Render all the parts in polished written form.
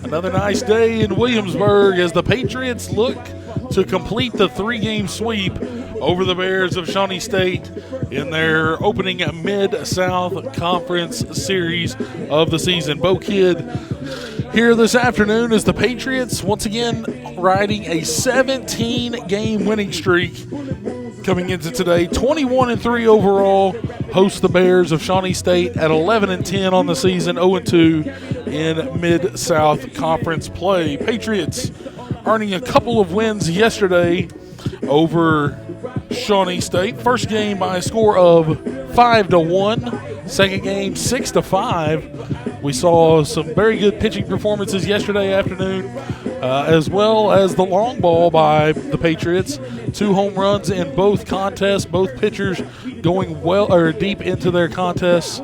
Another nice day in Williamsburg as the Patriots look to complete the 3-game sweep over the Bears of Shawnee State in their opening Mid-South Conference series of the season. Bo Kidd here this afternoon as the Patriots once again riding a 17-game winning streak coming into today. 21-3 overall, host the Bears of Shawnee State at 11-10 on the season, 0-2 in Mid-South Conference play. Patriots earning a couple of wins yesterday over Shawnee State. First game by a score of 5-1. Second game 6-5. We saw some very good pitching performances yesterday afternoon, as well as the long ball by the Patriots. 2 home runs in both contests. Both pitchers going well or deep into their contests.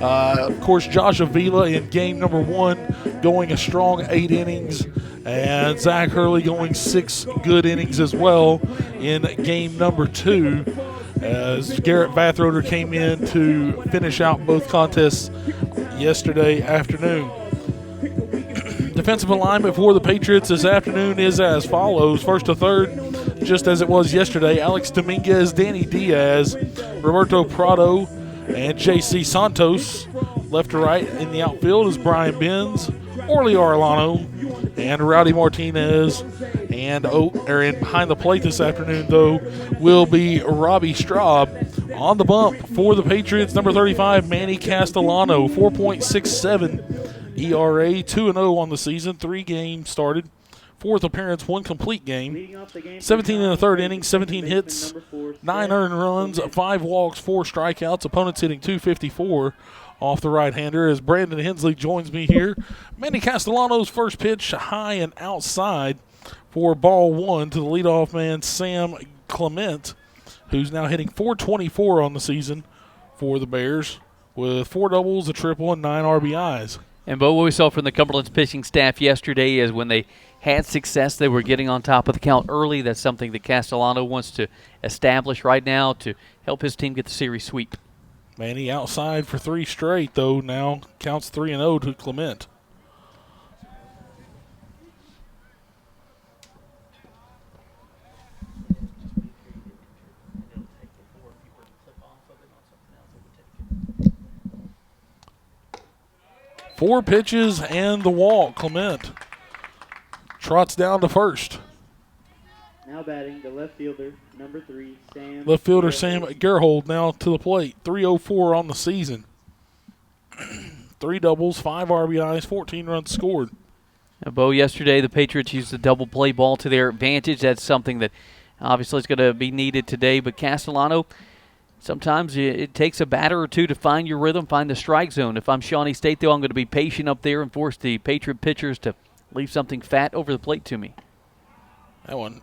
Of course, Josh Avila in game number 1 going a strong 8 innings. And Zach Hurley going 6 good innings as well in game number 2 as Garrett Vathroder came in to finish out both contests yesterday afternoon. Defensive alignment for the Patriots this afternoon is as follows. First to third, just as it was yesterday, Alex Dominguez, Danny Diaz, Roberto Prado, and J.C. Santos. Left to right in the outfield is Brian Benz, Orly Arellano, and Rowdy Martinez. And behind the plate this afternoon, though, will be Robbie Straub. On the bump for the Patriots, number 35, Manny Castellano, 4.67 ERA, 2-0 on the season, 3 games started. 4th appearance, 1 complete game. 17 in the third inning, 17 hits, 9 earned runs, 5 walks, 4 strikeouts. Opponents hitting .254 off the right-hander as Brandon Hensley joins me here. Manny Castellano's first pitch, high and outside for ball 1 to the leadoff man, Sam Clement, who's now hitting .424 on the season for the Bears with 4 doubles, a triple, and 9 RBIs. And Bo, what we saw from the Cumberlands pitching staff yesterday is when they had success, they were getting on top of the count early. That's something that Castellano wants to establish right now to help his team get the series sweep. Manny outside for 3 straight, though. Now counts 3-0 to Clement. Four pitches and the walk. Clement trots down to first. Now batting the left fielder, number 3, Sam. Left fielder Sam Gerhold now to the plate. 304 on the season. 3 doubles, 5 RBIs, 14 runs scored. Now, Bo, yesterday the Patriots used the double play ball to their advantage. That's something that obviously is going to be needed today. But Castellano, sometimes it takes a batter or two to find your rhythm, find the strike zone. If I'm Shawnee State, though, I'm going to be patient up there and force the Patriot pitchers to leave something fat over the plate to me. That one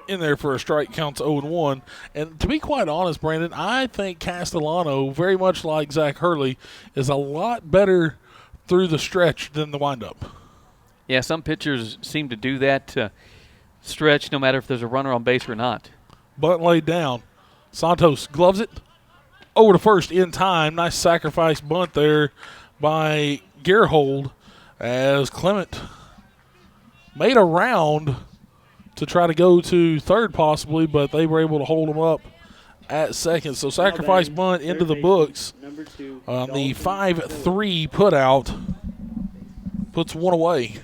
in there for a strike, counts 0-1. And to be quite honest, Brandon, I think Castellano, very much like Zach Hurley, is a lot better through the stretch than the windup. Yeah, some pitchers seem to do that stretch no matter if there's a runner on base or not. Bunt laid down. Santos gloves it over to first in time. Nice sacrifice bunt there by Gerhold as Clement made a round to try to go to third possibly, but they were able to hold him up at second. So sacrifice bunt into the books on the 5-3 put out. Puts one away.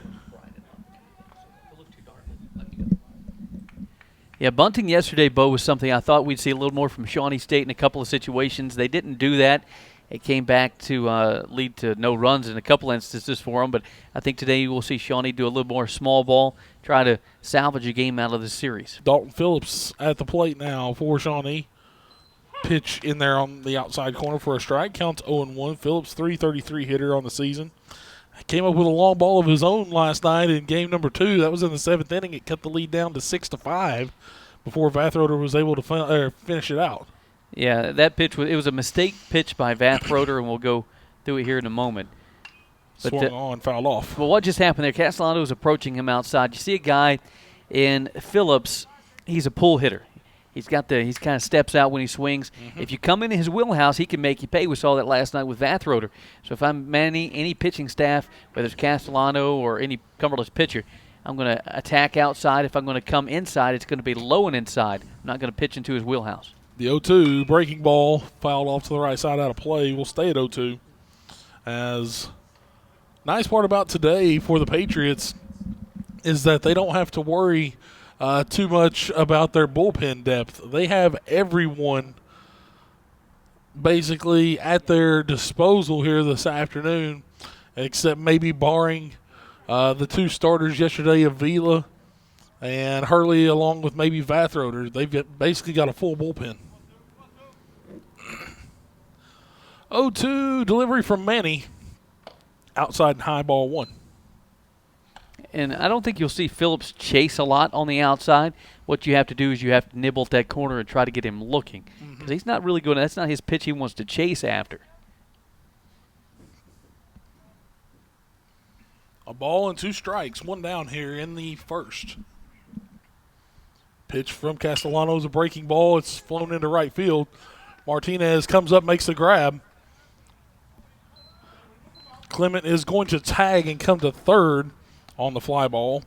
Yeah, bunting yesterday, Bo, was something I thought we'd see a little more from Shawnee State in a couple of situations. They didn't do that. It came back to lead to no runs in a couple instances for them, but I think today we'll see Shawnee do a little more small ball, try to salvage a game out of this series. Dalton Phillips at the plate now for Shawnee. Pitch in there on the outside corner for a strike. Counts 0-1. Phillips, .333 hitter on the season. Came up with a long ball of his own last night in game number 2. That was in the 7th inning. It cut the lead down to 6-5 before Vathroder was able to finish it out. Yeah, that pitch was a mistake pitch by Vathroder, and we'll go through it here in a moment. But swung on, fouled off. Well, what just happened there? Castellano was approaching him outside. You see a guy in Phillips. He's a pull hitter. He kind of steps out when he swings. If you come into his wheelhouse, he can make you pay. We saw that last night with Vathroder. So if I'm any pitching staff, whether it's Castellano or any Cumberlands pitcher, I'm going to attack outside. If I'm going to come inside, it's going to be low and inside. I'm not going to pitch into his wheelhouse. The 0-2 breaking ball fouled off to the right side out of play. We'll stay at 0-2. As nice part about today for the Patriots is that they don't have to worry too much about their bullpen depth. They have everyone basically at their disposal here this afternoon, except maybe barring the two starters yesterday, Avila and Hurley, along with maybe Vathroder. They've basically got a full bullpen. 0-2 delivery from Manny. Outside and high, ball 1. And I don't think you'll see Phillips chase a lot on the outside. What you have to do is you have to nibble at that corner and try to get him looking. Because he's not really going. That's not his pitch he wants to chase after. A ball and 2 strikes. 1 down here in the first. Pitch from Castellano is a breaking ball. It's flown into right field. Martinez comes up, makes the grab. Clement is going to tag and come to third on the fly ball.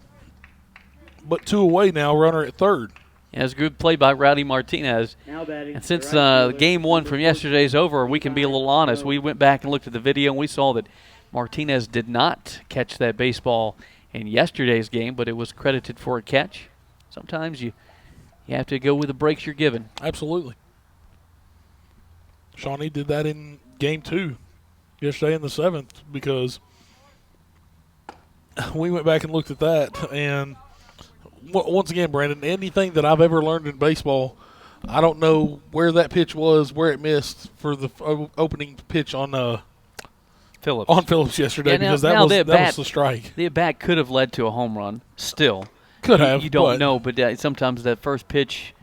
But 2 away now, runner at third. Yeah, it's a good play by Rowdy Martinez. And since game 1 from yesterday's over, we can be a little honest. We went back and looked at the video, and we saw that Martinez did not catch that baseball in yesterday's game, but it was credited for a catch. Sometimes you have to go with the breaks you're given. Absolutely. Shawnee did that in game 2 yesterday in the 7th because we went back and looked at that. And once again, Brandon, anything that I've ever learned in baseball, I don't know where that pitch was, where it missed for the opening pitch on Phillips yesterday, because that was the strike. The at-bat could have led to a home run still. Could have. You don't know, but sometimes that first pitch,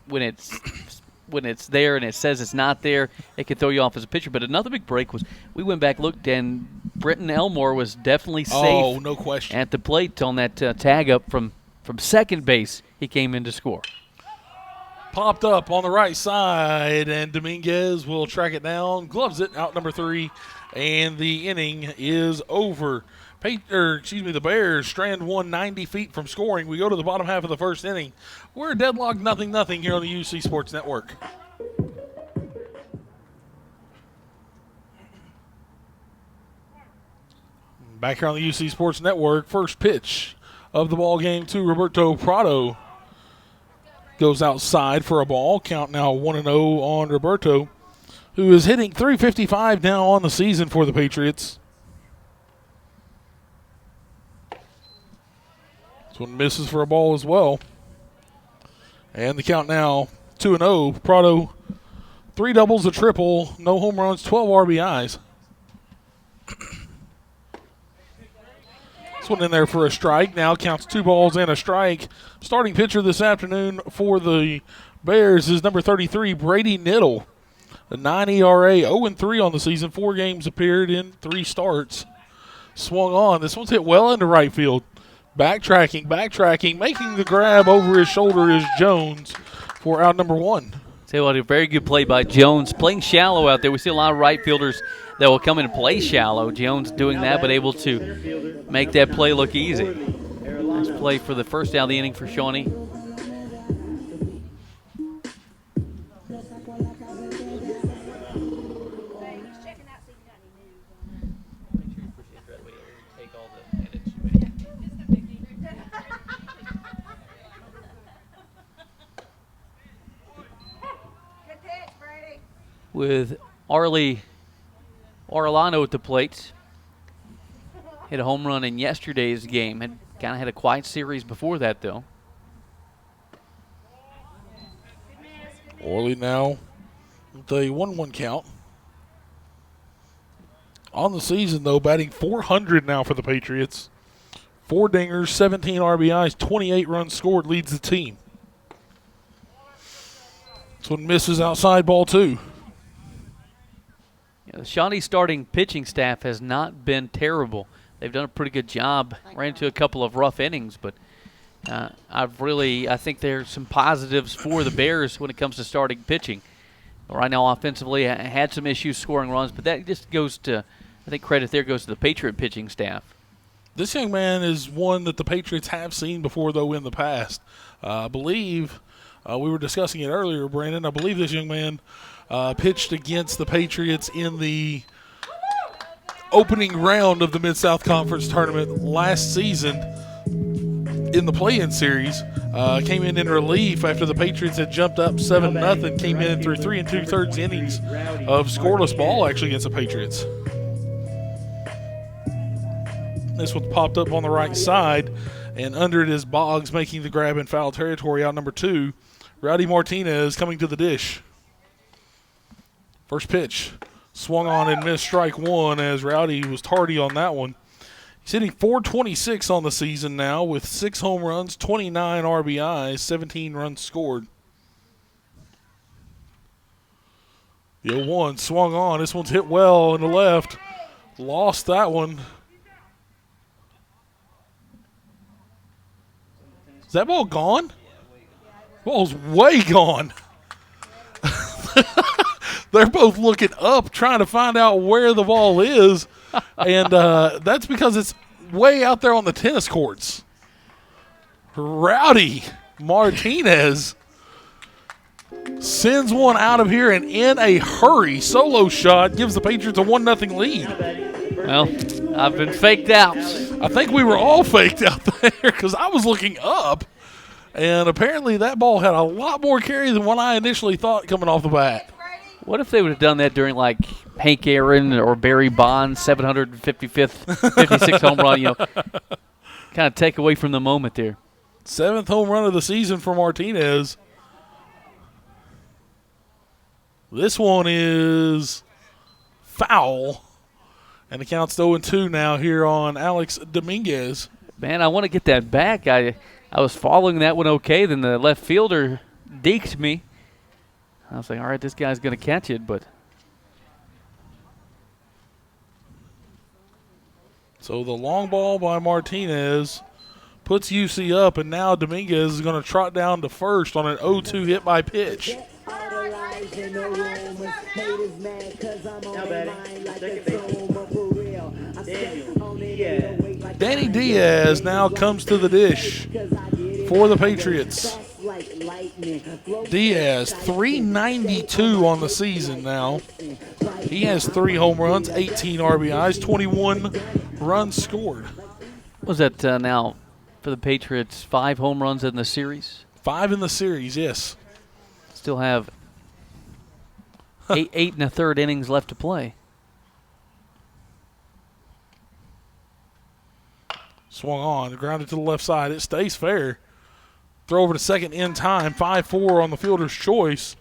when it's there and it says it's not there, it could throw you off as a pitcher. But another big break was we went back, looked, and Britton Elmore was definitely safe. Oh, no question. At the plate on that tag up from second base. He came in to score. Popped up on the right side, and Dominguez will track it down. Gloves it, out number 3, and the inning is over. The Bears strand 1 90 feet from scoring. We go to the bottom half of the first inning. We're deadlocked 0-0 here on the UC Sports Network. Back here on the UC Sports Network, first pitch of the ball game to Roberto Prado. Goes outside for a ball. Count now 1-0 on Roberto, who is hitting .355 now on the season for the Patriots. This one misses for a ball as well. And the count now 2-0. Prado, 3 doubles, a triple, no home runs, 12 RBIs. This one in there for a strike. Now counts 2 balls and a strike. Starting pitcher this afternoon for the Bears is number 33, Brady Niddle. A 9 ERA, 0-3 on the season. 4 games appeared in 3 starts. Swung on. This one's hit well into right field. Backtracking, making the grab over his shoulder is Jones for out number 1. Tell you what, a very good play by Jones. Playing shallow out there. We see a lot of right fielders that will come in and play shallow. Jones doing that, but able to make that play look easy. Nice play for the first out of the inning for Shawnee. With Arlano at the plate. Hit a home run in yesterday's game. Had kind of had a quiet series before that, though. Orley now with a 1-1 count. On the season, though, batting .400 now for the Patriots. 4 dingers, 17 RBIs, 28 runs scored, leads the team. This one misses outside, ball 2. The Shawnee starting pitching staff has not been terrible. They've done a pretty good job. Ran into a couple of rough innings, but I think there's some positives for the Bears when it comes to starting pitching. Right now, offensively, I had some issues scoring runs, but that just goes to, I think credit there goes to the Patriot pitching staff. This young man is one that the Patriots have seen before, though, in the past. I believe we were discussing it earlier, Brandon. I believe this young man pitched against the Patriots in the opening round of the Mid-South Conference tournament last season in the play-in series. Came in relief after the Patriots had jumped up 7-0, came in through 3 2/3 innings of scoreless ball, actually, against the Patriots. This one popped up on the right side, and under it is Boggs making the grab in foul territory, out number 2. Rowdy Martinez coming to the dish. First pitch, swung on and missed, strike 1, as Rowdy was tardy on that one. He's hitting .426 on the season now with 6 home runs, 29 RBIs, 17 runs scored. The 0-1 swung on. This one's hit well in the left. Lost that one. Is that ball gone? Ball's way gone. They're both looking up, trying to find out where the ball is, and that's because it's way out there on the tennis courts. Rowdy Martinez sends one out of here, and in a hurry, solo shot gives the Patriots a 1-0 lead. Well, I've been faked out. I think we were all faked out there because I was looking up, and apparently that ball had a lot more carry than what I initially thought coming off the bat. What if they would have done that during, like, Hank Aaron or Barry Bonds' 56th home run, kind of take away from the moment there. 7th home run of the season for Martinez. This one is foul, and the count's 0-2 now here on Alex Dominguez. Man, I want to get that back. I was following that one okay, then the left fielder deked me. I was like, all right, this guy's going to catch it, but. So the long ball by Martinez puts UC up, and now Dominguez is going to trot down to first on an 0-2 hit by pitch. Danny Diaz now comes to the dish for the Patriots. Diaz, 392 on the season now. He has 3 home runs, 18 RBIs, 21 runs scored. Was that now for the Patriots 5 home runs in the series? 5 in the series, yes. Still have 8 1/3 innings left to play. Swung on, grounded to the left side. It stays fair. Throw over to second in time, 5-4 on the fielder's choice.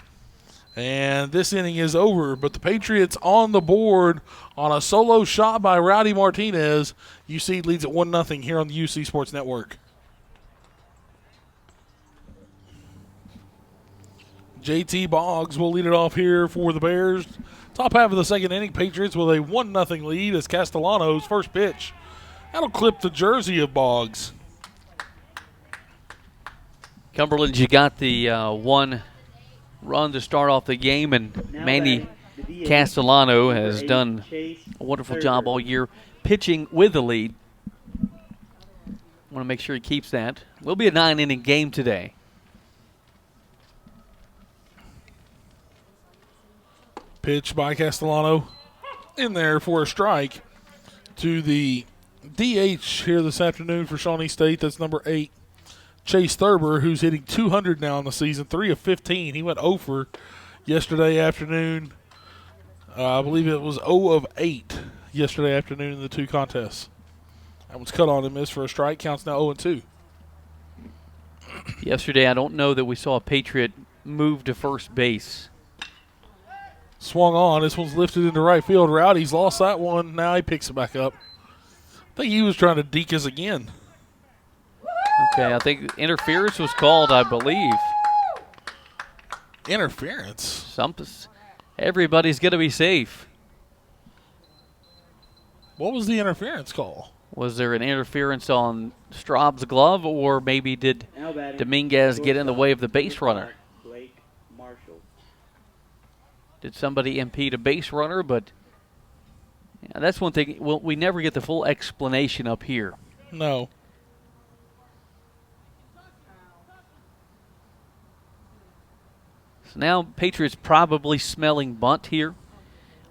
And this inning is over, but the Patriots on the board on a solo shot by Rowdy Martinez. UC leads at 1-0 here on the UC Sports Network. JT Boggs will lead it off here for the Bears. Top half of the second inning, Patriots with a 1-0 lead as Castellano's first pitch. That'll clip the jersey of Boggs. Cumberlands, you got the 1 run to start off the game, and Manny Castellano has done a wonderful job all year pitching with the lead. Want to make sure he keeps that. Will be a 9-inning game today. Pitch by Castellano in there for a strike to the DH here this afternoon for Shawnee State. That's number 8. Chase Thurber, who's hitting 200 now in the season, 3 of 15. He went 0 for yesterday afternoon. I believe it was 0 of 8 yesterday afternoon in the 2 contests. That one's cut on and missed for a strike. Counts now 0-2. Yesterday, I don't know that we saw a Patriot move to first base. Swung on. This one's lifted into right field. Rowdy's lost that one. Now he picks it back up. I think he was trying to deke us again. Okay, I think interference was called, I believe. Interference? Everybody's going to be safe. What was the interference call? Was there an interference on Straub's glove, or maybe did Now batting, Dominguez get in the way of the base runner? Blake Marshall. Did somebody impede a base runner? But yeah, that's one thing. Well, we never get the full explanation up here. No. So now Patriots probably smelling bunt here.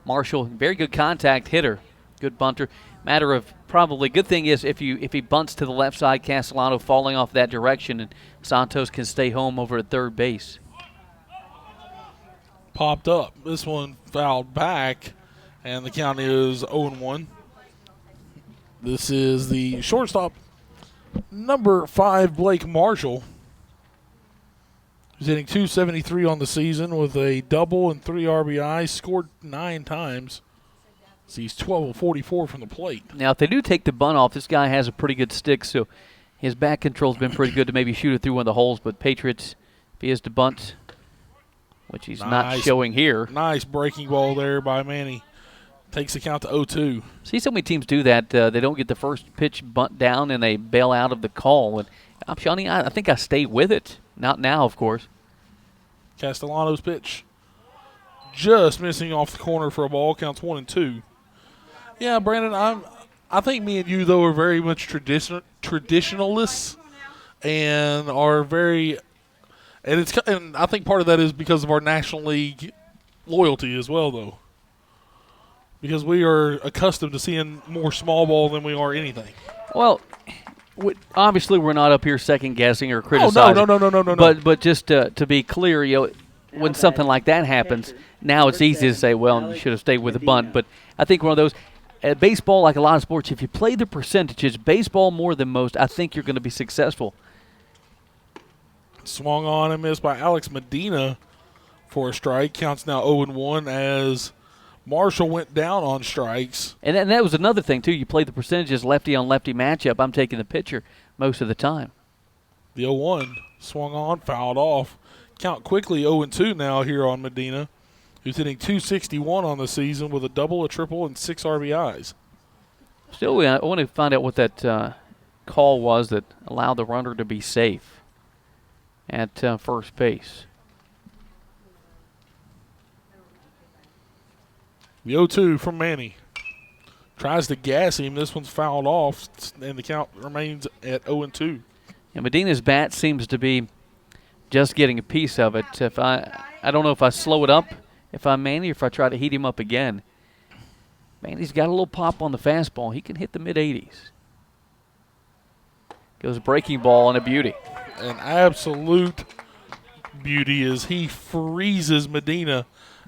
Marshall, very good contact hitter, good bunter. Matter of probably good thing is if he bunts to the left side, Castellano falling off that direction, and Santos can stay home over at third base. Popped up. This one fouled back, and the count is 0-1. This is the shortstop, number 5, Blake Marshall. He's hitting .273 on the season with a double and 3 RBIs, scored 9 times. So he's 12 of 44 from the plate. Now, if they do take the bunt off, this guy has a pretty good stick, so his back control's been pretty good to maybe shoot it through one of the holes. But Patriots, if he is to bunt, which he's not showing here. Nice breaking ball there by Manny. Takes the count to 0-2. See, so many teams do that. They don't get the first pitch bunt down, and they bail out of the call. And Shawnee, I think I stay with it. Not now, of course. Castellano's pitch just missing off the corner for a ball. Counts 1-2. Yeah, Brandon, I think me and you, though, are very much traditionalists and are very – and I think part of that is because of our National League loyalty as well, though. Because we are accustomed to seeing more small ball than we are anything. Well, obviously we're not up here second-guessing or criticizing. Oh, no. But just to be clear, when something like that happens, now it's easy to say, well, you should have stayed with the bunt. But I think one of those – at baseball, like a lot of sports, if you play the percentages, baseball more than most, I think you're going to be successful. Swung on and missed by Alex Medina for a strike. Counts now 0-1 as Marshall went down on strikes. And that was another thing, too. You play the percentages lefty-on-lefty matchup. I'm taking the pitcher most of the time. The 0-1 swung on, fouled off. Count quickly 0-2 now here on Medina, who's hitting .261 on the season with a double, a triple, and 6 RBIs. Still, I want to find out what that call was that allowed the runner to be safe at first base. The 0-2 from Manny. Tries to gas him. This one's fouled off, and the count remains at 0-2. And Medina's bat seems to be just getting a piece of it. If I don't know if I slow it up, if I'm Manny, or if I try to heat him up again. Manny's got a little pop on the fastball. He can hit the mid-80s. Goes breaking ball and a beauty. An absolute beauty as he freezes Medina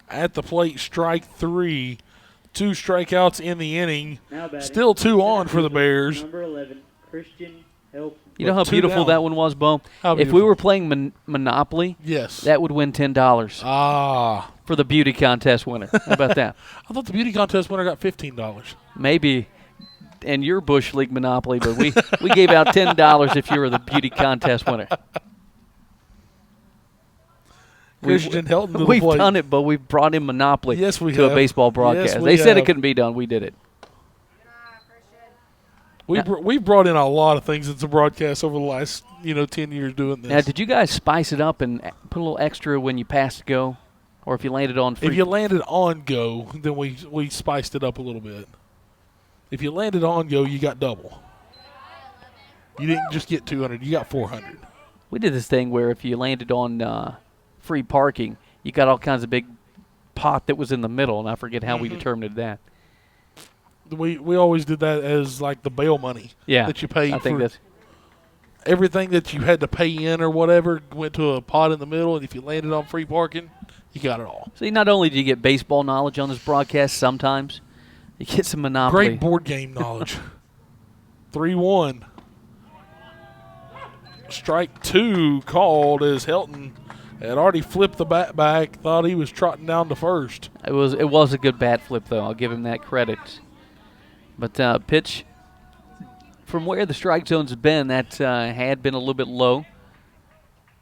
at the plate. Strike 3. 2 strikeouts in the inning. Still 2 on for the Bears. Number 11, Christian Helton. You know how beautiful that one was, Bo? If we were playing Monopoly, yes, that would win $10. For the beauty contest winner. How about that? I thought the beauty contest winner got $15. Maybe in your Bush League Monopoly, but we gave out $10 if you were the beauty contest winner. Christian Helton to the We've plate. done it, but we've brought in Monopoly to a baseball broadcast. Yes, they said it couldn't be done. We did it. We've brought in a lot of things into broadcasts over the last 10 years doing this. Now, did you guys spice it up and put a little extra when you passed go? Or if you landed on free? If you landed on go, then we spiced it up a little bit. If you landed on go, you got double. You didn't just get 200, you got 400. We did this thing where if you landed on free parking, you got all kinds of big pot that was in the middle, and I forget how we determined that. We always did that as like the bail money that you paid. I think that's everything that you had to pay in or whatever went to a pot in the middle, and if you landed on free parking, you got it all. See, not only do you get baseball knowledge on this broadcast, sometimes you get some Monopoly. Great board game knowledge. 3-1. Strike 2 called as Helton had already flipped the bat back, thought he was trotting down to first. It was a good bat flip, though. I'll give him that credit. But pitch from where the strike zone's been, that had been a little bit low.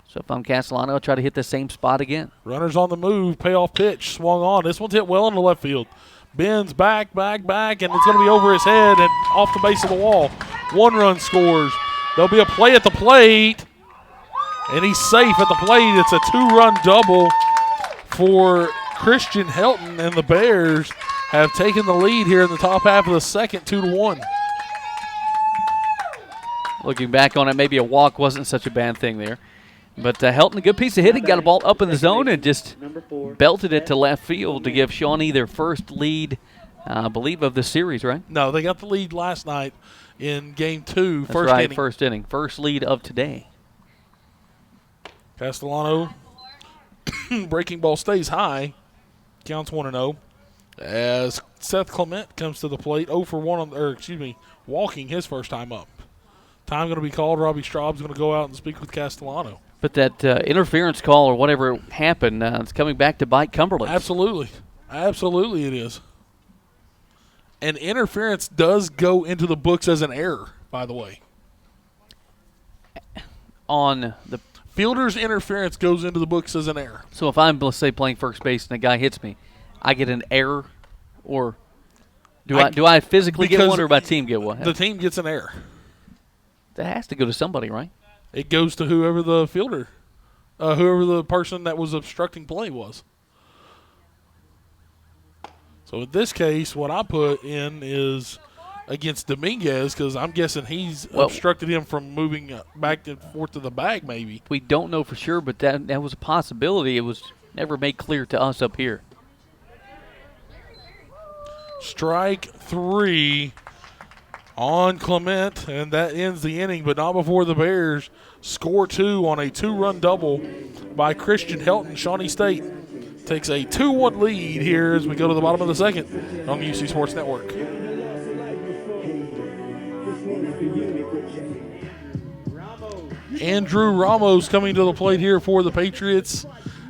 So if I'm Castellano, I'll try to hit the same spot again. Runners on the move, payoff pitch, swung on. This one's hit well in the left field. Benz back, and it's going to be over his head and off the base of the wall. 1 run scores. There'll be a play at the plate, and he's safe at the plate. It's a 2-run double for Christian Helton, and the Bears have taken the lead here in the top half of the second, 2-1. Looking back on it, maybe a walk wasn't such a bad thing there. But Helton, a good piece of hitting, got a ball up in the zone and just belted it to left field to give Shawnee their first lead, I believe, of the series, right? No, they got the lead last night in game 2, That's first right, inning. first inning. First lead of today. Castellano, breaking ball stays high, counts 1-0. As Seth Clement comes to the plate, 0 for 1 walking his first time up. Time going to be called. Robbie Straub's going to go out and speak with Castellano. But that interference call or whatever happened, it's coming back to bite Cumberland. Absolutely. Absolutely it is. And interference does go into the books as an error, by the way. On the fielder's interference goes into the books as an error. So if I'm, let's say, playing first base and a guy hits me, I get an error, or do I physically get one, or my team get one? The team gets an error. That has to go to somebody, right? It goes to whoever the fielder, whoever the person that was obstructing play was. So in this case, what I put in is against Dominguez, because I'm guessing he's obstructed him from moving back and forth to the bag maybe. We don't know for sure, but that was a possibility. It was never made clear to us up here. Strike 3 on Clement, and that ends the inning, but not before the Bears score 2 on a 2-run double by Christian Helton. Shawnee State takes a 2-1 lead here as we go to the bottom of the second on the UC Sports Network. Andrew Ramos coming to the plate here for the Patriots.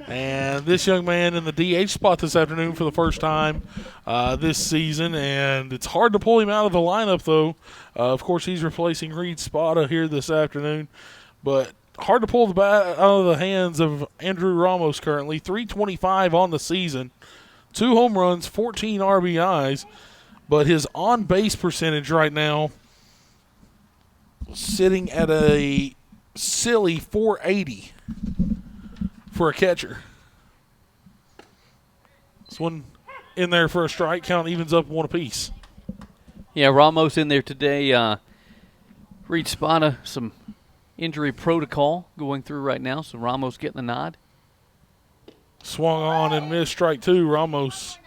And this young man in the DH spot this afternoon for the first time this season. And it's hard to pull him out of the lineup, though. Of course, he's replacing Reed Spada here this afternoon. But hard to pull the bat out of the hands of Andrew Ramos currently. 325 on the season. 2 home runs, 14 RBIs. But his on-base percentage right now sitting at a silly 480 for a catcher. This one in there for a strike count evens up 1 apiece. Yeah, Ramos in there today. Reed Spada, some injury protocol going through right now, so Ramos getting the nod. Swung on and missed strike 2. Ramos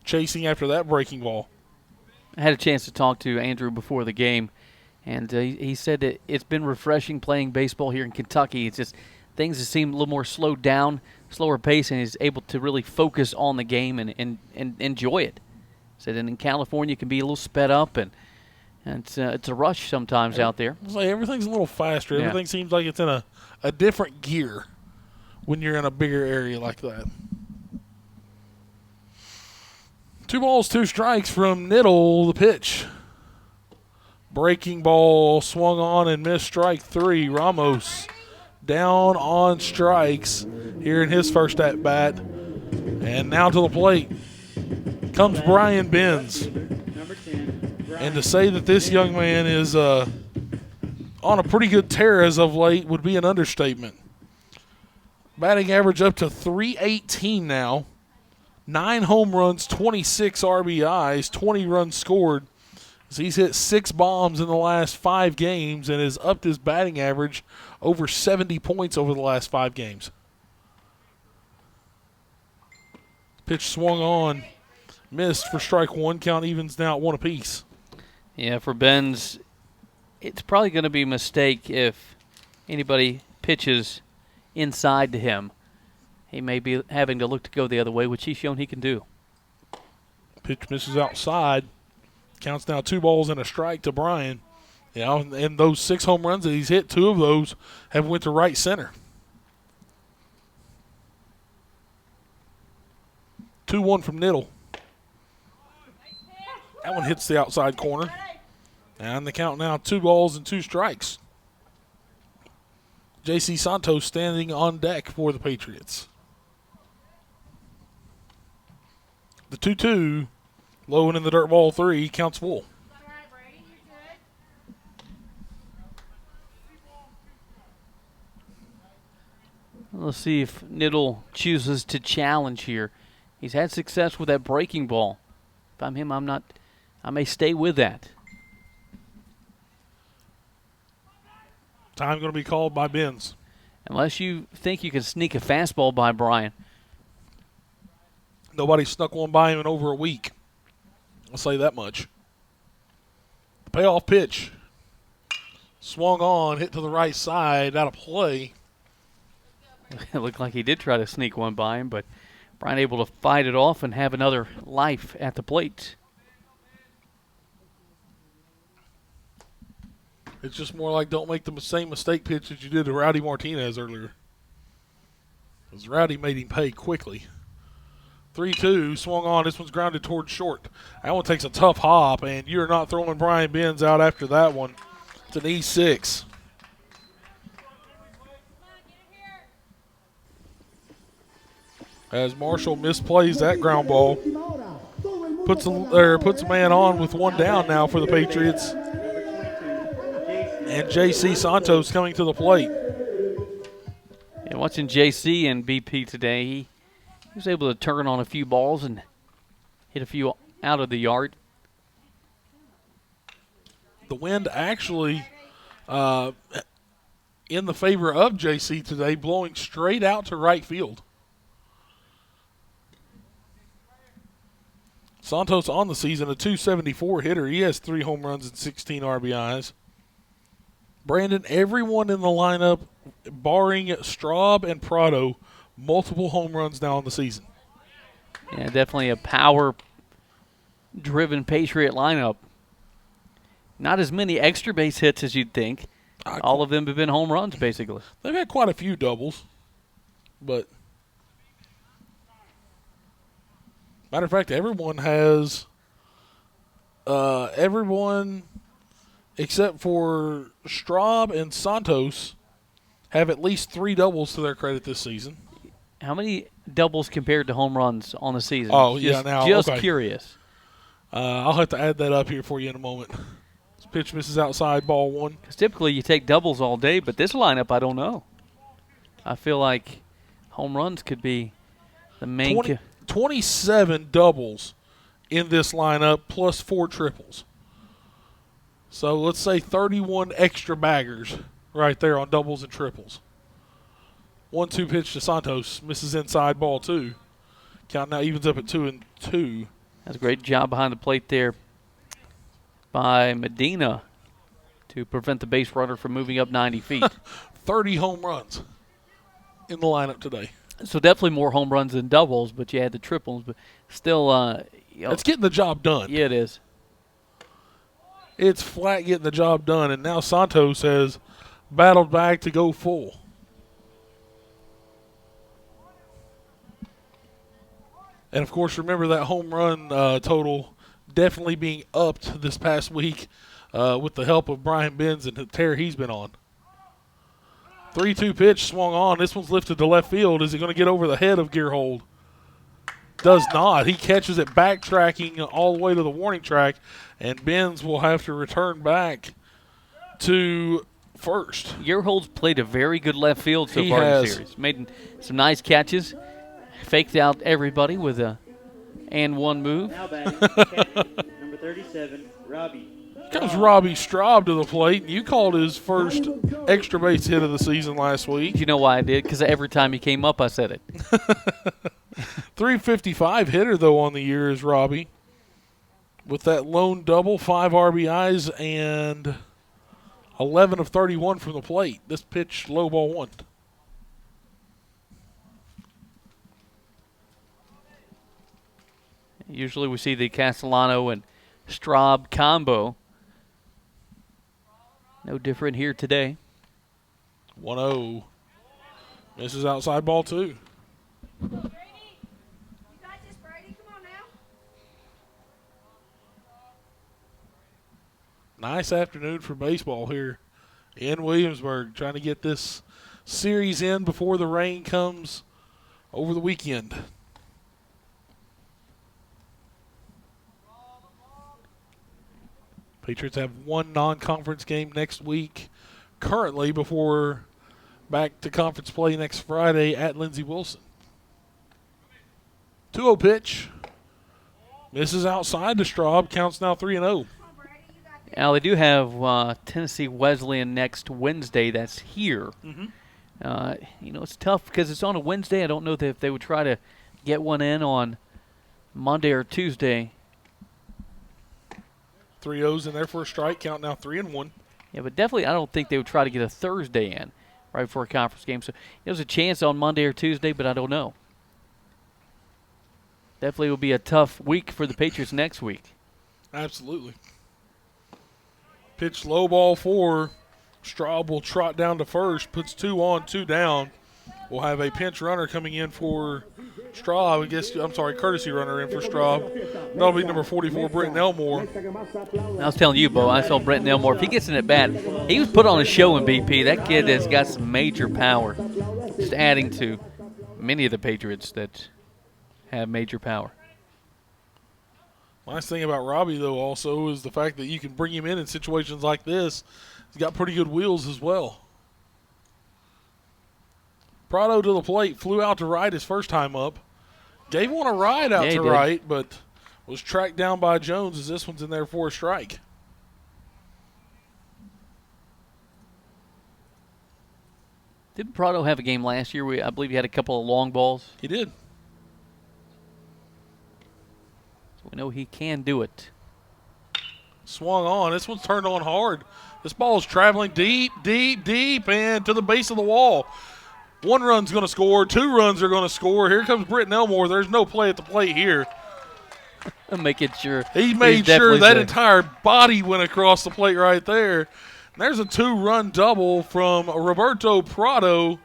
chasing after that breaking ball. I had a chance to talk to Andrew before the game, and he said that it's been refreshing playing baseball here in Kentucky. It's just things that seem a little more slowed down, slower pace, and he's able to really focus on the game and enjoy it. Said in California it can be a little sped up, and it's a rush sometimes out there. It's like everything's a little faster. Yeah. Everything seems like it's in a different gear when you're in a bigger area like that. 2 balls, 2 strikes from Niddle, the pitch. Breaking ball swung on and missed strike 3. Ramos down on strikes here in his first at bat. And now to the plate comes Brian Benz. And to say that this young man is on a pretty good tear as of late would be an understatement. Batting average up to 318 now. 9 home runs, 26 RBIs, 20 runs scored. So he's hit 6 bombs in the last 5 games and has upped his batting average over 70 points over the last 5 games. Pitch swung on, missed for strike 1. Count evens now at 1 apiece. Yeah, for Benz, it's probably going to be a mistake if anybody pitches inside to him. He may be having to look to go the other way, which he's shown he can do. Pitch misses outside. Counts now 2 balls and a strike to Brian. You know, and those 6 home runs that he's hit, 2 of those have went to right center. 2-1 from Niddle. That one hits the outside corner. And the count now 2 balls and 2 strikes. J.C. Santos standing on deck for the Patriots. The 2-2, low and in the dirt ball 3, counts full. Let's see if Niddle chooses to challenge here. He's had success with that breaking ball. If I'm him, I may stay with that. Time going to be called by Benz. Unless you think you can sneak a fastball by Brian. Nobody snuck one by him in over a week. I'll say that much. The payoff pitch. Swung on, hit to the right side, out of play. It looked like he did try to sneak one by him, but Brian able to fight it off and have another life at the plate. It's just more like don't make the same mistake pitch that you did to Rowdy Martinez earlier. Because Rowdy made him pay quickly. 3-2, swung on. This one's grounded towards short. That one takes a tough hop, and you're not throwing Brian Benz out after that one. It's an E6. As Marshall misplays that ground ball, puts a man on with one down now for the Patriots. And J.C. Santos coming to the plate. Yeah, watching J.C. and BP today, he was able to turn on a few balls and hit a few out of the yard. The wind actually in the favor of J.C. today, blowing straight out to right field. Santos on the season, a .274 hitter. He has 3 home runs and 16 RBIs. Brandon, everyone in the lineup, barring Straub and Prado, multiple home runs now in the season. Yeah, definitely a power-driven Patriot lineup. Not as many extra base hits as you'd think. All of them have been home runs, basically. They've had quite a few doubles, but matter of fact, everyone has everyone except for Straub and Santos have at least 3 doubles to their credit this season. How many doubles compared to home runs on the season? Oh, yeah, now, just okay. Curious. I'll have to add that up here for you in a moment. This pitch misses outside, ball 1. Because typically you take doubles all day, but this lineup, I don't know. I feel like home runs could be the main 27 doubles in this lineup plus 4 triples. So let's say 31 extra baggers right there on doubles and triples. 1-2 pitch to Santos, misses inside, ball 2. Count now evens up at 2-2. That's a great job behind the plate there by Medina to prevent the base runner from moving up 90 feet. 30 home runs in the lineup today. So definitely more home runs than doubles, but you had the triples. But still, it's getting the job done. Yeah, it is. It's flat getting the job done, and now Santos has battled back to go full. And, of course, remember that home run total definitely being upped this past week with the help of Brian Benz and the tear he's been on. 3-2 pitch swung on. This one's lifted to left field. Is it going to get over the head of Gearhold? Does not. He catches it backtracking all the way to the warning track, and Benz will have to return back to first. Gearhold's played a very good left field so far in the series. Made some nice catches. Faked out everybody with a and one move. Now batting, number 37, Robbie. Comes Robbie Straub to the plate, and you called his first extra base hit of the season last week. You know why I did? Because every time he came up, I said it. 355 hitter, though, on the year is Robbie. With that lone double, 5 RBIs, and 11 of 31 from the plate. This pitch, low ball 1. Usually we see the Castellano and Straub combo. No different here today. 1-0. Misses outside, ball 2. Brady, you got this, Brady. Come on now. Nice afternoon for baseball here in Williamsburg. Trying to get this series in before the rain comes over the weekend. Patriots have one non-conference game next week currently before back to conference play next Friday at Lindsey Wilson. 2-0 pitch. Misses outside to Straub. Counts now 3-0. Now, they do have Tennessee Wesleyan next Wednesday. That's here. It's tough because it's on a Wednesday. I don't know if they would try to get one in on Monday or Tuesday. 3 0s in there for a strike. Count now 3-1. Yeah, but definitely I don't think they would try to get a Thursday in right before a conference game. So there's a chance on Monday or Tuesday, but I don't know. Definitely will be a tough week for the Patriots next week. Absolutely. Pitch low ball 4. Straub will trot down to first. Puts 2 on, 2 down. We'll have a pinch runner coming in for Straub. Courtesy runner in for Straub. That'll be number 44, Brenton Elmore. I was telling you, Bo, I saw Brenton Elmore. If he gets in at bat, he was put on a show in BP. That kid has got some major power. Just adding to many of the Patriots that have major power. Nice thing about Robbie, though, also is the fact that you can bring him in situations like this. He's got pretty good wheels as well. Prado to the plate, flew out to right his first time up. Gave one a ride out to right, but was tracked down by Jones as this one's in there for a strike. Didn't Prado have a game last year? I believe he had a couple of long balls. He did. So we know he can do it. Swung on. This one's turned on hard. This ball is traveling deep, deep, deep, and to the base of the wall. 1 run's going to score. 2 runs are going to score. Here comes Britton Elmore. There's no play at the plate here. I'm making sure. He made sure that entire body went across the plate right there. And there's a 2-run double from Roberto Prado.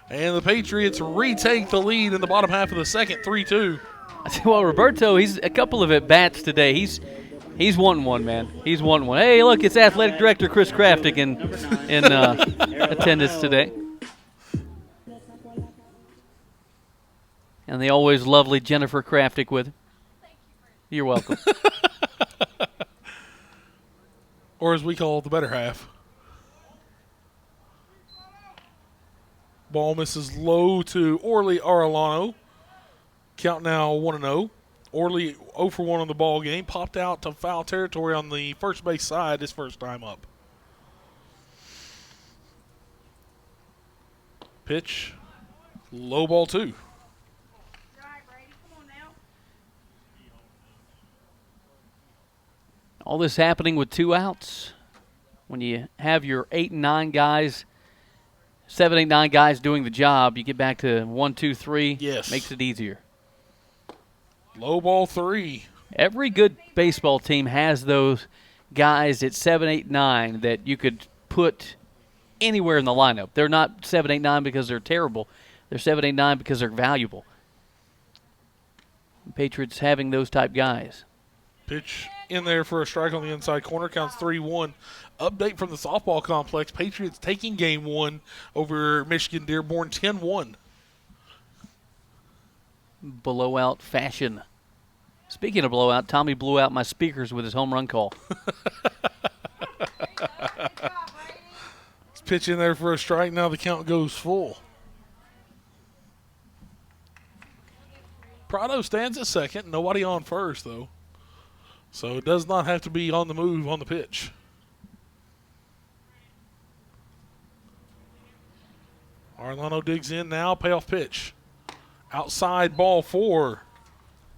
And the Patriots retake the lead in the bottom half of the second, 3-2. I tell you what, Roberto, he's a couple of at-bats today. He's wanting one, man. He's wanting one. Hey, look, it's Athletic Director Chris Kraftic in attendance today. And the always lovely Jennifer Kraftic with him. You're welcome. Or as we call it, the better half. Ball misses low to Orly Arellano. Count now 1-0. Orly 0 for 1 on the ball game. Popped out to foul territory on the first base side his first time up. Pitch. Low ball 2. All this happening with 2 outs. When you have your 8 and 9 guys, 7, 8, 9 guys doing the job, you get back to 1, 2, 3. Yes. Makes it easier. Low ball 3. Every good baseball team has those guys at 7, 8, 9 that you could put anywhere in the lineup. They're not 7, 8, 9 because they're terrible. They're 7, 8, 9 because they're valuable. The Patriots having those type guys. Pitch in there for a strike on the inside corner. Counts 3-1. Update from the softball complex. Patriots taking game 1 over Michigan Dearborn 10-1. Blowout fashion. Speaking of blowout, Tommy blew out my speakers with his home run call. Let's pitch in there for a strike. Now the count goes full. Prado stands at second. Nobody on first, though. So it does not have to be on the move on the pitch. Arellano digs in now. Payoff pitch. Outside ball 4.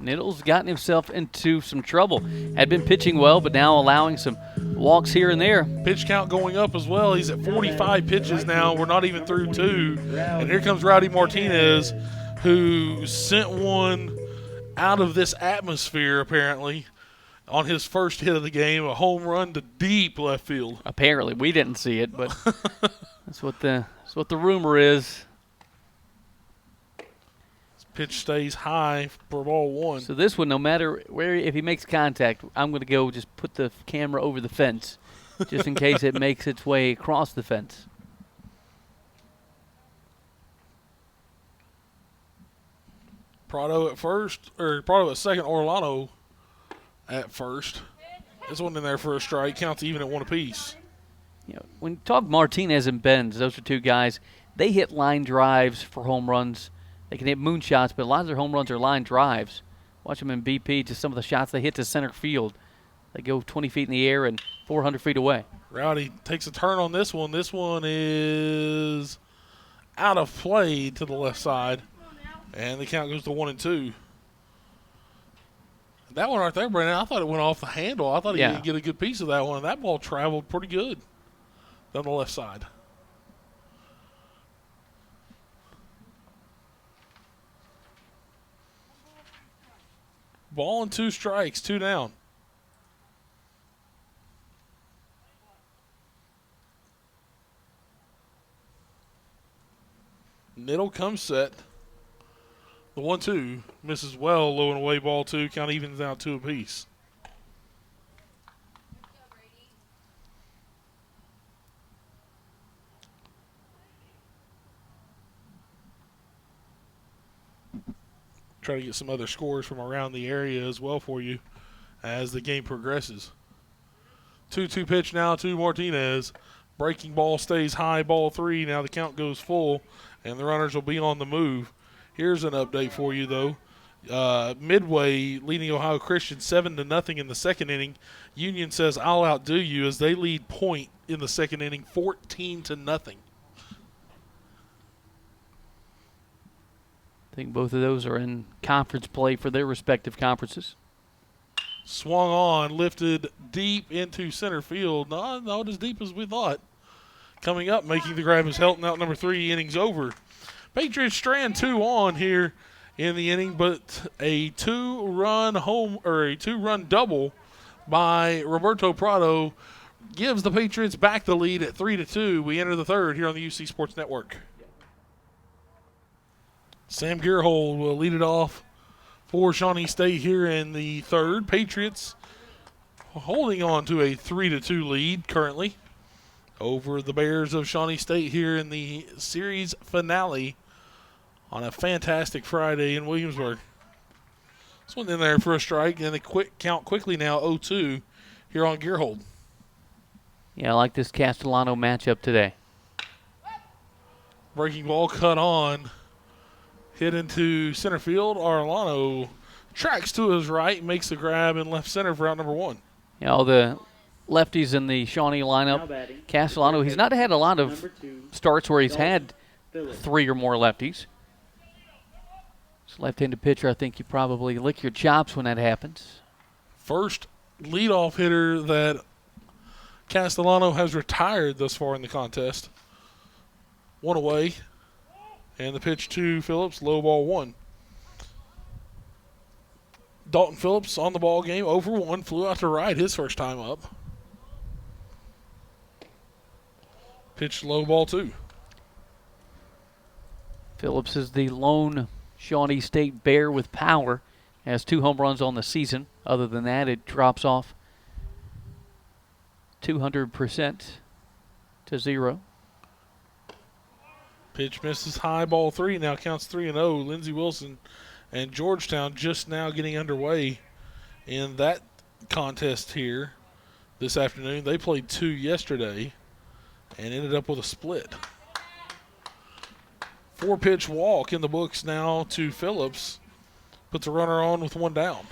Niddle's gotten himself into some trouble. Had been pitching well, but now allowing some walks here and there. Pitch count going up as well. He's at 45 pitches now. We're not even through 2. And here comes Rowdy Martinez, who sent one out of this atmosphere, apparently, on his first hit of the game, a home run to deep left field. Apparently. We didn't see it, but that's what the rumor is. Pitch stays high for ball 1. So this one, no matter where, if he makes contact, I'm going to go just put the camera over the fence just in case it makes its way across the fence. Prado at first, or Prado at second, Orlano at first. This one in there for a strike. Counts even at one apiece. You know, when you talk Martinez and Benz, those are two guys. They hit line drives for home runs. They can hit moonshots, but a lot of their home runs are line drives. Watch them in BP, just some of the shots they hit to center field. They go 20 feet in the air and 400 feet away. Rowdy takes a turn on this one. This one is out of play to the left side, and the count goes to 1-2. That one right there, Brandon, I thought it went off the handle. I thought he didn't get a good piece of that one. That ball traveled pretty good down the left side. Ball and 2 strikes, 2 down. Middle comes set. The 1-2 misses well, low and away, ball 2. Count evens out 2 apiece. Try to get some other scores from around the area as well for you as the game progresses. 2-2 pitch now to Martinez. Breaking ball stays high, ball 3. Now the count goes full, and the runners will be on the move. Here's an update for you, though. Midway leading Ohio Christian 7-0 in the second inning. Union says, "I'll outdo you," as they lead point in the second inning 14-0. I think both of those are in conference play for their respective conferences. Swung on, lifted deep into center field. Not as deep as we thought. Coming up, making the grab is Helton out number 3. Innings over. Patriots strand 2 on here in the inning, but a 2-run double by Roberto Prado gives the Patriots back the lead at 3-2. We enter the third here on the UC Sports Network. Sam Gerhold will lead it off for Shawnee State here in the third. Patriots holding on to a 3-2 lead currently over the Bears of Shawnee State here in the series finale on a fantastic Friday in Williamsburg. This one in there for a strike, and the count quickly now 0-2 here on Gerhold. Yeah, I like this Castellano matchup today. Breaking ball cut on. Hit into center field. Arellano tracks to his right, makes the grab in left center for out number 1. You know, the lefties in the Shawnee lineup, Castellano, he's not had a lot of starts where he's had 3 or more lefties. This left-handed pitcher, I think you probably lick your chops when that happens. First leadoff hitter that Castellano has retired thus far in the contest. 1 away. And the pitch to Phillips, low ball 1. Dalton Phillips on the ball game, 0-for-1, flew out to right his first time up. Pitch low ball 2. Phillips is the lone Shawnee State Bear with power. Has 2 home runs on the season. Other than that, it drops off 200% to 0. Pitch misses high, ball 3. Now counts 3-0. Lindsey Wilson and Georgetown just now getting underway in that contest here this afternoon. They played 2 yesterday and ended up with a split. 4-pitch walk in the books now to Phillips. Puts a runner on with 1 down.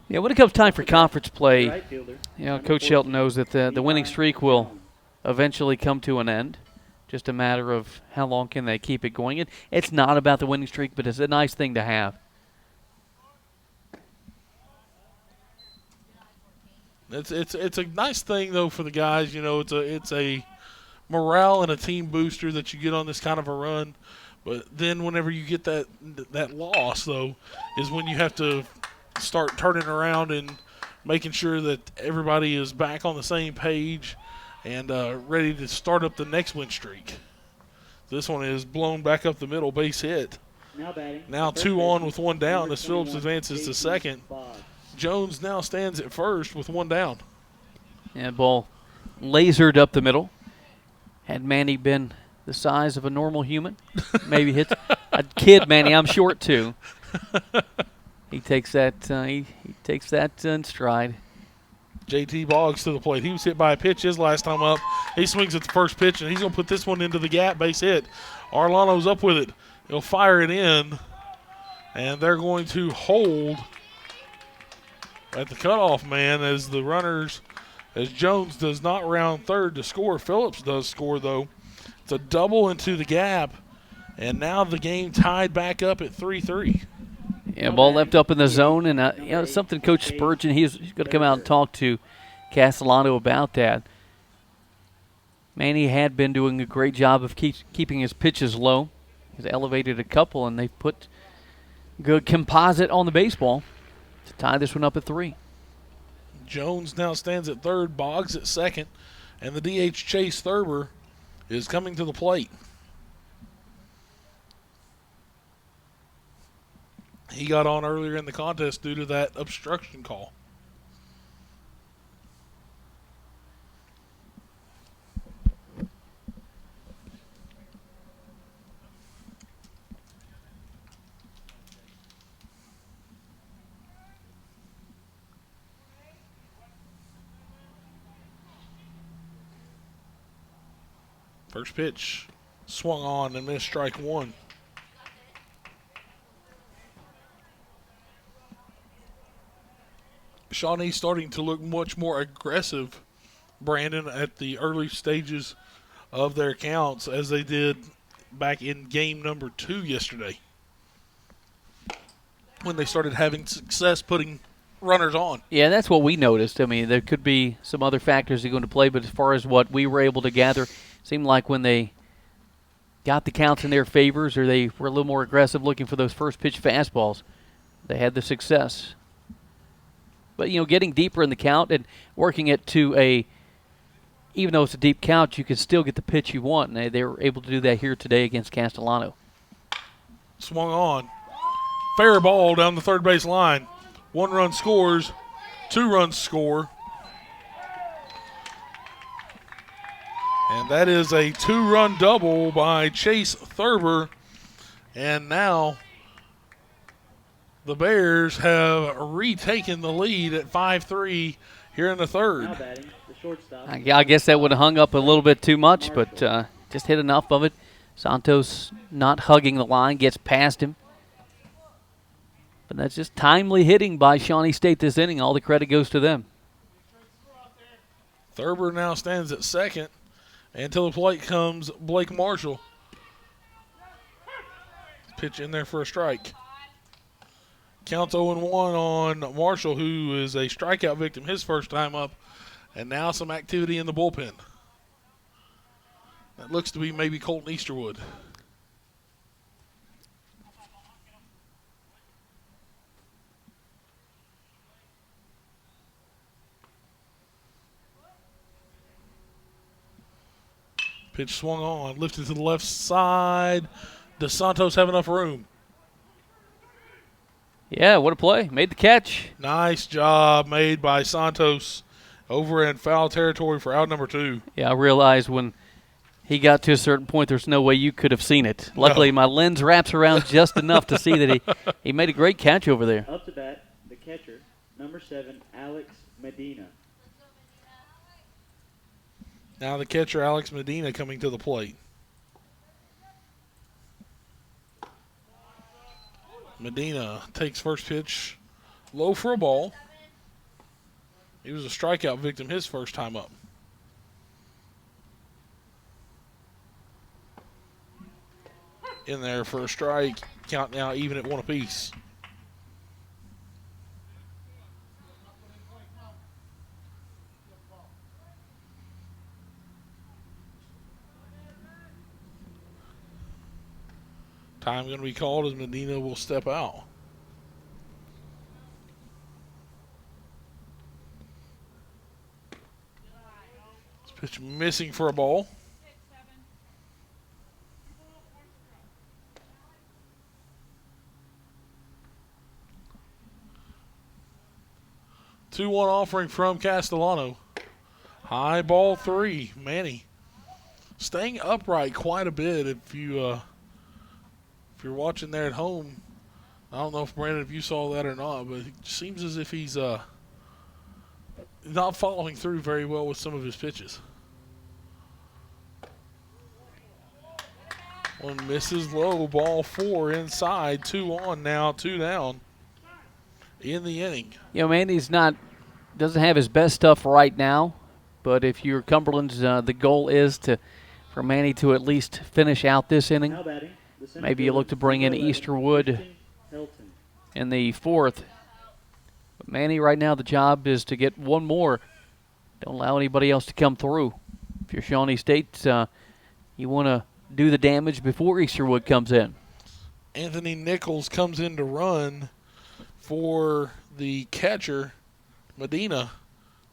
Yeah, when it comes time for conference play, you know, Coach Shelton knows that the winning streak will eventually come to an end. Just a matter of how long can they keep it going. It's not about the winning streak, but it's a nice thing to have. It's a nice thing though for the guys. You know, it's a morale and a team booster that you get on this kind of a run. But then whenever you get that loss though, is when you have to start turning around and making sure that everybody is back on the same page and ready to start up the next win streak. This one is blown back up the middle, base hit. Now 2 on with 1 down as Phillips advances to second. Jones now stands at first with 1 down. And ball lasered up the middle. Had Manny been the size of a normal human, maybe hits a kid. Manny, I'm short too. He takes that. He takes that in stride. JT Boggs to the plate. He was hit by a pitch his last time up. He swings at the first pitch, and he's going to put this one into the gap, base hit. Arlano's up with it. He'll fire it in, and they're going to hold at the cutoff man as the runners, as Jones does not round third to score. Phillips does score, though. It's a double into the gap, and now the game tied back up at 3-3. Yeah, ball left up in the zone, and something Coach Spurgeon, he's going to come out and talk to Castellano about that. Manny had been doing a great job of keeping his pitches low. He's elevated a couple, and they've put good composite on the baseball to tie this one up at 3. Jones now stands at third, Boggs at second, and the DH Chase Thurber is coming to the plate. He got on earlier in the contest due to that obstruction call. First pitch swung on and missed, strike one. Shawnee starting to look much more aggressive, Brandon, at the early stages of their counts as they did back in game number 2 yesterday when they started having success putting runners on. Yeah, that's what we noticed. I mean, there could be some other factors that go into play, but as far as what we were able to gather, it seemed like when they got the counts in their favors or they were a little more aggressive looking for those first pitch fastballs, they had the success. But, getting deeper in the count and working it to even though it's a deep count, you can still get the pitch you want, and they were able to do that here today against Castellano. Swung on. Fair ball down the third base line. 1 run scores, 2 runs score. And that is a 2-run double by Chase Thurber. And now the Bears have retaken the lead at 5-3 here in the third. Now batting, the shortstop. I guess that would have hung up a little bit too much, but just hit enough of it. Santos not hugging the line, gets past him. But that's just timely hitting by Shawnee State this inning. All the credit goes to them. Thurber now stands at second. And to the plate comes Blake Marshall. Pitch in there for a strike. Counts 0-1 on Marshall, who is a strikeout victim his first time up. And now some activity in the bullpen. That looks to be maybe Colton Easterwood. Pitch swung on, lifted to the left side. Does Santos have enough room? Yeah, what a play. Made the catch. Nice job made by Santos over in foul territory for out number 2. Yeah, I realized when he got to a certain point, there's no way you could have seen it. Luckily, my lens wraps around just enough to see that he made a great catch over there. Up to bat, the catcher, number 7, Alex Medina. Now the catcher, Alex Medina, coming to the plate. Medina takes first pitch low for a ball. He was a strikeout victim his first time up. In there for a strike. Count now even at 1 apiece. Time going to be called as Medina will step out. This pitch missing for a ball. Two-one offering from Castellano. High ball 3, Manny. Staying upright quite a bit if you're watching there at home. I don't know if Brandon, if you saw that or not, but it seems as if he's not following through very well with some of his pitches. One misses low, ball 4 inside, 2 on now, 2 down in the inning. You know, Mandy's doesn't have his best stuff right now, but if you're Cumberland's, the goal is for Manny to at least finish out this inning. Now batting, the center Maybe you look to bring in fielder, Easterwood Christian Helton. in the 4th. But Manny, right now, the job is to get one more. Don't allow anybody else to come through. If you're Shawnee State, you want to do the damage before Easterwood comes in. Anthony Nichols comes in to run for the catcher, Medina.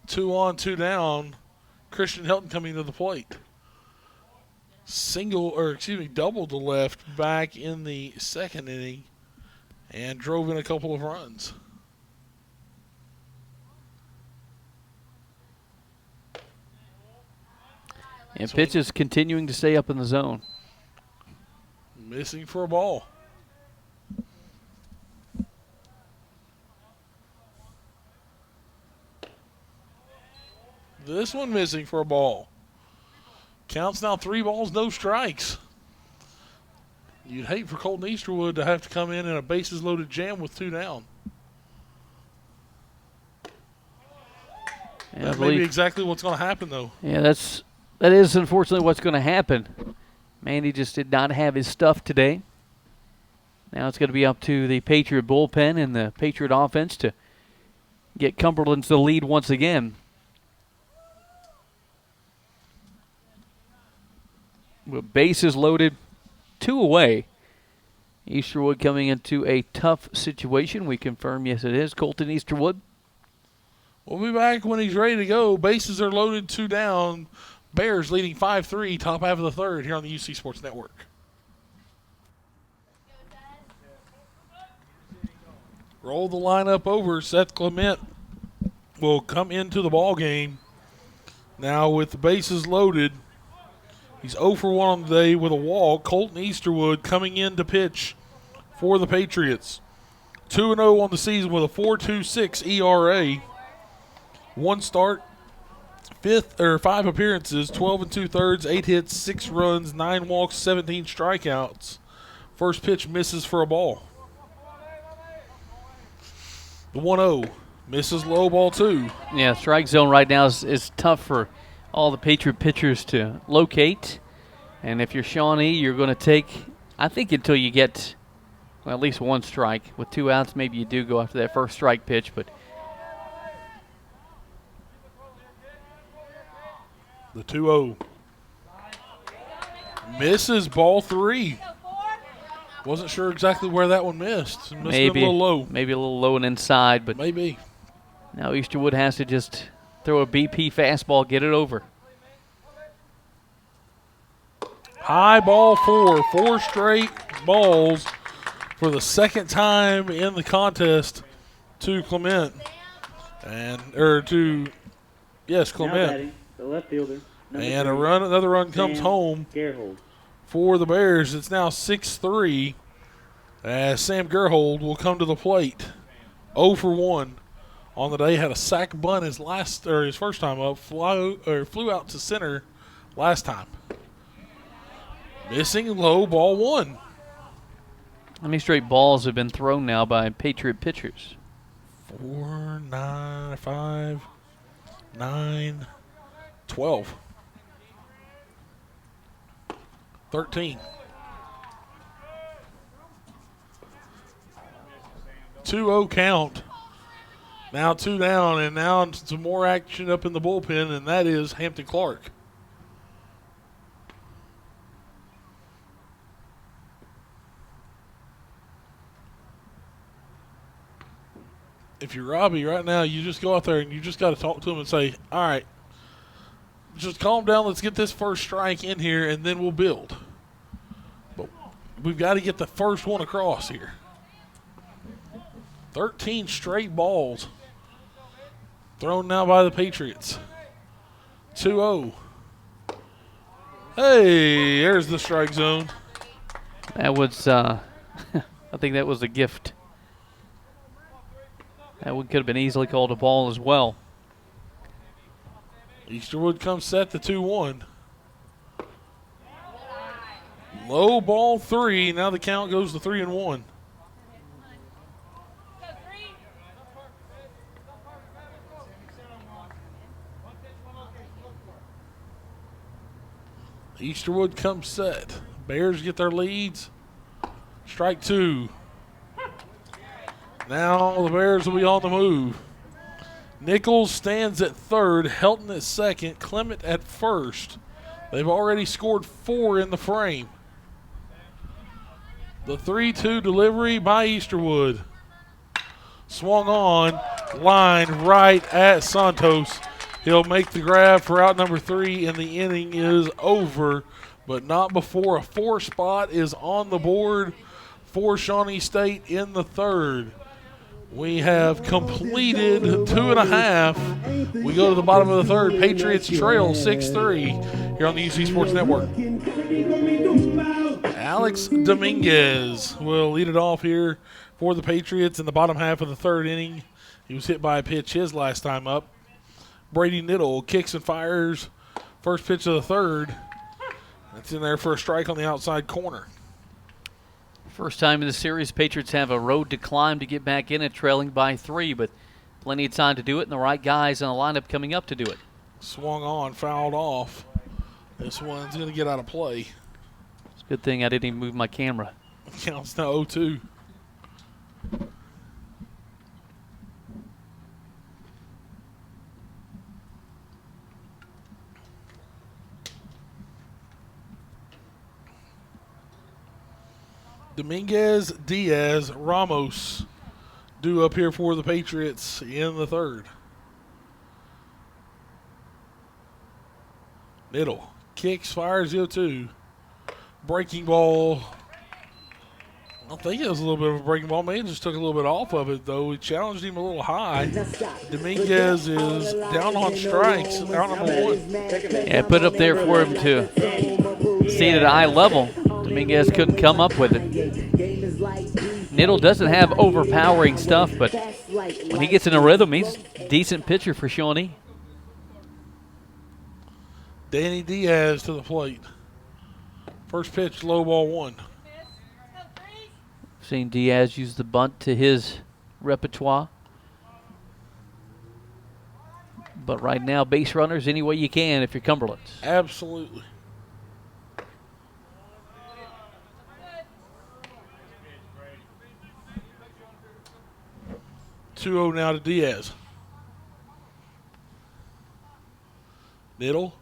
2 on, 2 down. Christian Helton coming to the plate. Doubled to left back in the 2nd inning and drove in a couple of runs. And pitches continuing to stay up in the zone. Missing for a ball. This one missing for a ball. Counts now 3 balls, no strikes. You'd hate for Colton Easterwood to have to come in a bases-loaded jam with 2 down. And That may be exactly what's going to happen, though. Yeah, that is unfortunately what's going to happen. Mandy just did not have his stuff today. Now it's going to be up to the Patriot bullpen and the Patriot offense to get Cumberland's the lead once again. With bases loaded, 2 away. Easterwood coming into a tough situation. We confirm, yes, it is Colton Easterwood. We'll be back when he's ready to go. Bases are loaded, 2 down. Bears leading 5-3, top half of the 3rd here on the UC Sports Network. Roll the lineup over. Seth Clement will come into the ball game now with the bases loaded. He's 0 for 1 on the day with a walk. Colton Easterwood coming in to pitch for the Patriots. 2-0 on the season with a 4.26 ERA. 1 start, 5 appearances, 12 2/3, 8 hits, 6 runs, 9 walks, 17 strikeouts. First pitch misses for a ball. The 1-0 misses low, ball 2. Yeah, strike zone right now is tough for all the Patriot pitchers to locate. And if you're Shawnee, you're going to take, I think, until you get at least 1 strike. With 2 outs, maybe you do go after that first strike pitch, but the 2-0 misses, ball 3. Wasn't sure exactly where that one missed. Maybe a little low. Maybe a little low and inside, but maybe. Now Easterwood has to just throw a BP fastball, get it over. High ball 4. 4 straight balls for the 2nd time in the contest to Clement. Clement. Now batting, the left fielder. And another run comes home Gerhold. for the Bears. It's now 6-3 as Sam Gerhold will come to the plate. 0 for 1 on the day. Had a sac bunt his first time up. Flew out to center last time. Missing low, ball 1. How many straight balls have been thrown now by Patriot pitchers? 4, 9, 5, 9, 12. 13. 2-0 count. Now 2 down, and now some more action up in the bullpen, and that is Hampton Clark. If you're Robbie right now, you just go out there and you just got to talk to him and say, all right, just calm down. Let's get this first strike in here, and then we'll build. But we've got to get the first one across here. 13 straight balls thrown now by the Patriots. 2-0. Hey, there's the strike zone. That was, I think that was a gift. That one could have been easily called a ball as well. Easterwood comes set the 2-1. Low ball 3. Now the count goes to 3-1. Easterwood comes set. Bears get their leads. Strike 2. Now the Bears will be on the move. Nichols stands at third, Helton at second, Clement at first. They've already scored 4 in the frame. The 3-2 delivery by Easterwood. Swung on, line right at Santos. He'll make the grab for out number 3, and the inning is over, but not before a 4 spot is on the board for Shawnee State in the third. We have completed 2.5. We go to the bottom of the third. Patriots trail 6-3 here on the UC Sports Network. Alex Dominguez will lead it off here for the Patriots in the bottom half of the third inning. He was hit by a pitch his last time up. Brady Niddle kicks and fires. First pitch of the third. That's in there for a strike on the outside corner. First time in the series, Patriots have a road to climb to get back in it, trailing by 3, but plenty of time to do it, and the right guys in the lineup coming up to do it. Swung on, fouled off. This one's going to get out of play. It's a good thing I didn't even move my camera. Counts now 0-2. Dominguez, Diaz, Ramos due up here for the Patriots in the third. Niddle kicks, fires 0-2. Breaking ball. I think it was a little bit of a breaking ball. Maybe just took a little bit off of it, though. He challenged him a little high. Dominguez is down on strikes, out number 1. Yeah, put it up there for him to see it at a high level. Dominguez couldn't come up with it. Niddle doesn't have overpowering stuff, but when he gets in a rhythm, he's a decent pitcher for Shawnee. Danny Diaz to the plate. First pitch, low ball 1. Seen Diaz use the bunt to his repertoire. But right now, base runners any way you can if you're Cumberlands. Absolutely. Two-0 now to Diaz. Niddle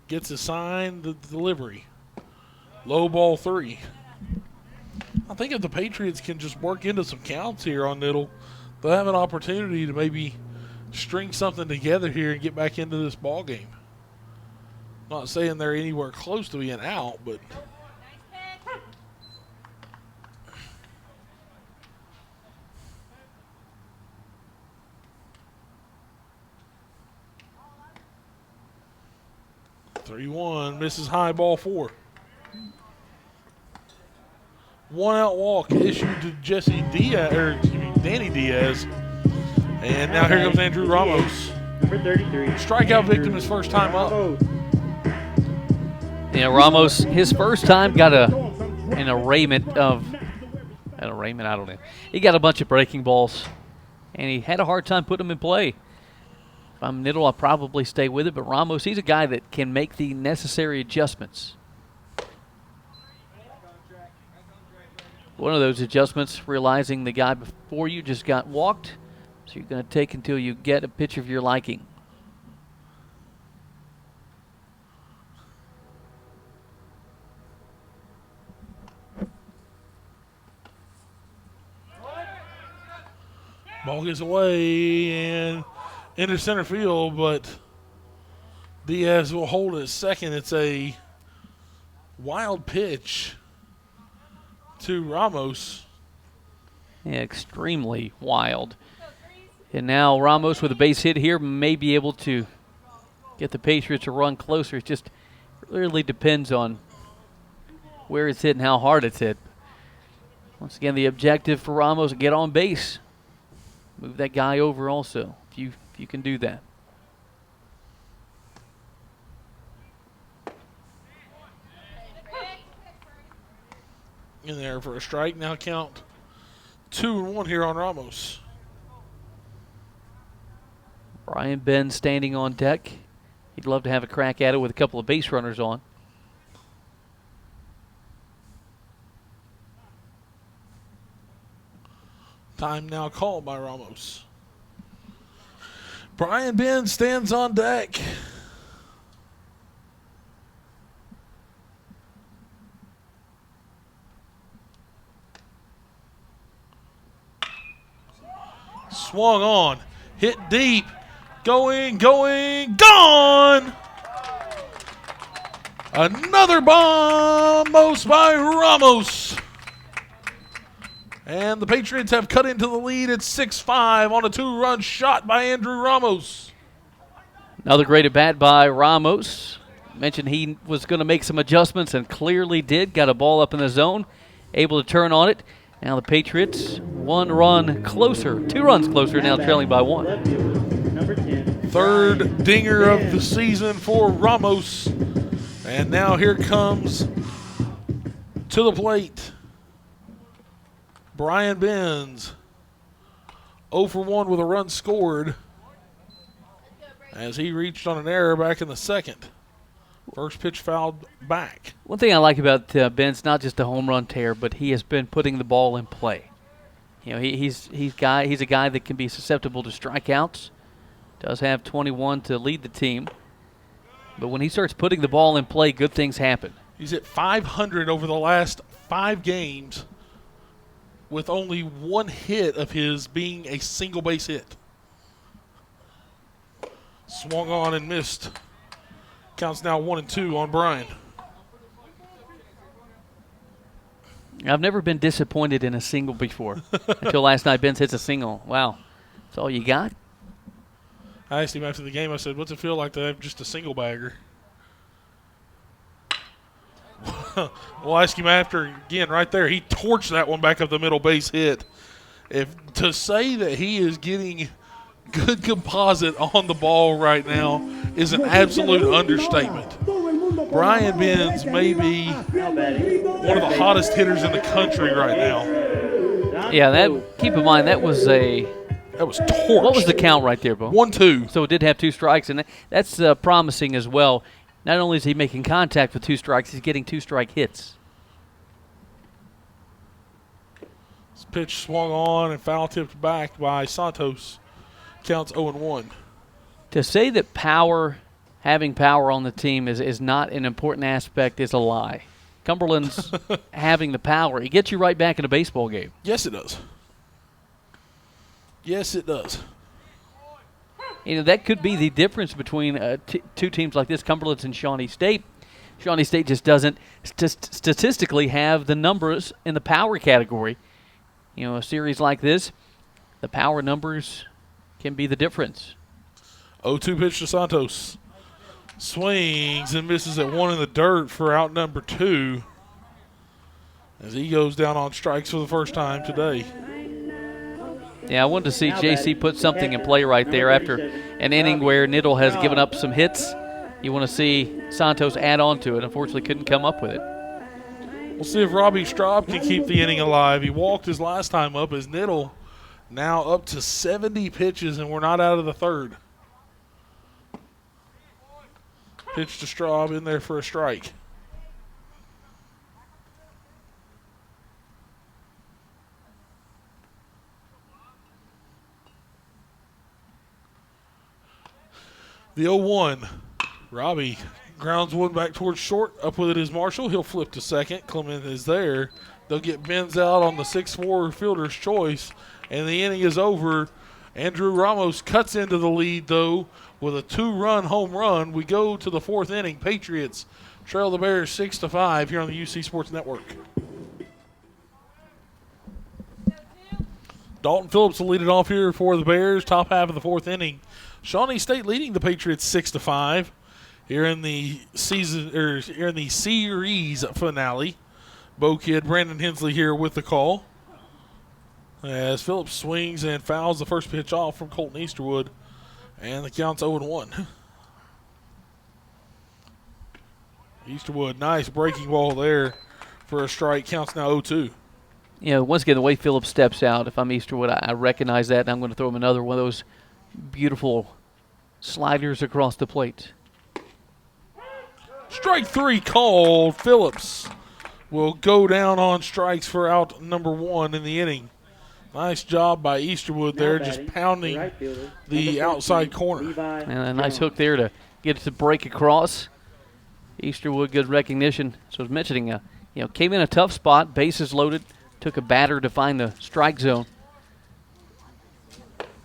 gets assigned the delivery. Low ball 3. I think if the Patriots can just work into some counts here on Niddle, they'll have an opportunity to maybe string something together here and get back into this ball game. Not saying they're anywhere close to being out, but 3-1, misses high, ball 4. 1 out walk issued to Danny Diaz. And now here comes Andrew Ramos. Number 33. Strikeout victim his first time up. Yeah, Ramos, his first time got an arraignment of, I don't know. He got a bunch of breaking balls, and he had a hard time putting them in play. If I'm Niddle, I'll probably stay with it, but Ramos, he's a guy that can make the necessary adjustments. One of those adjustments, realizing the guy before you just got walked, so you're going to take until you get a pitch of your liking. Ball gets away and into center field, but Diaz will hold it at second. It's a wild pitch to Ramos. Yeah, extremely wild. And now Ramos with a base hit here may be able to get the Patriots to run closer. It just really depends on where it's hit and how hard it's hit. Once again, the objective for Ramos is get on base. Move that guy over also, if you can do that. in there for a strike. Now count 2-1 here on Ramos. Brian Benn standing on deck. He'd love to have a crack at it with a couple of base runners on. Time now called by Ramos. Brian Benn stands on deck. Swung on. Hit deep. Going, gone! Another bomb by Ramos. And the Patriots have cut into the lead at 6-5 on a 2-run shot by Andrew Ramos. Another great at-bat by Ramos. Mentioned he was going to make some adjustments and clearly did. Got a ball up in the zone, able to turn on it. Now the Patriots 1 run closer, 2 runs closer, now trailing by 1. Left fielder, number 10. Third dinger of the season for Ramos. And now here comes to the plate Brian Benz. 0 for 1 with a run scored as he reached on an error back in the second. First pitch fouled back. One thing I like about Ben's not just a home run tear, but he has been putting the ball in play. You know, he's a guy that can be susceptible to strikeouts. Does have 21 to lead the team, but when he starts putting the ball in play, good things happen. He's at 500 over the last 5 games, with only 1 hit of his being a single base hit. Swung on and missed. Counts now 1-2 on Brian. I've never been disappointed in a single before until last night. Benz hits a single. Wow, that's all you got? I asked him after the game, I said, what's it feel like to have just a single bagger? We'll ask him after again right there. He torched that one back up the middle base hit. If to say that he is getting good composite on the ball right now is an absolute understatement. Brian Benz may be one of the hottest hitters in the country right now. Yeah, keep in mind that was torched. What was the count right there, Bo? 1-2. So it did have 2 strikes, and that's promising as well. Not only is he making contact with 2 strikes, he's getting 2-strike hits. This pitch swung on and foul tipped back by Santos. Counts 0-1. To say that having power on the team is not an important aspect is a lie. Cumberland's having the power. It gets you right back in a baseball game. Yes, it does. Yes, it does. You know, that could be the difference between 2 teams like this, Cumberlands and Shawnee State. Shawnee State just doesn't statistically have the numbers in the power category. You know, a series like this, the power numbers can be the difference. 0-2 pitch to Santos. Swings and misses at 1 in the dirt for out number 2 as he goes down on strikes for the first time today. Yeah, I wanted to see JC put something in play right there after an inning where Niddle has given up some hits. You want to see Santos add on to it. Unfortunately, couldn't come up with it. We'll see if Robbie Straub can keep the inning alive. He walked his last time up as Niddle now up to 70 pitches, and we're not out of the third. Pitch to Straub in there for a strike. The 0-1. Robbie grounds one back towards short. Up with it is Marshall. He'll flip to second. Clement is there. They'll get Benz out on the 6-4 fielder's choice, and the inning is over. Andrew Ramos cuts into the lead, though, with a 2-run home run. We go to the 4th inning. Patriots trail the Bears 6-5 here on the UC Sports Network. Dalton Phillips will lead it off here for the Bears. Top half of the 4th inning. Shawnee State leading the Patriots 6-5 here in the here in the series finale. Bo Kid Brandon Hensley here with the call as Phillips swings and fouls the first pitch off from Colton Easterwood, and the count's 0-1. Easterwood, nice breaking ball there for a strike. Counts now 0-2. Once again, the way Phillips steps out, if I'm Easterwood, I recognize that, and I'm going to throw him another one of those beautiful sliders across the plate. Strike 3 called. Phillips will go down on strikes for out number 1 in the inning. Nice job by Easterwood there, just pounding the outside corner. And a nice hook there to get it to break across. Easterwood, good recognition. So I was mentioning, came in a tough spot, bases loaded, took a batter to find the strike zone.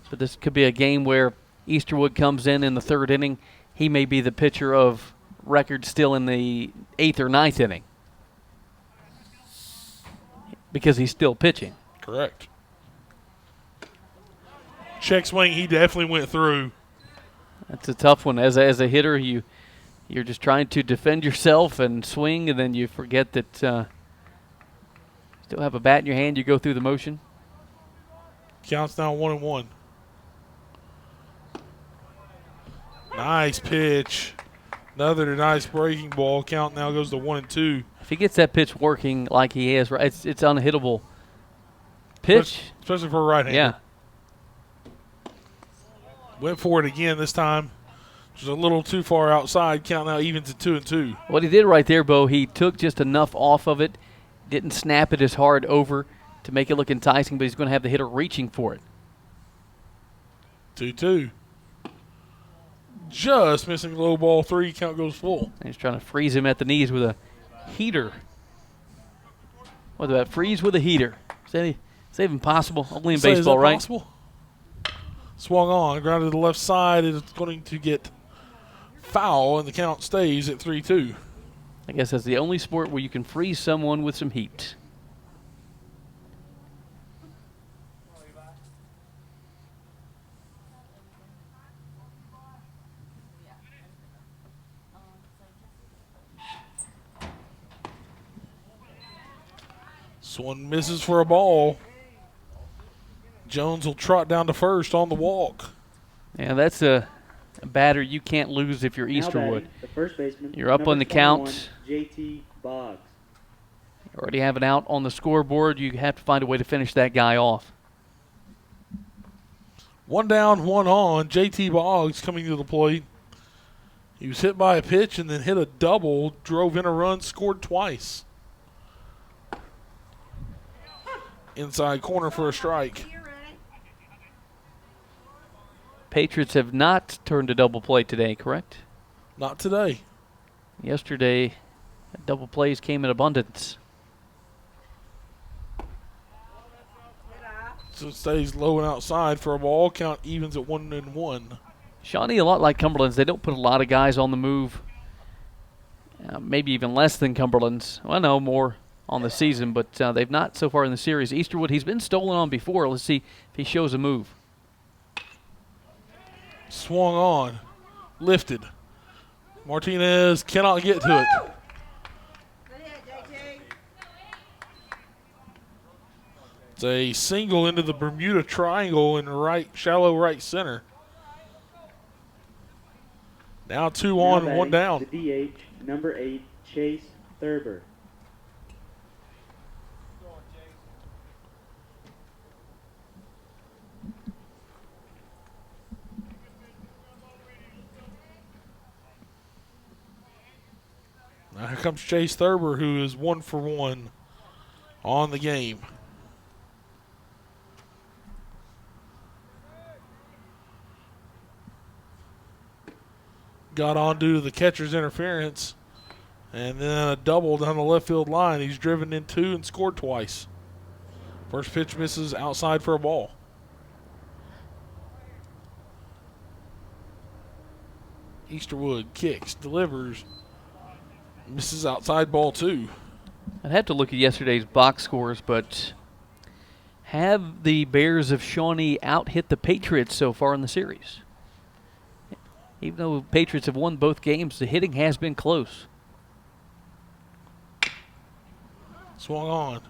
But this could be a game where Easterwood comes in the third inning. He may be the pitcher of record still in the 8th or 9th inning because he's still pitching. Correct. Check swing, he definitely went through. That's a tough one. As a hitter, you're just trying to defend yourself and swing, and then you forget that still have a bat in your hand. You go through the motion. Counts now 1-1. Nice pitch. Another nice breaking ball. Count now goes to 1-2. If he gets that pitch working like he is, right, it's unhittable pitch. Especially for a right-hander. Yeah. Went for it again this time. Just a little too far outside. Count now even to 2-2. What he did right there, Bo, he took just enough off of it, didn't snap it as hard over to make it look enticing, but he's going to have the hitter reaching for it. 2-2. Just missing low ball 3. Count goes full. And he's trying to freeze him at the knees with a heater. What about freeze with a heater? Is that even possible? Only in baseball, right? Possible? Swung on, grounded to the left side. It's going to get foul, and the count stays at 3-2. I guess that's the only sport where you can freeze someone with some heat. This one misses for a ball. Jones will trot down to first on the walk. Yeah, that's a batter you can't lose if you're Easterwood. The first baseman, you're up on the count. JT Boggs. You already have it out on the scoreboard. You have to find a way to finish that guy off. 1 down, 1 on. JT Boggs coming to the plate. He was hit by a pitch and then hit a double, drove in a run, scored twice. Inside corner for a strike. Patriots have not turned a double play today, correct? Not today. Yesterday, double plays came in abundance. So it stays low and outside for a ball. Count evens at 1-1. Shawnee, a lot like Cumberlands, they don't put a lot of guys on the move. Maybe even less than Cumberlands. Well, no, more on the season, but they've not so far in the series. Easterwood, he's been stolen on before. Let's see if he shows a move. Swung on. Lifted. Martinez cannot get to it. It's a single into the Bermuda Triangle in shallow right center. Now 2 on and 1 down. The DH, number 8, Chase Thurber. Now here comes Chase Thurber, who is 1 for 1 on the game. Got on due to the catcher's interference. And then a double down the left field line. He's driven in 2 and scored twice. First pitch misses outside for a ball. Easterwood kicks, delivers. Misses outside ball 2. I'd have to look at yesterday's box scores, but have the Bears of Shawnee out-hit the Patriots so far in the series? Even though the Patriots have won both games, the hitting has been close. Swung on.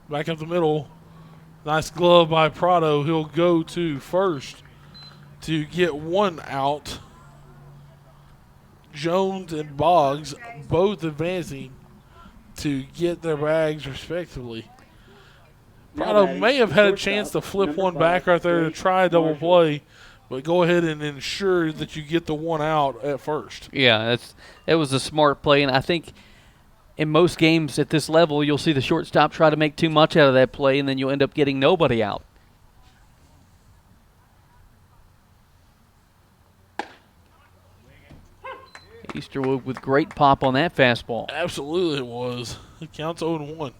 Back up the middle. Nice glove by Prado. He'll go to first to get 1 out. Jones and Boggs both advancing to get their bags respectively. Now Prado batting, may have had a shortstop, chance to flip number one 5, back right there to Blake try a double Marshall. play, but go ahead and ensure that you get the one out at first. Yeah, that was a smart play, and I think in most games at this level, you'll see the shortstop try to make too much out of that play, and then you'll end up getting nobody out. Easterwood with great pop on that fastball. Absolutely it was. It counts 0-1.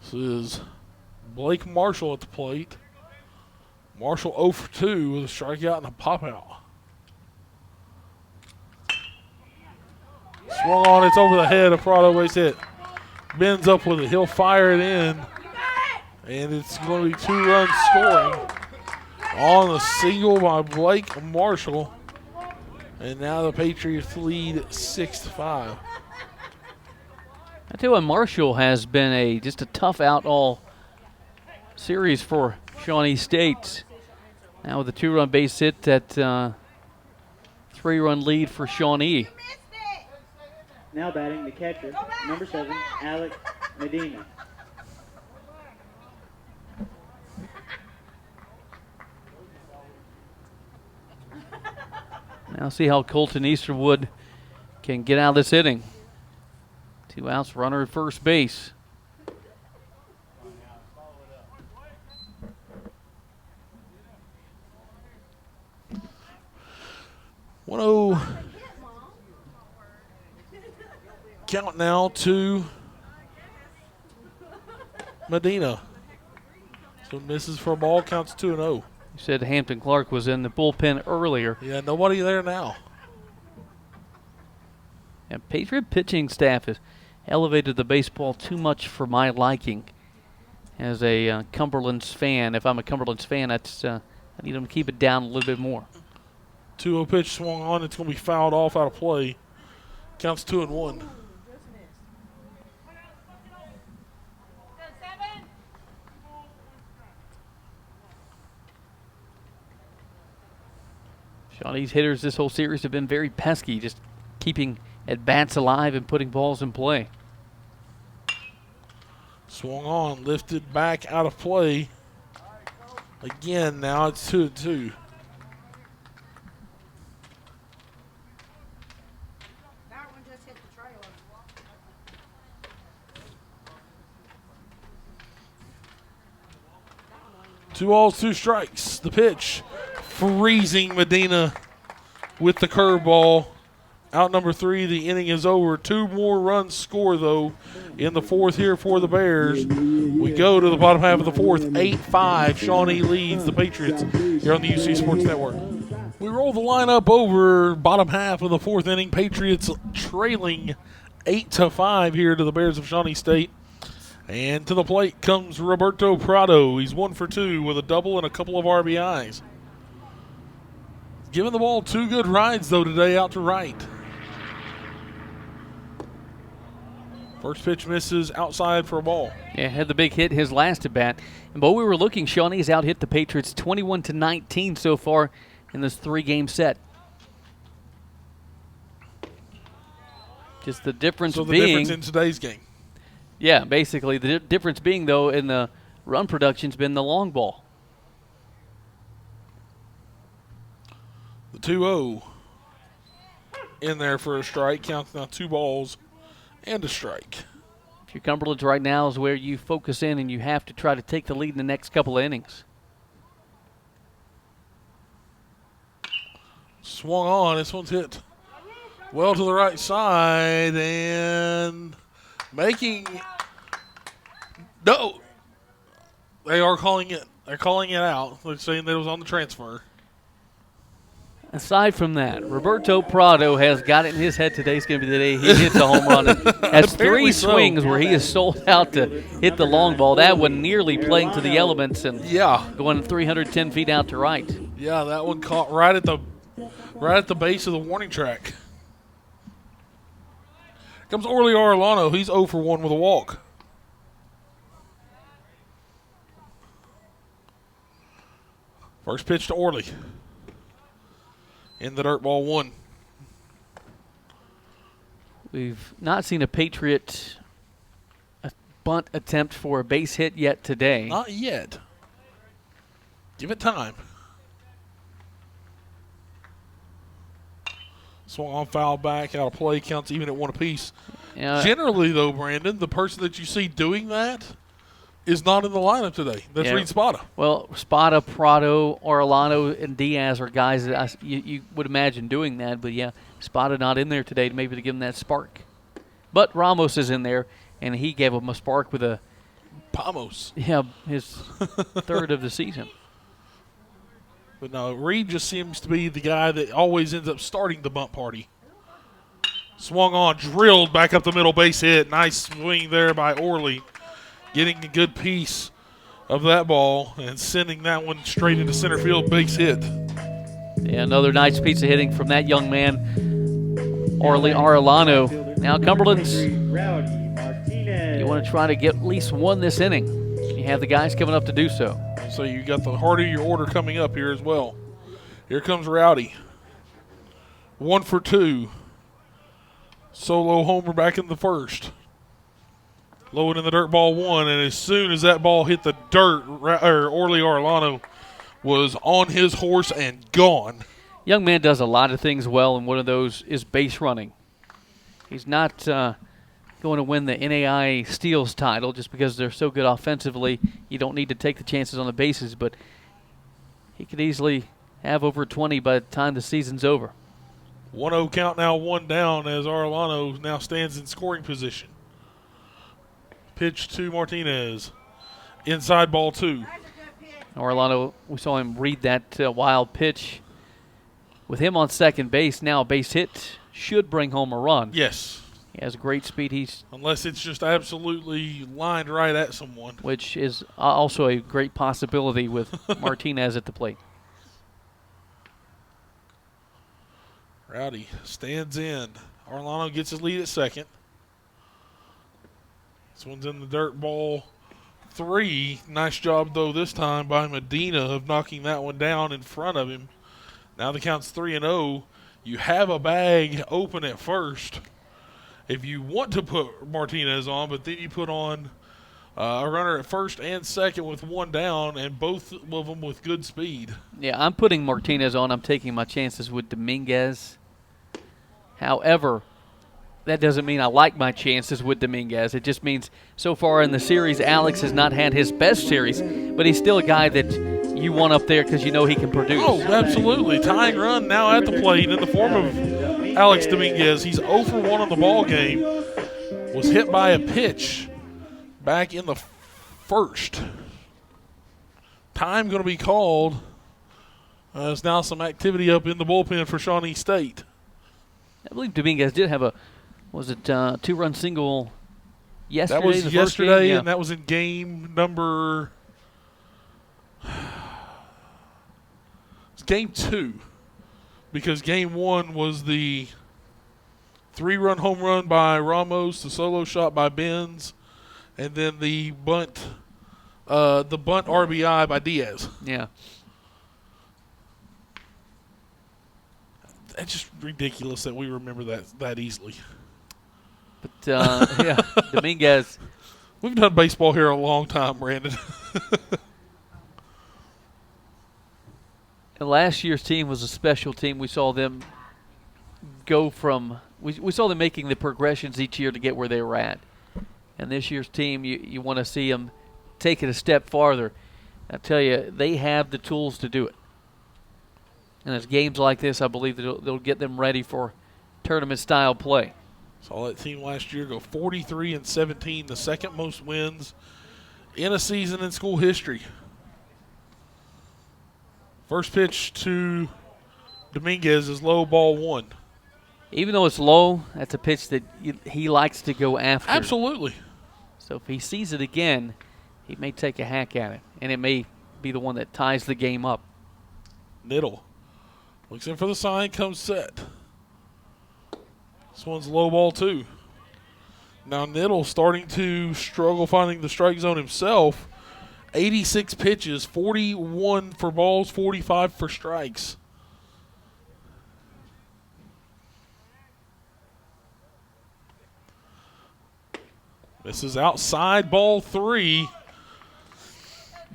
This is Blake Marshall at the plate. Marshall 0 for 2 with a strikeout and a pop out. Swung on, it's over the head of Prado, base hit. Bends up with it, he'll fire it in. And it's going to be 2 runs scoring on the single by Blake Marshall. And now the Patriots lead 6-5. I tell you what, Marshall has been just a tough out all series for Shawnee State. Now with a 2-run base hit, that 3-run lead for Shawnee. Now batting the catcher, number 7, Alex Medina. Now see how Colton Easterwood can get out of this inning. 2 outs, runner at first base. Count now to Medina. So misses for a ball, counts 2-0. You said Hampton Clark was in the bullpen earlier. Yeah, nobody there now. And Patriot pitching staff has elevated the baseball too much for my liking. As a Cumberlands fan, if I'm a Cumberlands fan, I need them to keep it down a little bit more. 2-0 pitch swung on. It's going to be fouled off out of play. Counts 2-1. Shawnee's hitters this whole series have been very pesky, just keeping at-bats alive and putting balls in play. Swung on, lifted back out of play. Again, now it's 2-2. That one just hit the trailer. 2 balls, 2 strikes. The pitch, freezing Medina with the curveball. Out number 3, the inning is over. 2 more runs score, though, in the 4th here for the Bears. We go to the bottom half of the 4th, 8-5. Shawnee leads the Patriots here on the UC Sports Network. We roll the lineup over bottom half of the 4th inning. Patriots trailing 8-5 here to the Bears of Shawnee State. And to the plate comes Roberto Prado. He's 1 for 2 with a double and a couple of RBIs. Giving the ball 2 good rides, though, today out to right. First pitch misses outside for a ball. Yeah, had the big hit his last at bat. And while we were looking, Shawnee's out hit the Patriots 21-19 so far in this 3-game set. Just the difference So the being, difference in today's game. yeah, basically the difference being though in the run production's been the long ball. The 2-0 in there for a strike. Counts now 2 balls and a strike. If you're Cumberlands right now is where you focus in and you have to try to take the lead in the next couple of innings. Swung on. This one's hit well to the right side and making. No. They are calling it. They're calling it out. They're saying that it was on the transfer. Aside from that, Roberto Prado has got it in his head today's going to be the day he hits a home run. And has 3 Apparently so. swings where he is sold out to hit the long ball. That one nearly playing to the elements and Yeah. going 310 feet out to right. Yeah, that one caught right at the base of the warning track. Comes Orly Arellano. He's 0 for 1 with a walk. First pitch to Orly. In the dirt ball 1. We've not seen a Patriot bunt attempt for a base hit yet today. Not yet. Give it time. Swung on, foul back, out of play, counts even at one apiece. Generally, though, Brandon, the person that you see doing that is not in the lineup today. That's Reed Spada. Well, Spada, Prado, Orlando, and Diaz are guys that you would imagine doing that. But, yeah, Spada not in there today maybe to give him that spark. But Ramos is in there, and he gave him a spark with a – Pamos. Yeah, his third of the season. But no, Reed just seems to be the guy that always ends up starting the bunt party. Swung on, drilled back up the middle, base hit. Nice swing there by Orley. Getting a good piece of that ball and sending that one straight into center field, base hit. Yeah, another nice piece of hitting from that young man, Orley Arellano. Now Cumberlands, you want to try to get at least one this inning. You have the guys coming up to do so. So you got the heart of your order coming up here as well. Here comes Rowdy. 1 for 2. Solo homer back in the first. Low in the dirt, ball 1, and as soon as that ball hit the dirt, Orley Arellano was on his horse and gone. Young man does a lot of things well, and one of those is base running. He's not going to win the NAI steals title just because they're so good offensively. You don't need to take the chances on the bases, but he could easily have over 20 by the time the season's over. 1-0 count now, 1 down as Arellano now stands in scoring position. Pitch to Martinez. Inside ball 2. Arellano, we saw him read that wild pitch. With him on second base, now a base hit should bring home a run. Yes. He has great speed. Unless it's just absolutely lined right at someone. Which is also a great possibility with Martinez at the plate. Rowdy stands in. Arellano gets his lead at second. This one's in the dirt, ball 3. Nice job, though, this time by Medina of knocking that one down in front of him. Now the count's 3-0. You have a bag open at first if you want to put Martinez on, but then you put on a runner at first and second with 1 down, and both of them with good speed. Yeah, I'm putting Martinez on. I'm taking my chances with Dominguez. However, that doesn't mean I like my chances with Dominguez. It just means so far in the series, Alex has not had his best series, but he's still a guy that you want up there because you know he can produce. Oh, absolutely. Tying run now at the plate in the form of Alex Dominguez. He's 0 for 1 on the ball game. Was hit by a pitch back in the first. Time going to be called. There's now some activity up in the bullpen for Shawnee State. I believe Dominguez did have a, was it 2-run single yesterday? That was the yesterday, first game? and that was in game number it's game 2, because game 1 was the 3-run home run by Ramos, the solo shot by Benz, and then the bunt RBI by Diaz. Yeah. It's just ridiculous that we remember that easily. But, yeah, Dominguez. We've done baseball here a long time, Brandon. And last year's team was a special team. We saw them go from we saw them making the progressions each year to get where they were at. And this year's team, you want to see them take it a step farther. I tell you, they have the tools to do it. And it's games like this, I believe, they'll get them ready for tournament-style play. Saw that team last year go 43-17, the second most wins in a season in school history. First pitch to Dominguez is low, ball 1. Even though it's low, that's a pitch that he likes to go after. Absolutely. So if he sees it again, he may take a hack at it, and it may be the one that ties the game up. Niddle looks in for the sign, comes set. This one's low, ball 2. Now Niddle starting to struggle finding the strike zone himself. 86 pitches, 41 for balls, 45 for strikes. This is outside ball 3.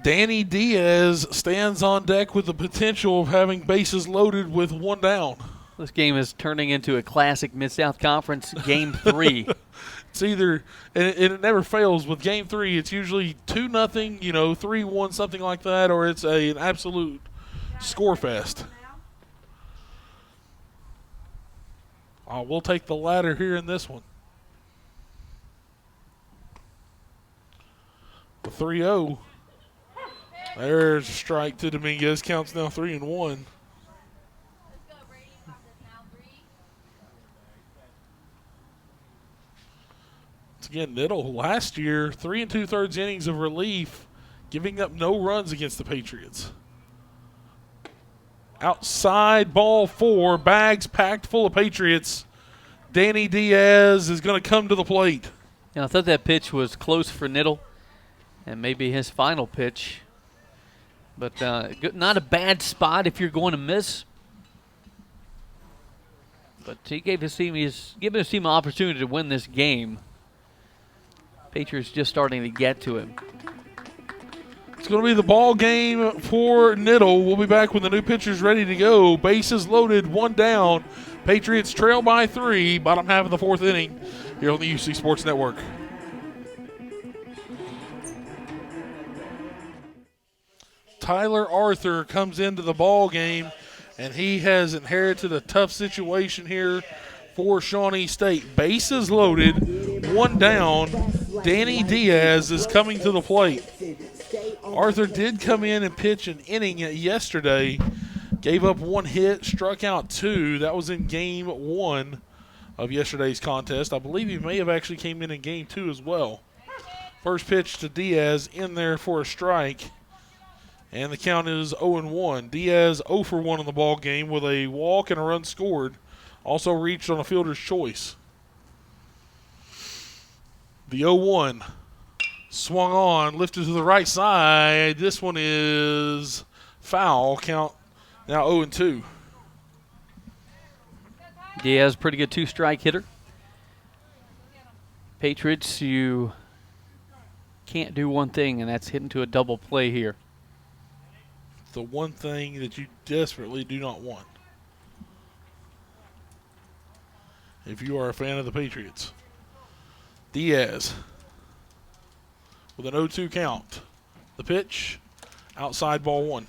Danny Diaz stands on deck with the potential of having bases loaded with 1 down. This game is turning into a classic Mid-South Conference Game 3. It's either, and it never fails with Game 3, it's usually 2-0, 3-1, something like that, or it's an absolute score fest. We'll take the latter here in this one. The 3-0. There's a strike to Dominguez. Counts now 3-1. Let's go, Brady. Process now. 3. Once again, Niddle last year, 3 2/3 innings of relief, giving up no runs against the Patriots. Outside ball 4, bags packed full of Patriots. Danny Diaz is going to come to the plate. I thought that pitch was close for Niddle, and maybe his final pitch. But not a bad spot if you're going to miss. But he giving his team an opportunity to win this game. Patriots just starting to get to him. It's going to be the ball game for Niddle. We'll be back when the new pitcher's ready to go. Bases loaded, 1 down. Patriots trail by 3, bottom half of the 4th inning here on the UC Sports Network. Tyler Arthur comes into the ball game, and he has inherited a tough situation here for Shawnee State. Bases loaded, 1 down. Danny Diaz is coming to the plate. Arthur did come in and pitch an inning yesterday. Gave up 1 hit, struck out 2. That was in Game 1 of yesterday's contest. I believe he may have actually came in Game 2 as well. First pitch to Diaz in there for a strike. And the count is 0-1. Diaz 0 for 1 in the ball game with a walk and a run scored. Also reached on a fielder's choice. The 0-1 swung on, lifted to the right side. This one is foul. Count now 0-2. Diaz, pretty good 2-strike hitter. Patriots, you can't do one thing, and that's hit into a double play here. The one thing that you desperately do not want if you are a fan of the Patriots. Diaz with an 0-2 count. The pitch, outside ball 1.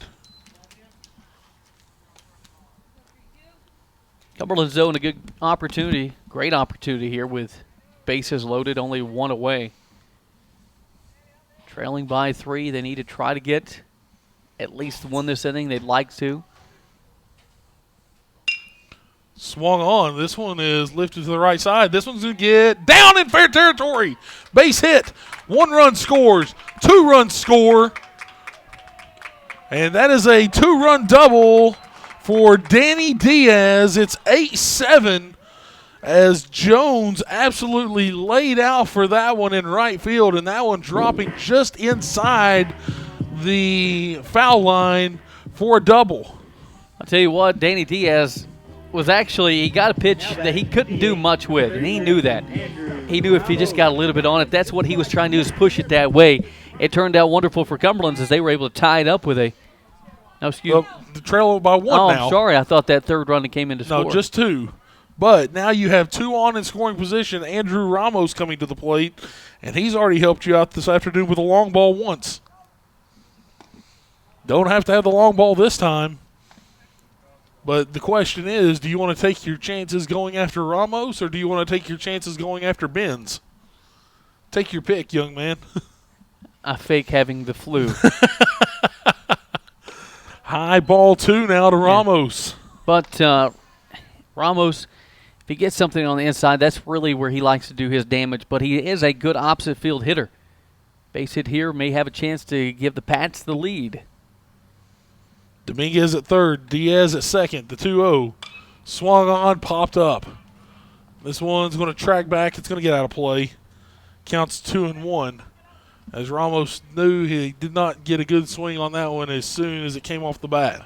Cumberland's though in a good opportunity, great opportunity here with bases loaded, only 1 away. Trailing by 3, they need to try to get at least 1 this inning. They'd like to. Swung on. This one is lifted to the right side. This one's going to get down in fair territory. Base hit. 1 run scores. 2 runs score. And that is a 2-run double for Danny Diaz. It's 8-7 as Jones absolutely laid out for that one in right field, and that one dropping just inside the foul line for a double. I'll tell you what, Danny Diaz was he got a pitch that he couldn't do much with, and he knew that. He knew if he just got a little bit on it, that's what he was trying to do, is push it that way. It turned out wonderful for Cumberlands as they were able to tie it up with a the trail by 1 now. now. I'm sorry. I thought that 3rd run that came in to score. No, just 2. But now you have 2 on in scoring position. Andrew Ramos coming to the plate, and he's already helped you out this afternoon with a long ball once. Don't have to have the long ball this time. But the question is, do you want to take your chances going after Ramos, or do you want to take your chances going after Benz? Take your pick, young man. I fake having the flu. High ball 2 now to Ramos. But Ramos, if he gets something on the inside, that's really where he likes to do his damage. But he is a good opposite field hitter. Base hit here may have a chance to give the Pats the lead. Dominguez at 3rd, Diaz at 2nd, the 2-0. Swung on, popped up. This one's going to track back. It's going to get out of play. Counts 2-1. As Ramos knew he did not get a good swing on that one as soon as it came off the bat.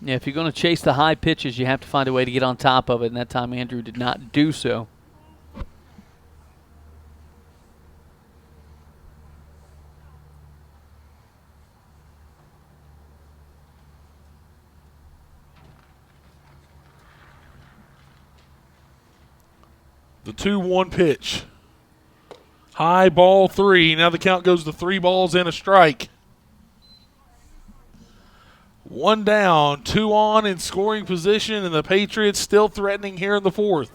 Yeah, if you're going to chase the high pitches, you have to find a way to get on top of it, and that time Andrew did not do so. The 2-1 pitch. High ball 3. Now the count goes to 3 balls and a strike. 1 down, 2 on in scoring position, and the Patriots still threatening here in the 4th.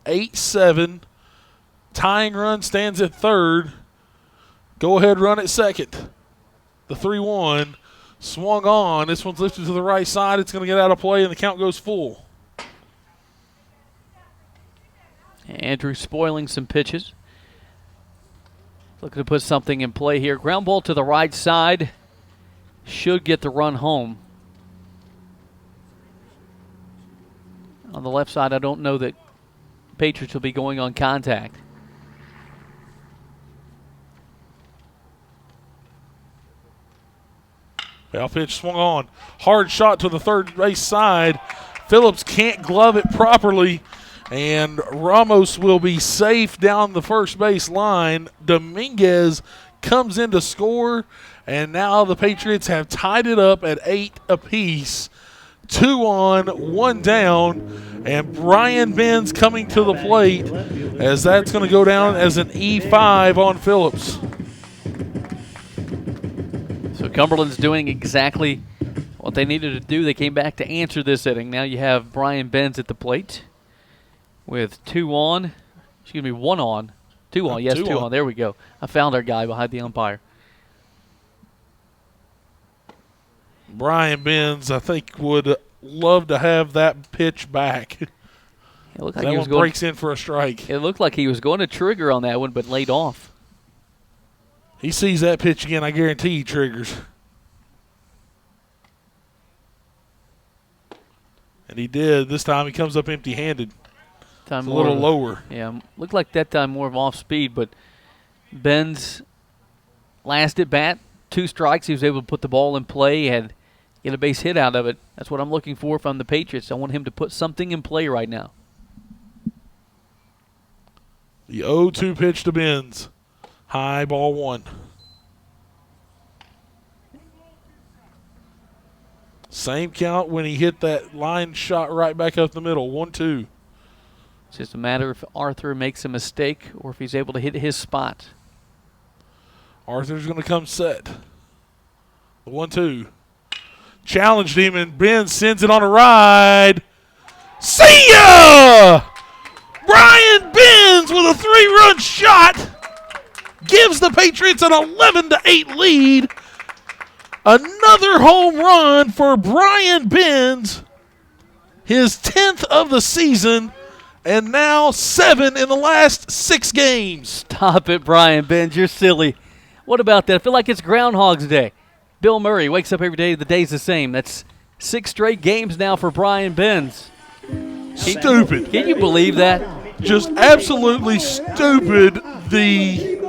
8-7. Tying run stands at 3rd. Go ahead run at 2nd. The 3-1 swung on. This one's lifted to the right side. It's going to get out of play, and the count goes full. Andrew spoiling some pitches. Looking to put something in play here. Ground ball to the right side. Should get the run home. On the left side, I don't know that Patriots will be going on contact. Foul pitch swung on. Hard shot to the third base side. Phillips can't glove it properly, and Ramos will be safe down the first base line. Dominguez comes in to score, and now the Patriots have tied it up at 8 apiece. 2 on, 1 down, and Brian Benz coming to the plate as that's going to go down as an E5 on Phillips. So Cumberland's doing exactly what they needed to do. They came back to answer this inning. Now you have Brian Benz at the plate with 1 on. Yes, 2 on. There we go. I found our guy behind the umpire. Brian Benz, I think, would love to have that pitch back. It looked like that he was one breaks in for a strike. It looked like he was going to trigger on that one, but laid off. He sees that pitch again, I guarantee he triggers. And he did. This time he comes up empty-handed. A little lower. Yeah, looked like that time more of off speed, but Ben's last at bat, 2 strikes. He was able to put the ball in play and get a base hit out of it. That's what I'm looking for from the Patriots. I want him to put something in play right now. The 0-2 pitch to Benz. High ball 1. Same count when he hit that line shot right back up the middle. 1-2. It's just a matter if Arthur makes a mistake or if he's able to hit his spot. Arthur's going to come set. The 1-2. Challenged him, and Ben sends it on a ride. See ya! Brian Benz with a 3-run shot gives the Patriots an 11-8 lead. Another home run for Brian Benz, his 10th of the season, and now 7 in the last 6 games. Stop it, Brian Benz. You're silly. What about that? I feel like it's Groundhog's Day. Bill Murray wakes up every day, the day's the same. That's 6 straight games now for Brian Benz. Stupid. Can you believe that? Just absolutely stupid, the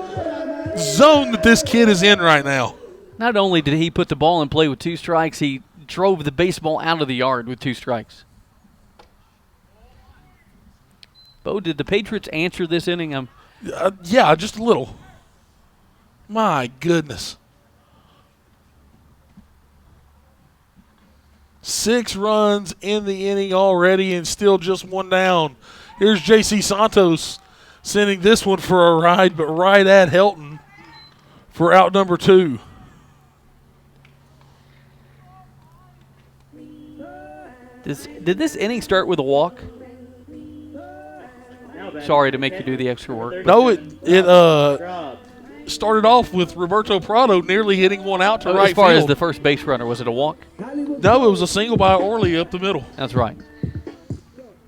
zone that this kid is in right now. Not only did he put the ball in play with 2 strikes, he drove the baseball out of the yard with 2 strikes. Bo, did the Patriots answer this inning? Yeah, just a little. My goodness. 6 runs in the inning already and still just 1 down. Here's J.C. Santos sending this one for a ride, but right at Helton for out number 2. Did this inning start with a walk? Sorry to make you do the extra work. No, it started off with Roberto Prado nearly hitting one out to right field. As far field. as the first base runner, was it a walk? No, it was a single by Orley up the middle. That's right.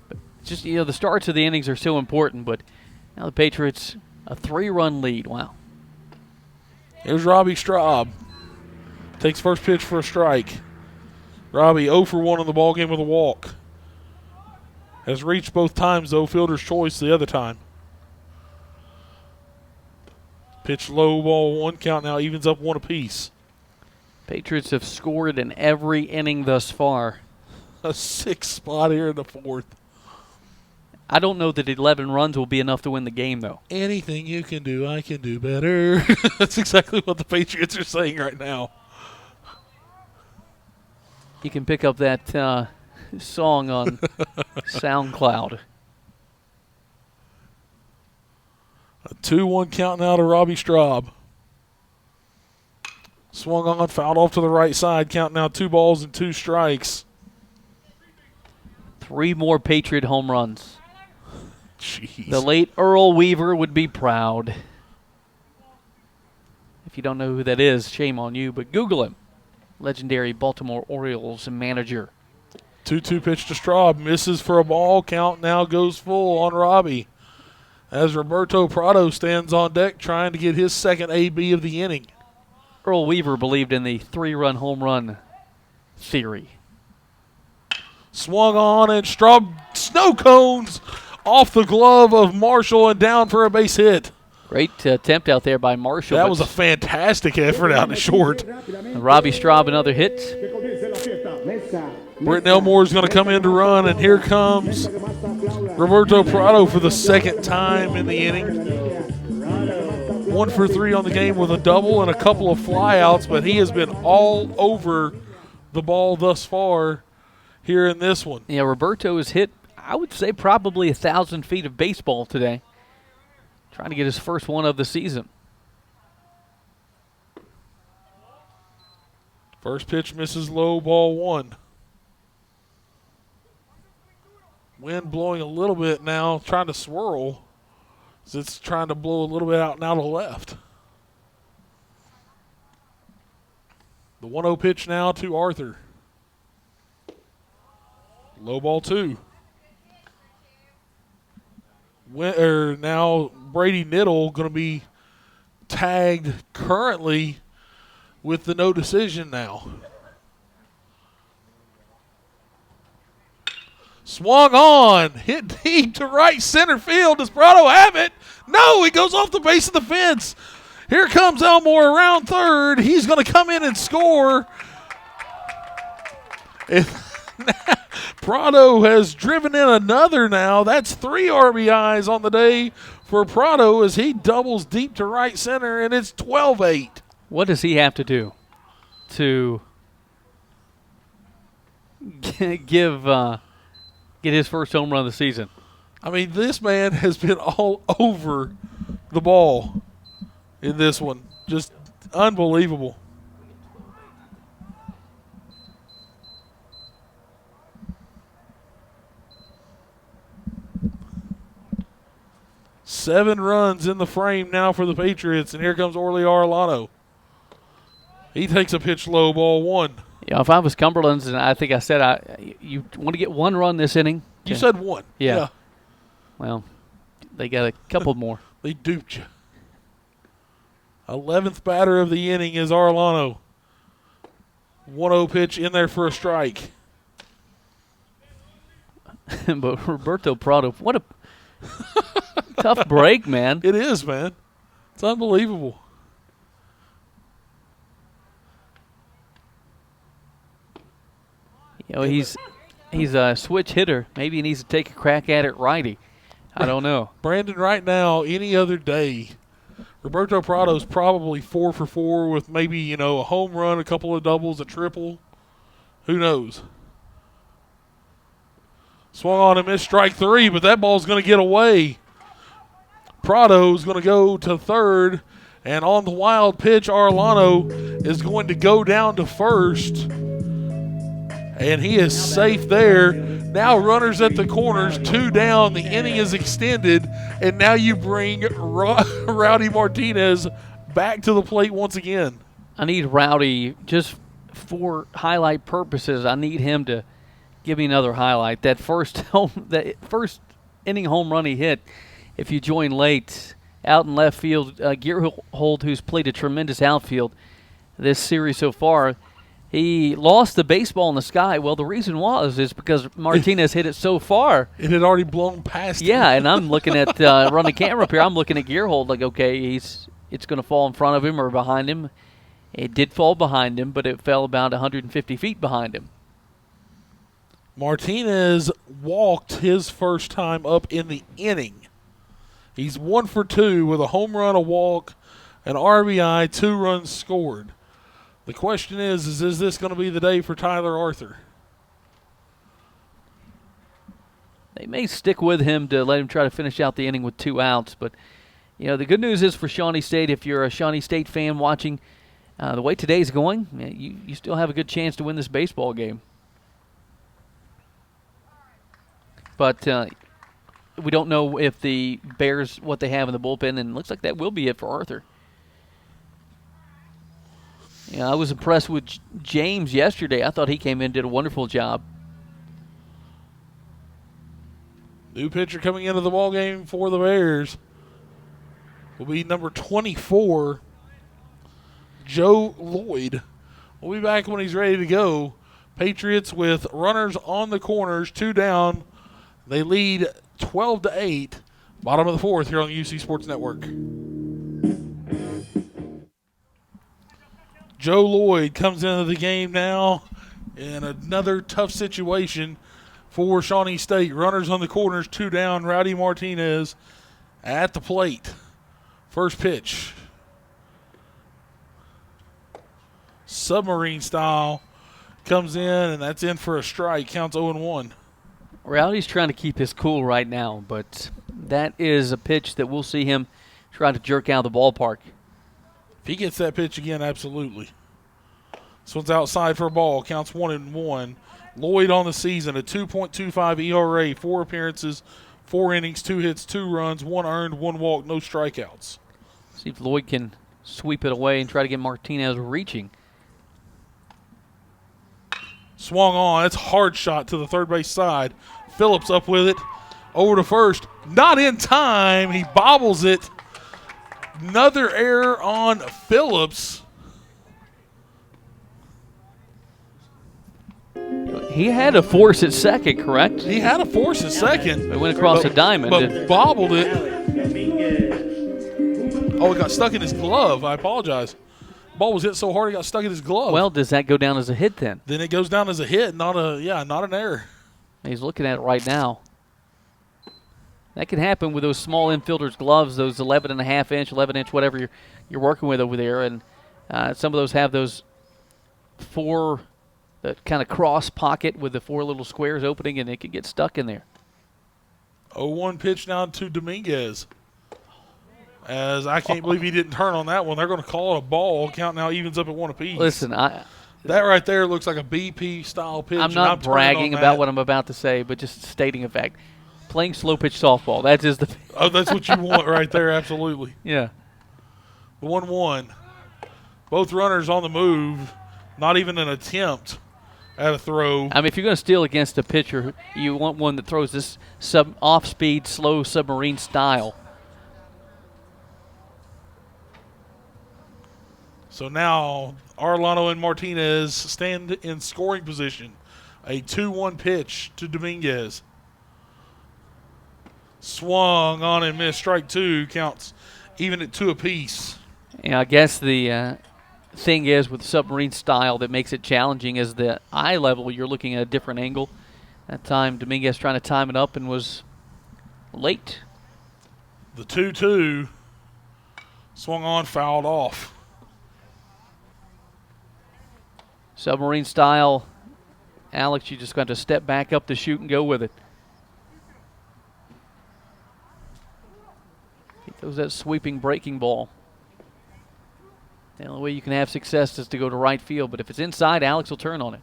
But just, the starts of the innings are so important, but now the Patriots, a 3-run lead. Wow. Here's Robbie Straub. Takes first pitch for a strike. Robbie 0 for 1 on the ballgame with a walk. Has reached both times, though. Fielder's choice the other time. Pitch low, ball 1 count now evens up 1 apiece. Patriots have scored in every inning thus far. A 6th spot here in the 4th. I don't know that 11 runs will be enough to win the game, though. Anything you can do, I can do better. That's exactly what the Patriots are saying right now. You can pick up that song on SoundCloud. 2-1 count now to Robbie Straub. Swung on, fouled off to the right side. Count now 2 balls and 2 strikes. 3 more Patriot home runs. Jeez. The late Earl Weaver would be proud. If you don't know who that is, shame on you, but Google him. Legendary Baltimore Orioles manager. 2-2 pitch to Straub. Misses for a ball. Count now goes full on Robbie. As Roberto Prado stands on deck trying to get his second AB of the inning. Earl Weaver believed in the 3-run home run theory. Swung on, and Straub snow cones off the glove of Marshall and down for a base hit. Great attempt out there by Marshall. That was a fantastic effort out in short. Robbie Straub, another hit. Britton Elmore is going to come in to run, and here comes Roberto Prado for the second time in the inning. 1 for 3 on the game with a double and a couple of flyouts, but he has been all over the ball thus far here in this one. Yeah, Roberto has hit, I would say, probably 1,000 feet of baseball today. Trying to get his first one of the season. First pitch misses low, ball 1. Wind blowing a little bit now, trying to swirl. It's trying to blow a little bit out now to the left. The 1-0 pitch now to Arthur. Low ball 2. Now Brady Niddle going to be tagged currently with the no decision now. Swung on, hit deep to right center field. Does Prado have it? No, he goes off the base of the fence. Here comes Elmore around third. He's going to come in and score. Prado has driven in another now. That's 3 RBIs on the day for Prado as he doubles deep to right center, and it's 12-8. What does he have to do to get his first home run of the season? I mean, this man has been all over the ball in this one. Just unbelievable. Seven runs in the frame now for the Patriots, and here comes Orly Arellano. He takes a pitch low, ball 1. Yeah, if I was Cumberlands, and I think I said you want to get 1 run this inning. You said 1. Yeah. Well, they got a couple more. They duped you. 11th batter of the inning is Arellano. 1-0 pitch in there for a strike. But Roberto Prado, what a tough break, man. It is, man. It's unbelievable. You know, he's a switch hitter. Maybe he needs to take a crack at it righty. I don't know. Brandon, right now, any other day, Roberto Prado's probably 4 for 4 with maybe, a home run, a couple of doubles, a triple. Who knows? Swung on and missed strike 3, but that ball's going to get away. Prado's going to go to third, and on the wild pitch, Arellano is going to go down to first. And he is safe there. Now runners at the corners, 2 down. The inning is extended, and now you bring Rowdy Martinez back to the plate once again. I need Rowdy just for highlight purposes. I need him to give me another highlight. That first inning home run he hit, if you join late, out in left field, Gearhold, who's played a tremendous outfield this series so far, he lost the baseball in the sky. Well, the reason is because Martinez hit it so far. It had already blown past him. Yeah, and I'm looking at, run the camera up here, I'm looking at Gearhold like, okay, it's going to fall in front of him or behind him. It did fall behind him, but it fell about 150 feet behind him. Martinez walked his first time up in the inning. He's 1 for 2 with a home run, a walk, an RBI, 2 runs scored. The question is this going to be the day for Tyler Arthur? They may stick with him to let him try to finish out the inning with 2 outs, but The good news is for Shawnee State, if you're a Shawnee State fan watching, the way today's going, you still have a good chance to win this baseball game. But we don't know if the Bears, what they have in the bullpen, and it looks like that will be it for Arthur. I was impressed with James yesterday. I thought he came in and did a wonderful job. New pitcher coming into the ball game for the Bears will be number 24, Joe Lloyd. We'll be back when he's ready to go. Patriots with runners on the corners, 2 down. They lead 12-8. Bottom of the 4th here on the UC Sports Network. Joe Lloyd comes into the game now in another tough situation for Shawnee State. Runners on the corners, 2 down. Rowdy Martinez at the plate. First pitch. Submarine style comes in, and that's in for a strike. Counts 0-1. Rowdy's trying to keep his cool right now, but that is a pitch that we'll see him try to jerk out of the ballpark. If he gets that pitch again, absolutely. This one's outside for a ball. Counts 1-1. Lloyd on the season, a 2.25 ERA, 4 appearances, 4 innings, 2 hits, 2 runs, 1 earned, 1 walk, no strikeouts. See if Lloyd can sweep it away and try to get Martinez reaching. Swung on. It's a hard shot to the third base side. Phillips up with it. Over to first. Not in time. He bobbles it. Another error on Phillips. He had a force at second, correct? He had a force at second. It went across the diamond. But bobbled it. Oh, it got stuck in his glove. I apologize. Ball was hit so hard it got stuck in his glove. Well, does that go down as a hit then? Then it goes down as a hit, not an error. He's looking at it right now. That can happen with those small infielders' gloves, those 11.5-inch, 11-inch, whatever you're working with over there. And some of those have those 4, that kind of cross pocket with the 4 little squares opening, and it can get stuck in there. 0-1 pitch now to Dominguez. As I can't believe he didn't turn on that one. They're going to call it a ball. Count now evens up at 1 apiece. Listen, that right there looks like a BP-style pitch. I'm not bragging about what I'm about to say, but just stating a fact. Playing slow-pitch softball, that is the – Oh, that's what you want right there, absolutely. Yeah. 1-1. Both runners on the move. Not even an attempt at a throw. I mean, if you're going to steal against a pitcher, you want one that throws this off-speed, slow submarine style. So now Arellano and Martinez stand in scoring position. A 2-1 pitch to Dominguez. Swung on and missed. Strike 2 counts even at 2 apiece. Yeah, I guess the thing is with submarine style that makes it challenging is the eye level. You're looking at a different angle. That time Dominguez trying to time it up and was late. The 2-2 swung on, fouled off. Submarine style. Alex, you just got to step back up the chute and go with it. He throws that sweeping breaking ball. The only way you can have success is to go to right field, but if it's inside, Alex will turn on it.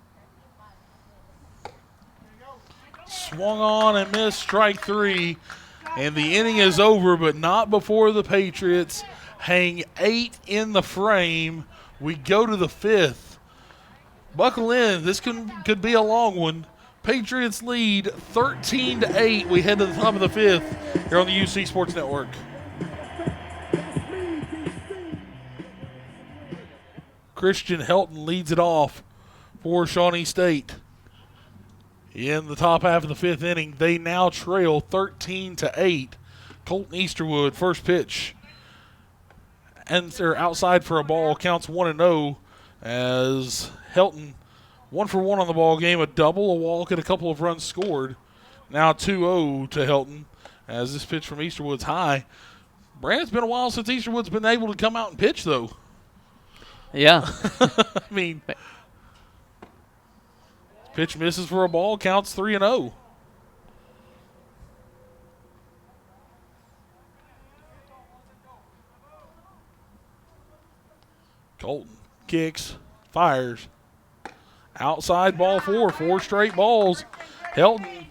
Swung on and missed. Strike 3. And the inning is over, but not before the Patriots hang 8 in the frame. We go to the 5th. Buckle in. This could be a long one. Patriots lead 13-8. We head to the top of the 5th here on the UC Sports Network. Christian Helton leads it off for Shawnee State. In the top half of the 5th inning, they now trail 13-8. Colton Easterwood, first pitch. And they're outside for a ball. Counts 1-0 as Helton 1 for 1 on the ball game, a double, a walk, and a couple of runs scored. Now 2-0 to Helton as this pitch from Easterwood's high. Brandon, it's been a while since Easterwood's been able to come out and pitch, though. Yeah. I mean, pitch misses for a ball, counts 3-0. Colton kicks, fires. Outside ball 4 straight balls. Helton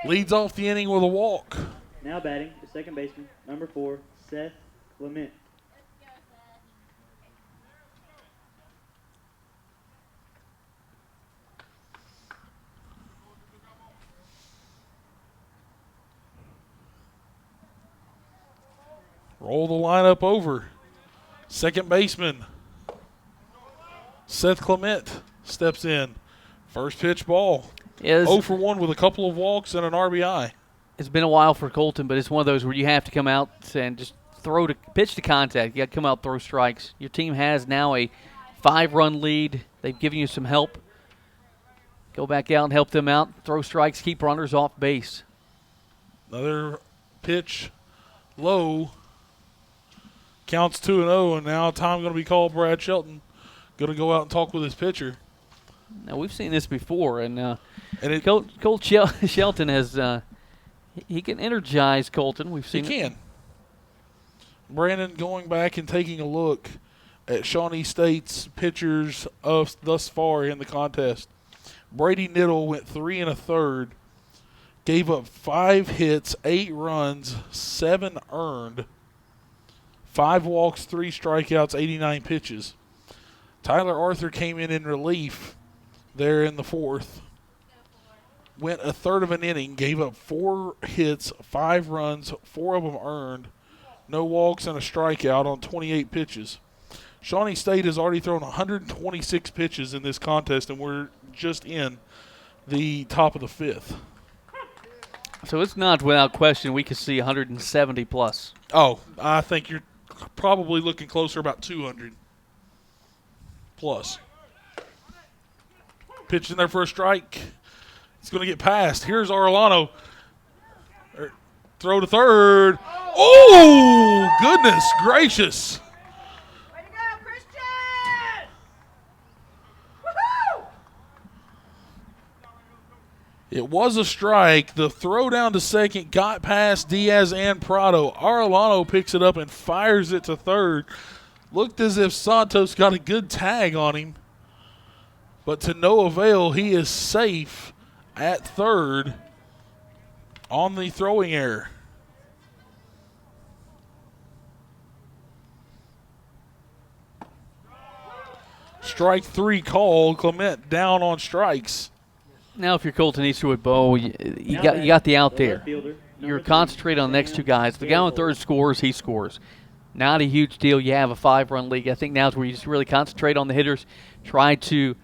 leads off the inning with a walk. Now batting the second baseman, number 4, Seth Clement. Roll the lineup over. Second baseman, Seth Clement, steps in. First pitch ball. 0 for 1 with a couple of walks and an RBI. It's been a while for Colton, but it's one of those where you have to come out and just pitch to contact. You got to come out, throw strikes. Your team has now a 5-run lead. They've given you some help. Go back out and help them out. Throw strikes, keep runners off base. Another pitch, low. Counts 2-0, and now time going to be called. Brad Shelton going to go out and talk with his pitcher. Now, we've seen this before, and Colt Shelton has he can energize Colton. We've seen he can. Brandon going back and taking a look at Shawnee State's pitchers of thus far in the contest. Brady Niddle went 3 1/3, gave up 5 hits, 8 runs, 7 earned, 5 walks, 3 strikeouts, 89 pitches. Tyler Arthur came in relief there in the 4th. Went 1/3 of an inning, gave up 4 hits, 5 runs, 4 of them earned, no walks and a strikeout on 28 pitches. Shawnee State has already thrown 126 pitches in this contest, and we're just in the top of the 5th. So it's not without question we could see 170 plus. Oh, I think you're probably looking closer about 200 plus. Pitch in there for a strike. It's going to get past. Here's Arellano. Throw to third. Oh, goodness gracious. Way to go, Christian! Woohoo! It was a strike. The throw down to second got past Diaz and Prado. Arellano picks it up and fires it to third. Looked as if Santos got a good tag on him, but to no avail. He is safe at third on the throwing error. Strike 3 called. Clement down on strikes. Now, if you're Colton Easterwood, Bo, you got the out there. You're concentrating on the next 2 guys. The guy on third scores, he scores. Not a huge deal. You have a 5-run league. I think now is where you just really concentrate on the hitters. Try to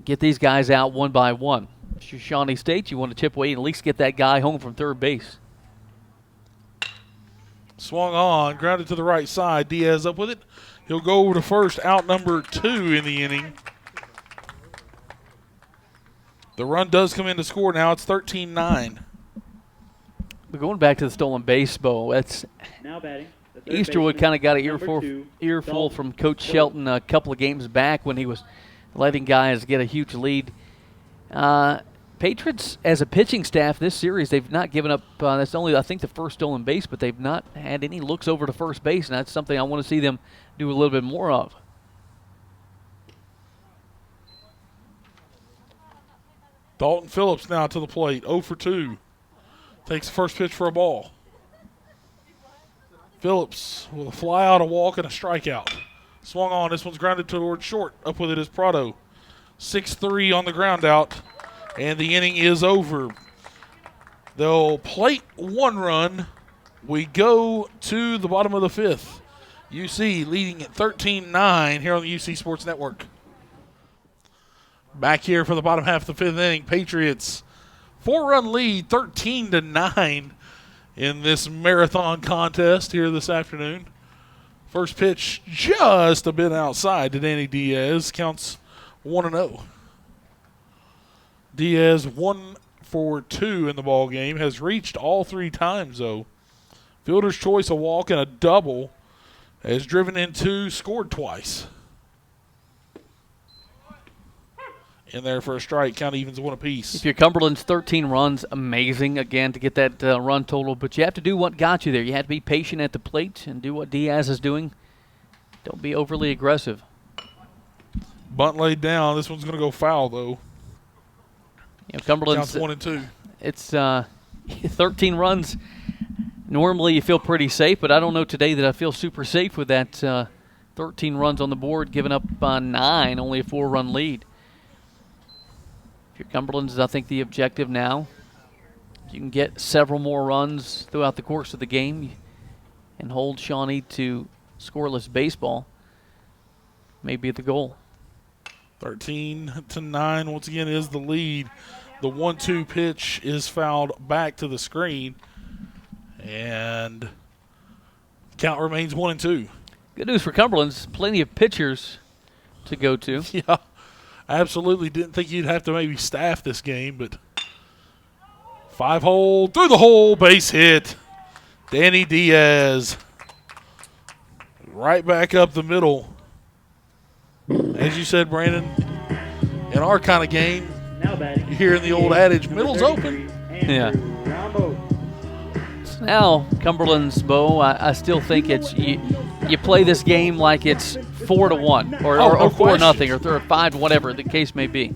get these guys out one by one. If you're Shawnee State, you want to chip away and at least get that guy home from third base. Swung on, grounded to the right side. Diaz up with it. He'll go over to first, out number 2 in the inning. The run does come in to score now. It's 13-9. But going back to the stolen base, Bo, that's Now batting. Easterwood kind of got an earful from Coach Shelton a couple of games back when he was letting guys get a huge lead. Patriots, as a pitching staff this series, they've not given up. That's only, I think, the first stolen base, but they've not had any looks over to first base, and that's something I want to see them do a little bit more of. Dalton Phillips now to the plate, 0 for 2. Takes the first pitch for a ball. Phillips with a fly out, a walk, and a strikeout. Swung on. This one's grounded towards short. Up with it is Prado. 6-3 on the ground out, and the inning is over. They'll plate 1 run. We go to the bottom of the 5th. UC leading at 13-9 here on the UC Sports Network. Back here for the bottom half of the 5th inning, Patriots 4-run lead, 13-9 in this marathon contest here this afternoon. First pitch just a bit outside to Danny Diaz. Counts 1-0. Diaz 1 for 2 in the ball game. Has reached all 3 times, though. Fielder's choice, a walk and a double. Has driven in 2, scored twice. In there for a strike, count evens 1 apiece. If you're Cumberlands, 13 runs, amazing, again, to get that run total. But you have to do what got you there. You have to be patient at the plate and do what Diaz is doing. Don't be overly aggressive. Bunt laid down. This one's going to go foul, though. Cumberland's Counts 1 and 2. It's 13 runs. Normally you feel pretty safe, but I don't know today that I feel super safe with that 13 runs on the board, giving up 9, only a 4-run lead. If you're Cumberland's, I think the objective now, you can get several more runs throughout the course of the game and hold Shawnee to scoreless baseball. May be the goal. 13-9 once again is the lead. The 1-2 pitch is fouled back to the screen, and count remains 1 and 2. Good news for Cumberland's, plenty of pitchers to go to. Yeah, I absolutely didn't think you'd have to maybe staff this game, but 5-hole, through the hole, base hit. Danny Diaz right back up the middle. As you said, Brandon, in our kind of game, Now batting. you're hearing the old adage, middle's open. Yeah. So now, Cumberland's, Bo, I still think it's you play this game like it's 4-1 or 4-0 or 5, whatever the case may be.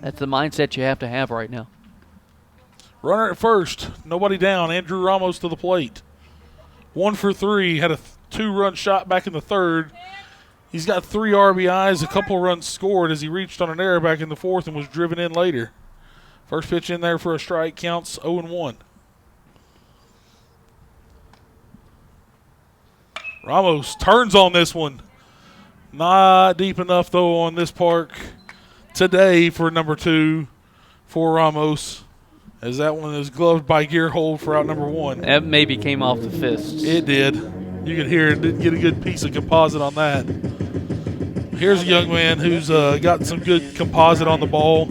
That's the mindset you have to have right now. Runner at first, nobody down. Andrew Ramos to the plate. 1 for 3, had a 2-run shot back in the third. He's got 3 RBIs, a couple runs scored as he reached on an error back in the fourth and was driven in later. First pitch in there for a strike, counts 0-1. Ramos turns on this one. Not deep enough, though, on this park today for number 2 for Ramos, as that one is gloved by Gearhold for out number 1. That maybe came off the fists. It did. You could hear it. Didn't get a good piece of composite on that. Here's a young man who's got some good composite on the ball.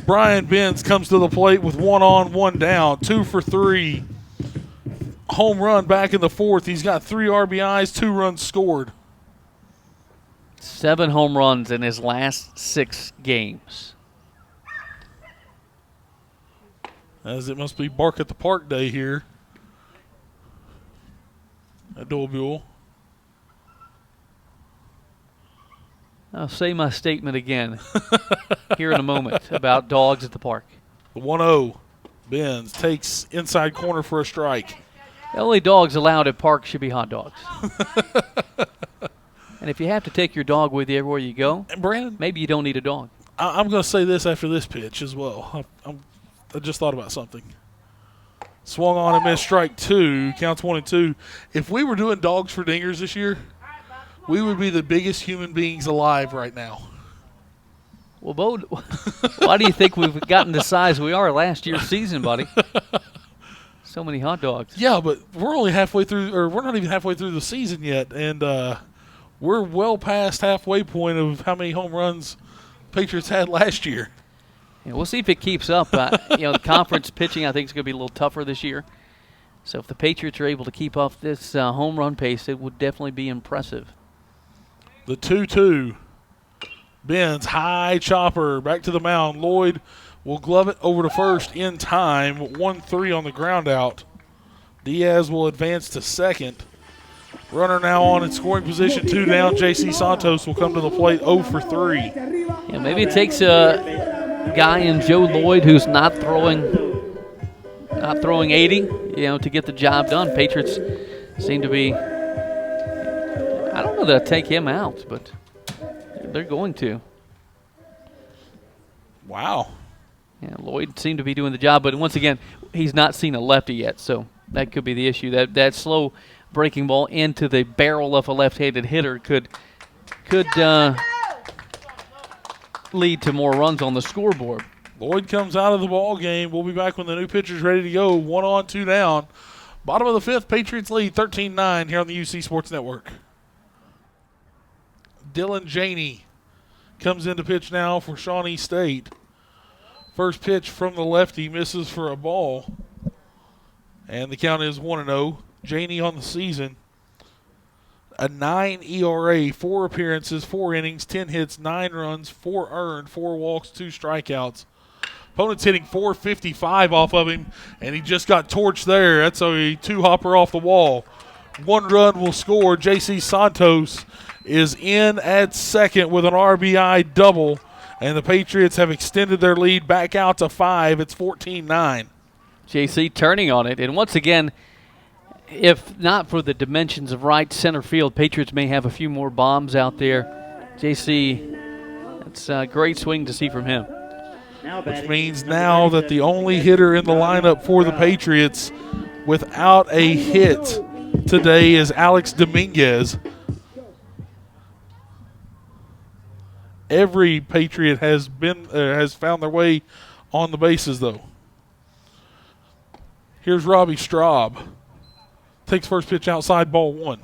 Brian Benz comes to the plate with 1 on, 1 down, 2 for 3. Home run back in the fourth. He's got 3 RBIs, 2 runs scored. 7 home runs in his last 6 games. As it must be bark at the park day here at Dobule. I'll say my statement again here in a moment about dogs at the park. The 1-0. Benz takes inside corner for a strike. The only dogs allowed at parks should be hot dogs. And if you have to take your dog with you everywhere you go, And Brandon, maybe you don't need a dog. I'm going to say this after this pitch as well. I just thought about something. Swung on and missed strike 2. Counts 1 and 2. If we were doing dogs for dingers this year, we would be the biggest human beings alive right now. Well, Bo, why do you think we've gotten the size we are last year's season, buddy? So many hot dogs. Yeah, but we're only halfway through, or we're not even halfway through the season yet, and we're well past halfway point of how many home runs Patriots had last year. Yeah, we'll see if it keeps up. The conference pitching, I think, is going to be a little tougher this year. So if the Patriots are able to keep up this home run pace, it would definitely be impressive. The 2-2. Benz, high chopper, back to the mound. Lloyd will glove it over to first in time. 1-3 on the ground out. Diaz will advance to second. Runner now on in scoring position, 2 down. J.C. Santos will come to the plate 0 for 3. Yeah, maybe it takes a guy in Joe Lloyd who's not throwing 80, to get the job done. Patriots seem to be, I don't know that I'd take him out, but they're going to. Wow. Yeah, Lloyd seemed to be doing the job, but once again, he's not seen a lefty yet, so that could be the issue. That slow breaking ball into the barrel of a left-handed hitter could lead to more runs on the scoreboard. Lloyd comes out of the ball game. We'll be back when the new pitcher's ready to go. 1 on, 2 down. Bottom of the fifth, Patriots lead 13-9 here on the UC Sports Network. Dylan Janey comes in to pitch now for Shawnee State. First pitch from the lefty misses for a ball. And the count is 1-0. Janey on the season, a 9 ERA, 4 appearances, 4 innings, 10 hits, 9 runs, 4 earned, 4 walks, 2 strikeouts. Opponent's hitting .455 off of him, and he just got torched there. That's a 2-hopper off the wall. 1 run will score. J.C. Santos is in at second with an RBI double, and the Patriots have extended their lead back out to 5. It's 14-9. JC turning on it. And once again, if not for the dimensions of right center field, Patriots may have a few more bombs out there. JC, that's a great swing to see from him. Which means now that the only hitter in the lineup for the Patriots without a hit today is Alex Dominguez. Every Patriot has found their way on the bases, though. Here's Robbie Straub. Takes first pitch outside, ball 1.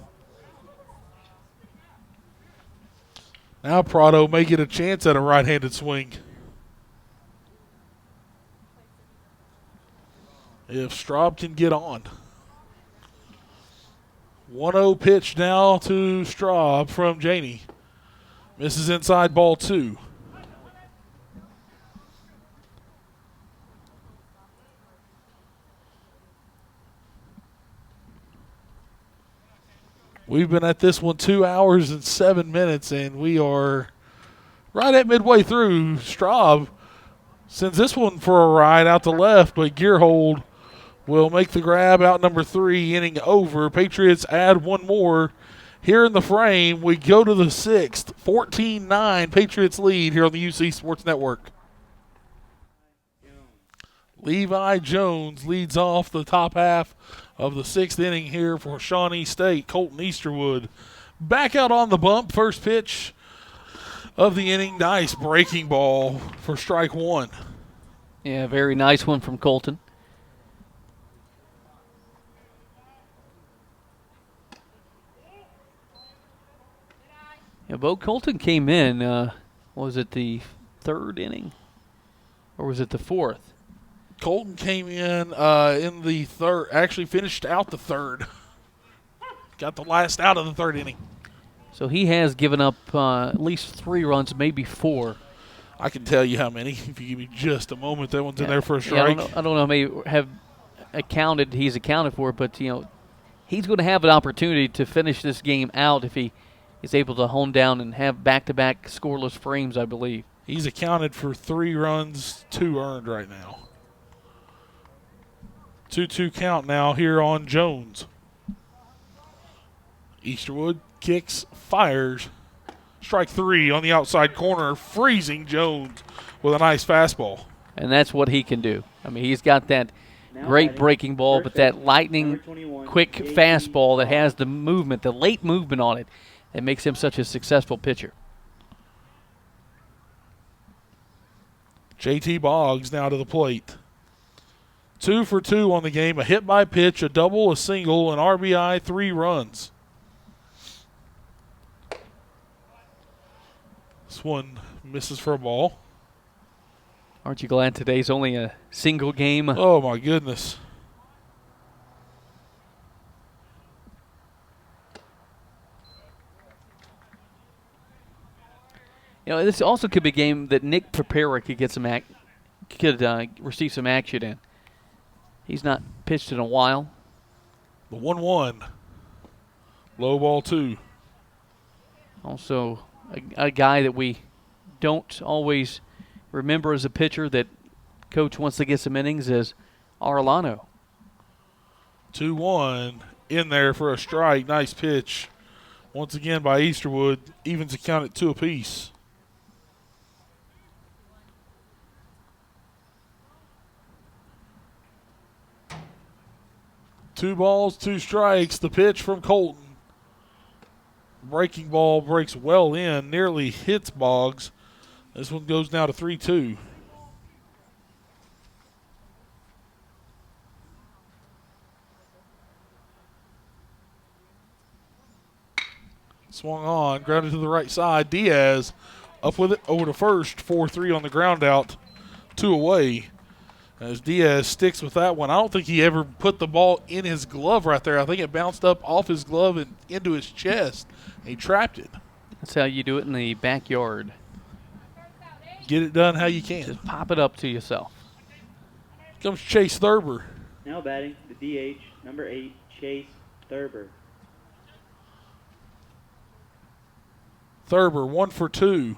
Now Prado may get a chance at a right-handed swing. If Straub can get on. 1-0 pitch now to Straub from Janey. Misses inside, ball 2. We've been at this one 2 hours and 7 minutes, and we are right at midway through. Straub sends this one for a ride out to left, but Gearhold will make the grab out number 3, inning over. Patriots add one more. Here in the frame, we go to the 6th. 14-9, Patriots lead here on the UC Sports Network. Levi Jones leads off the top half of the 6th inning here for Shawnee State. Colton Easterwood back out on the bump. First pitch of the inning. Nice breaking ball for strike 1. Yeah, very nice one from Colton. Yeah, Bo Colton came in, was it the 3rd inning? Or was it the 4th? Colton came in the 3rd, actually finished out the 3rd. Got the last out of the 3rd inning. So he has given up at least 3 runs, maybe 4. I can tell you how many. If you give me just a moment, that one's in there for a strike. Yeah, I don't know how many he's accounted for, but he's going to have an opportunity to finish this game out if he is able to hone down and have back-to-back scoreless frames, I believe. He's accounted for 3 runs, 2 earned right now. 2-2 count now here on Jones. Easterwood kicks, fires. Strike 3 on the outside corner, freezing Jones with a nice fastball. And that's what he can do. I mean, he's got that great breaking ball, but that lightning quick fastball that has the movement, the late movement on it, that makes him such a successful pitcher. JT Boggs now to the plate. 2 for 2 on the game, a hit by pitch, a double, a single, an RBI, 3 runs. This one misses for a ball. Aren't you glad today's only a single game? Oh, my goodness. This also could be a game that Nick Prepara could get receive some action in. He's not pitched in a while. The 1-1. Low ball 2. Also, a guy that we don't always remember as a pitcher that coach wants to get some innings is Arellano. 2-1 in there for a strike. Nice pitch. Once again by Easterwood. Evens the count at 2 apiece. 2 balls, 2 strikes. The pitch from Colton. Breaking ball breaks well in, nearly hits Boggs. This one goes now to 3-2. Swung on, grounded to the right side. Diaz up with it over to first. 4-3 on the ground out. 2 away. As Diaz sticks with that one. I don't think he ever put the ball in his glove right there. I think it bounced up off his glove and into his chest. And he trapped it. That's how you do it in the backyard. Get it done how you can. Just pop it up to yourself. Comes Chase Thurber. Now batting the DH, number 8, Chase Thurber. Thurber, 1 for 2.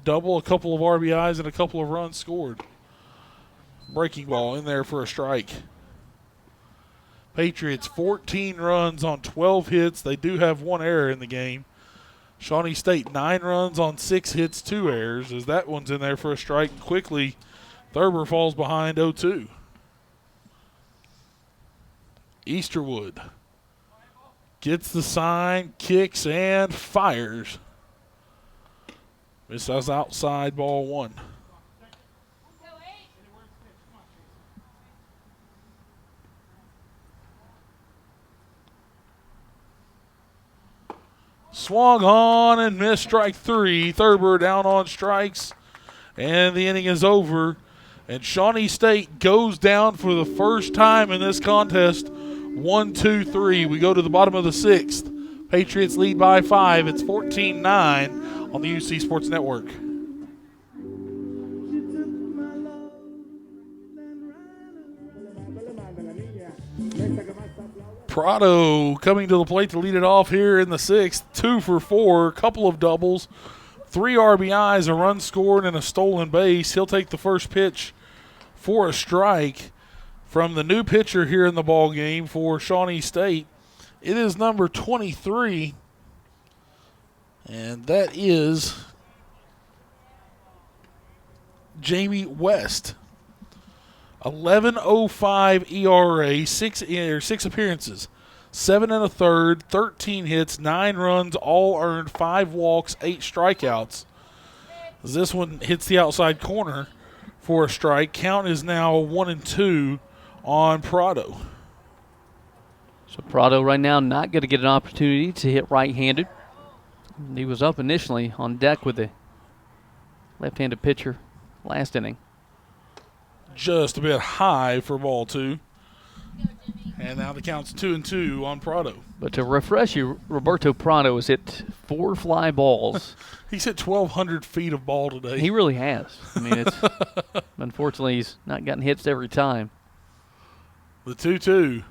Double, a couple of RBIs, and a couple of runs scored. Breaking ball in there for a strike. Patriots 14 runs on 12 hits. They do have 1 error in the game. Shawnee State 9 runs on 6 hits, 2 errors, as that one's in there for a strike. And quickly, Thurber falls behind 0-2. Easterwood gets the sign, kicks, and fires. Misses outside, ball 1. Swung on and missed, strike 3. Thurber down on strikes, and the inning is over. And Shawnee State goes down for the first time in this contest. 1-2-3. We go to the bottom of the 6th. Patriots lead by 5. It's 14-9 on the UC Sports Network. Prado coming to the plate to lead it off here in the 6th. 2 for 4, couple of doubles, 3 RBIs, a run scored, and a stolen base. He'll take the first pitch for a strike from the new pitcher here in the ball game for Shawnee State. It is number 23, and that is Jamie West. 11.05 ERA, 6 appearances, 7 1/3, 13 hits, 9 runs, all earned, 5 walks, 8 strikeouts. As this one hits the outside corner for a strike. Count is now 1-2 on Prado. So Prado right now not going to get an opportunity to hit right-handed. He was up initially on deck with the left-handed pitcher last inning. Just a bit high for ball 2. And now the count's 2-2 on Prado. But to refresh you, Roberto Prado has hit 4 fly balls. He's hit 1,200 feet of ball today. He really has. I mean, it's unfortunately he's not gotten hits every time. The 2-2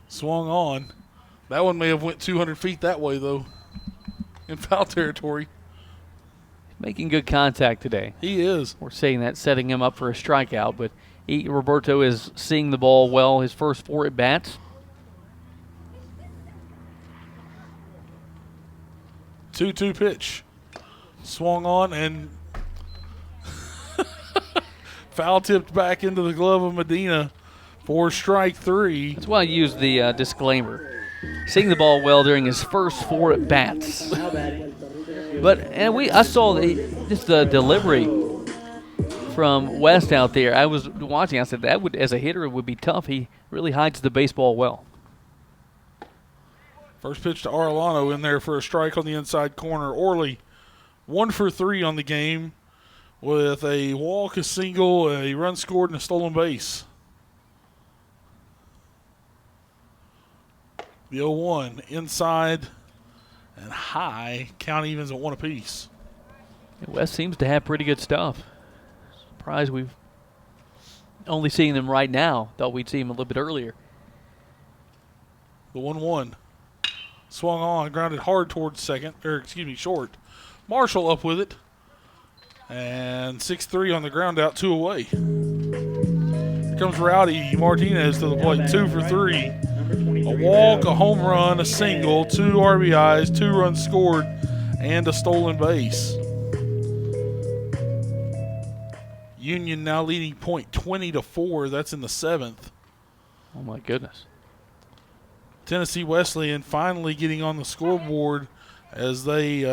swung on. That one may have went 200 feet that way, though, in foul territory. Making good contact today. He is. We're saying that, setting him up for a strikeout, but Roberto is seeing the ball well his first 4 at-bats. 2-2 pitch. Swung on and foul tipped back into the glove of Medina for strike 3. That's why I used the disclaimer. Seeing the ball well during his first 4 at-bats. Now batting. But I saw just the delivery from West out there. I was watching. I said that would, as a hitter, it would be tough. He really hides the baseball well. First pitch to Arellano in there for a strike on the inside corner. Orley 1 for 3 on the game with a walk, a single, a run scored, and a stolen base. The 0-1 inside and high. Count evens at 1 apiece. West seems to have pretty good stuff. Surprised we've only seen them right now. Thought we'd see him a little bit earlier. The 1-1 swung on, grounded hard towards short. Marshall up with it. And 6-3 on the ground out, 2 away. Here comes Rowdy Martinez to the plate, 2 for 3. A walk, a home run, a single, 2 RBIs, 2 runs scored, and a stolen base. Union now leading point 20-4. That's in the 7th. Oh, my goodness. Tennessee Wesleyan finally getting on the scoreboard as they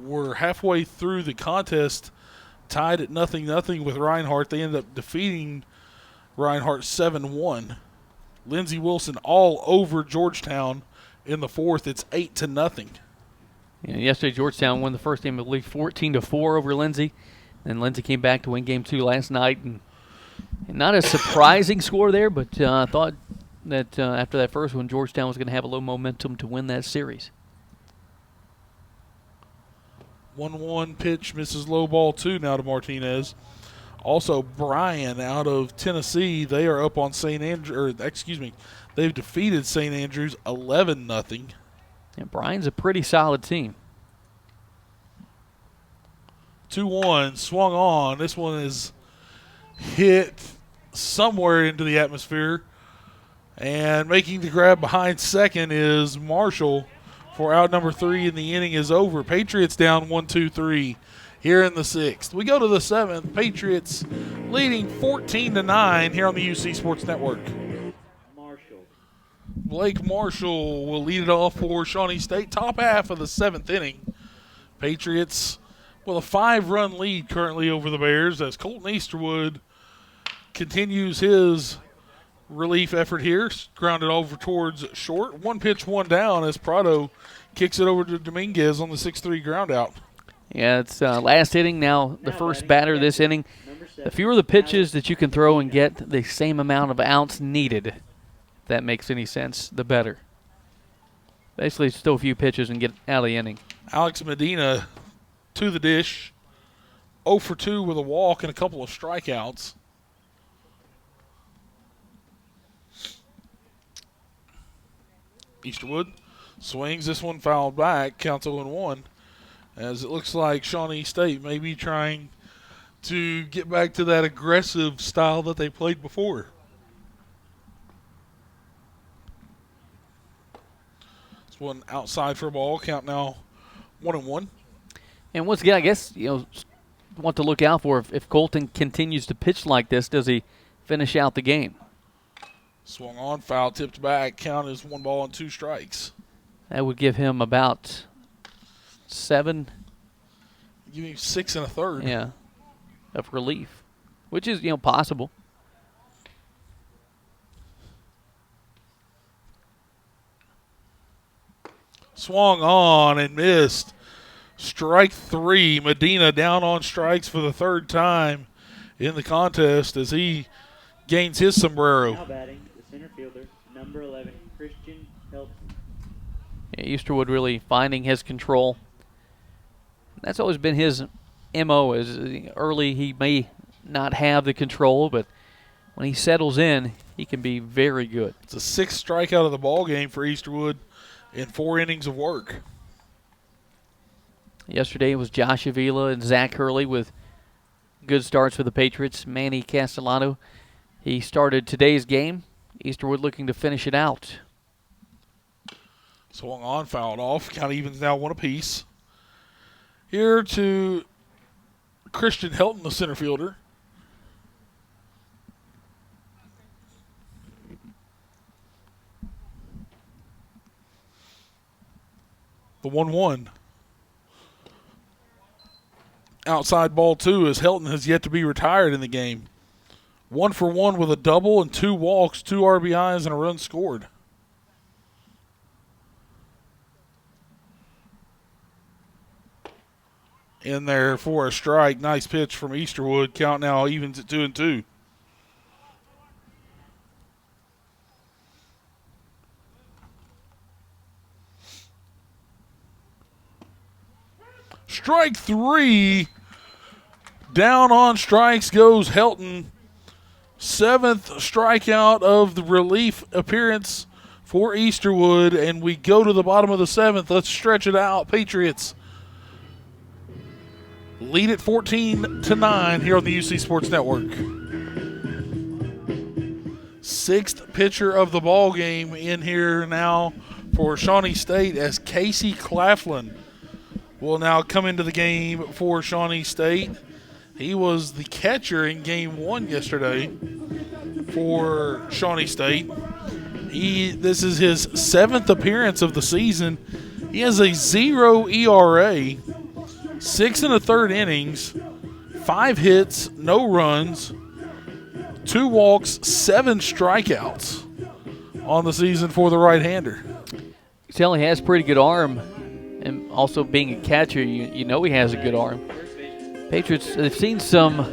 were halfway through the contest, tied at 0-0 with Reinhardt. They ended up defeating Reinhardt 7-1. Lindsey Wilson all over Georgetown in the 4th. It's 8-0. Yeah, yesterday Georgetown won the first game of the league 14-4 over Lindsey. And Lindsey came back to win game 2 last night. And not a surprising score there, but I thought that after that first one, Georgetown was going to have a little momentum to win that series. 1-1 pitch, misses low ball 2 now to Martinez. Also, Bryan out of Tennessee, they are up on St. Andrews, they've defeated St. Andrews 11-0. And Bryan's a pretty solid team. 2-1, swung on. This one is hit somewhere into the atmosphere. And making the grab behind second is Marshall for out number 3, and the inning is over. Patriots down 1-2-3 here in the 6th. We go to the 7th. Patriots leading 14-9 here on the UC Sports Network. Blake Marshall will lead it off for Shawnee State. Top half of the 7th inning. Patriots with a 5-run lead currently over the Bears as Colton Easterwood continues his relief effort here. Grounded over towards short. 1 pitch, 1 down as Prado kicks it over to Dominguez on the 6-3 ground out. Yeah, it's last inning now, the first batter this inning. The fewer the pitches that you can throw and get the same amount of outs needed, if that makes any sense, the better. Basically, still a few pitches and get out of the inning. Alex Medina to the dish. 0 for 2 with a walk and a couple of strikeouts. Easterwood swings this one fouled back, counts 0-1, as it looks like Shawnee State may be trying to get back to that aggressive style that they played before. This one outside for a ball, count now 1-1. And once again, I guess, what to look out for if Colton continues to pitch like this, does he finish out the game? Swung on, foul tipped back. Count is 1 ball and 2 strikes. That would give him about 7. Give him 6 1/3. Yeah, of relief, which is, possible. Swung on and missed. Strike 3. Medina down on strikes for the 3rd time in the contest as he gains his sombrero. Now batting, the center fielder, number 11, Christian Helton. Yeah, Easterwood really finding his control. That's always been his MO. Is early he may not have the control, but when he settles in, he can be very good. It's a 6th strikeout of the ball game for Easterwood in 4 innings of work. Yesterday it was Josh Avila and Zach Hurley with good starts for the Patriots. Manny Castellano, he started today's game. Easterwood looking to finish it out. Swung on, fouled off. Count evens now 1 apiece. Here to Christian Helton, the center fielder. The 1-1. Outside ball 2 as Helton has yet to be retired in the game. 1 for 1 with a double and 2 walks, 2 RBIs, and a run scored. In there for a strike. Nice pitch from Easterwood. Count now evens at 2-2. Strike 3. Down on strikes goes Helton. 7th strikeout of the relief appearance for Easterwood, and we go to the bottom of the 7th. Let's stretch it out. Patriots lead at 14-9 here on the UC Sports Network. 6th pitcher of the ball game in here now for Shawnee State as Casey Claflin will now come into the game for Shawnee State. He was the catcher in game 1 yesterday for Shawnee State. This is his 7th appearance of the season. He has a 0 ERA, 6 1/3 innings, 5 hits, no runs, 2 walks, 7 strikeouts on the season for the right-hander. You tell he has pretty good arm, and also being a catcher, you know he has a good arm. Patriots have seen some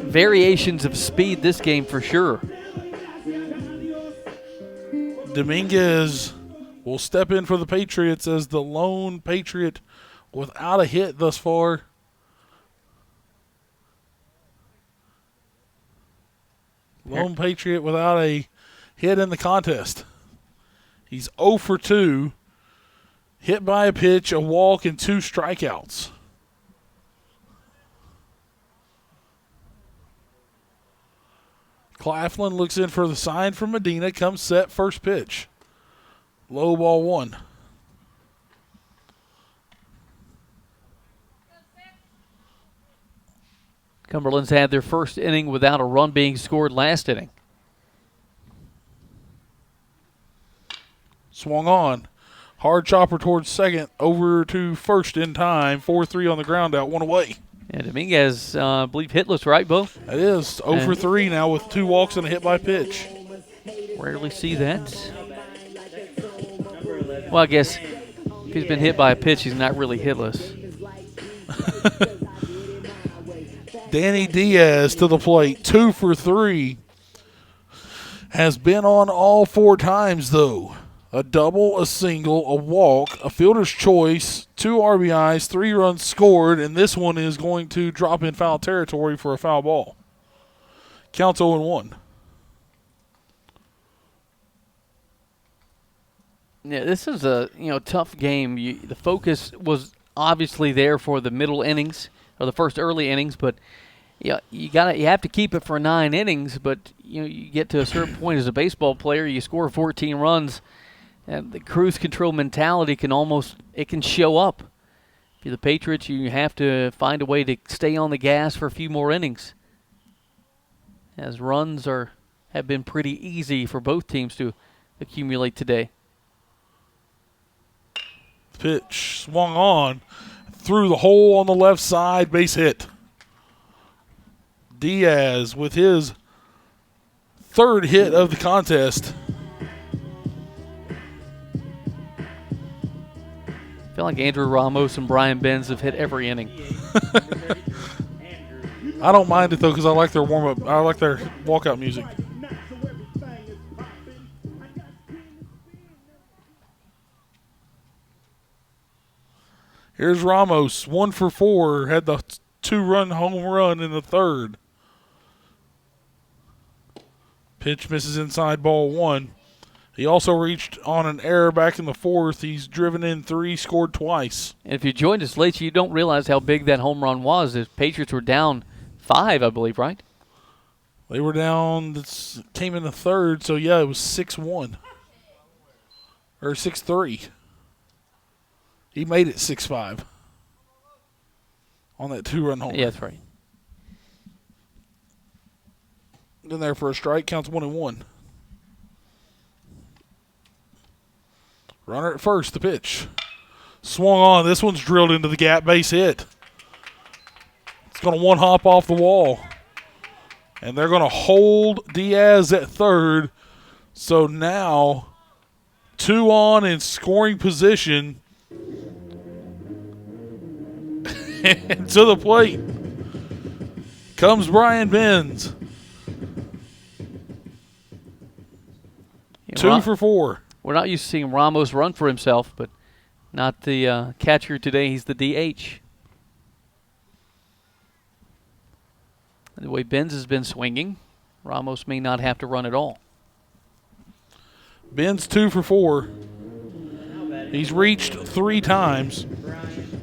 variations of speed this game for sure. Dominguez will step in for the Patriots as the lone Patriot without a hit thus far. Lone Patriot without a hit in the contest. He's 0 for 2 hit by a pitch, a walk, and 2 strikeouts. Claflin looks in for the sign from Medina. Comes set, first pitch. Low ball 1. Cumberlands had their first inning without a run being scored last inning. Swung on. Hard chopper towards second. Over to first in time. 4-3 on the ground out. 1 away. And Dominguez, I believe, hitless, right, Bo? It is 0 for 3 now with 2 walks and a hit by pitch. Rarely see that. Number 11. Well, I guess if he's been hit by a pitch, he's not really hitless. Danny Diaz to the plate. 2 for 3. Has been on all 4 times, though. A double, a single, a walk, a fielder's choice, 2 RBIs, 3 runs scored, and this one is going to drop in foul territory for a foul ball. Counts 0-1. Yeah, this is a tough game. The focus was obviously there for the middle innings or the first early innings, but you have to keep it for 9 innings. But you get to a certain point as a baseball player, you score 14 runs. And the cruise control mentality can show up. If you're the Patriots, you have to find a way to stay on the gas for a few more innings. As runs have been pretty easy for both teams to accumulate today. Pitch swung on. Through the hole on the left side, base hit. Diaz with his 3rd hit of the contest. I feel like Andrew Ramos and Brian Benz have hit every inning. I don't mind it, though, because I like their warm-up. I like their walkout music. Here's Ramos, 1 for 4. Had the 2-run home run in the 3rd. Pitch misses inside, ball 1. He also reached on an error back in the 4th. He's driven in 3, scored twice. And if you joined us late, you don't realize how big that home run was. The Patriots were down 5, I believe, right? They were down, came in the 3rd, so yeah, it was 6-1. Or 6-3. He made it 6-5 on that 2-run home. Yeah, that's right. In there for a strike, counts 1-1. Runner at first, the pitch. Swung on. This one's drilled into the gap, base hit. It's going to 1-hop off the wall. And they're going to hold Diaz at 3rd. So now 2 on in scoring position. And to the plate comes Brian Benz. 2 for 4. We're not used to seeing Ramos run for himself, but not the catcher today. He's the DH. The way Benz has been swinging, Ramos may not have to run at all. Benz 2 for 4. He's reached 3 times.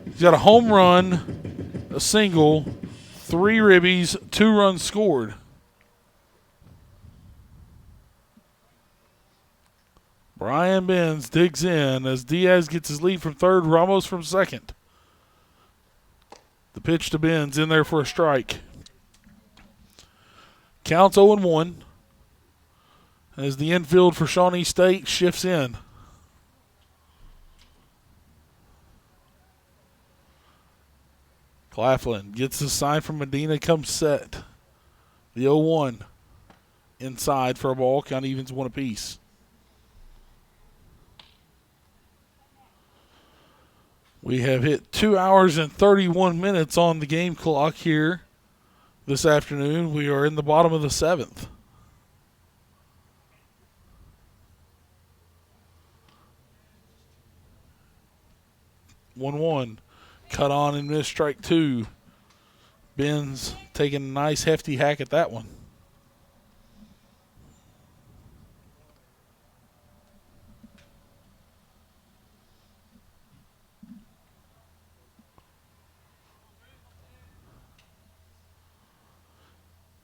He's got a home run, a single, 3 ribbies, 2 runs scored. Brian Benz digs in as Diaz gets his lead from 3rd, Ramos from 2nd. The pitch to Benz in there for a strike. Counts 0-1 as the infield for Shawnee State shifts in. Claflin gets the sign from Medina, comes set. The 0-1 inside for a ball, count evens 1 apiece. We have hit 2 hours and 31 minutes on the game clock here this afternoon. We are in the bottom of the 7th. One cut on and missed, strike 2. Benz taking a nice hefty hack at that one.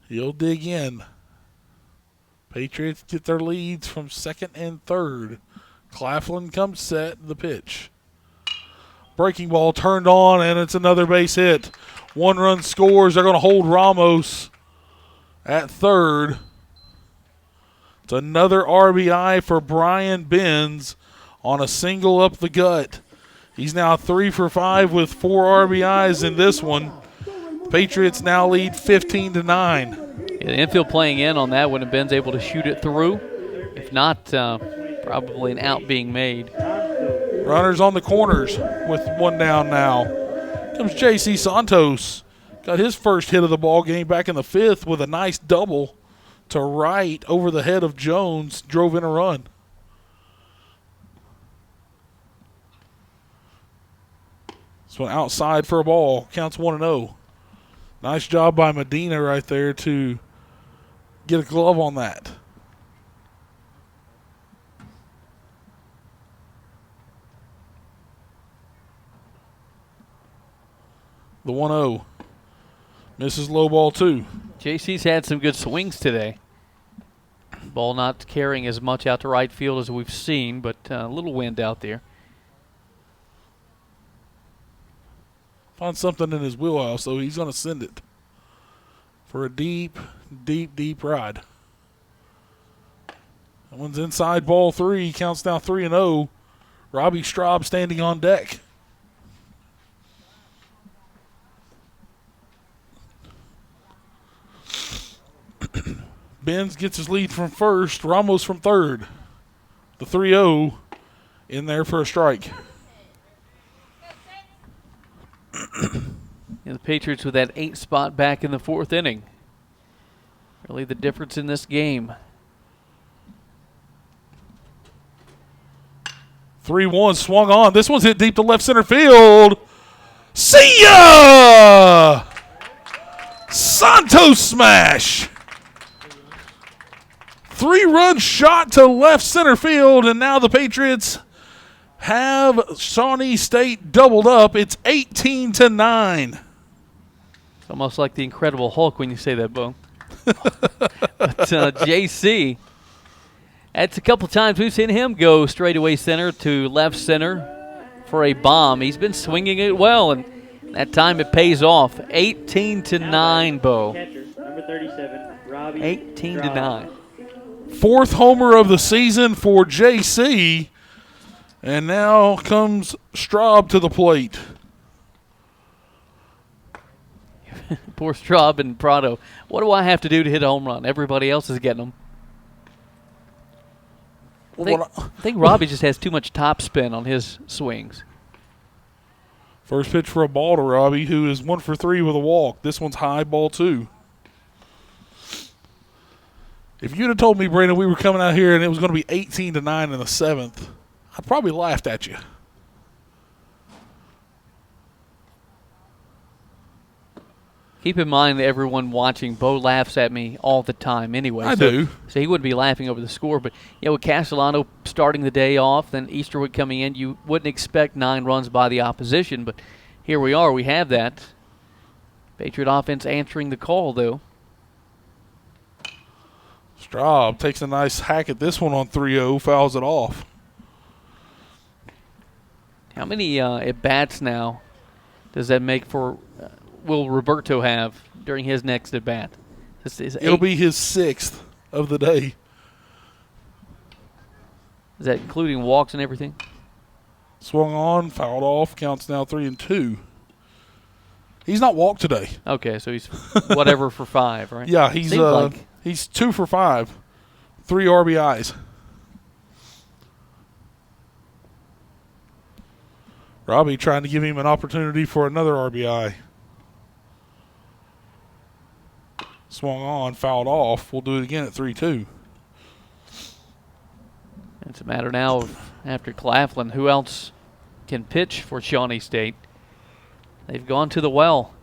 He'll dig in. Patriots get their leads from second and third. Claflin comes set, the pitch. Breaking ball turned on, and it's another base hit. 1 run scores. They're going to hold Ramos at third. It's another RBI for Brian Benz on a single up the gut. He's now 3 for 5 with 4 RBIs in this one. Patriots now lead 15-9. Yeah, the infield playing in on that when Ben's able to shoot it through. If not, probably an out being made. Runners on the corners with 1 down now. Comes J.C. Santos. Got his first hit of the ball game back in the 5th with a nice double to right over the head of Jones. Drove in a run. This one outside for a ball. Counts 1-0. Nice job by Medina right there to get a glove on that. The 1-0. Misses low ball 2. JC's had some good swings today. Ball not carrying as much out to right field as we've seen, but a little wind out there. Find something in his wheelhouse, so he's going to send it for a deep, deep, deep ride. That one's inside ball 3. Counts now 3-0. Robbie Straub standing on deck. Benz gets his lead from first. Ramos from third. The 3-0 in there for a strike. And the Patriots with that 8 spot back in the 4th inning. Really the difference in this game. 3-1 swung on. This one's hit deep to left center field. See ya! Santos smash. 3-run shot to left center field, and now the Patriots have Shawnee State doubled up. It's 18-9. It's almost like the Incredible Hulk when you say that, Bo. But JC, that's a couple times we've seen him go straightaway center to left center for a bomb. He's been swinging it well, and that time it pays off. 18-9, Bo. Catcher, number 37, Robbie 18-9. 4th homer of the season for JC. And now comes Straub to the plate. Poor Straub and Prado. What do I have to do to hit a home run? Everybody else is getting them. I think Robbie just has too much top spin on his swings. First pitch for a ball to Robbie, who is 1 for 3 with a walk. This one's high, ball 2. If you'd have told me, Brandon, we were coming out here and it was going to be 18-9 in the 7th, I'd probably laughed at you. Keep in mind that everyone watching, Bo laughs at me all the time anyway. I do. So he wouldn't be laughing over the score. But, yeah, with Castellano starting the day off, then Easterwood coming in, you wouldn't expect 9 runs by the opposition. But here we are. We have that. Patriot offense answering the call, though. Straub takes a nice hack at this one on 3-0, fouls it off. How many at-bats now does that make for will Roberto have during his next at-bat? It'll be his 6th of the day. Is that including walks and everything? Swung on, fouled off, counts now 3-2. He's not walked today. Okay, so he's whatever for 5, right? Yeah, he's 2 for 5, 3 RBIs. Robbie trying to give him an opportunity for another RBI. Swung on, fouled off. We'll do it again at 3-2. It's a matter now of, after Claflin, who else can pitch for Shawnee State? They've gone to the well.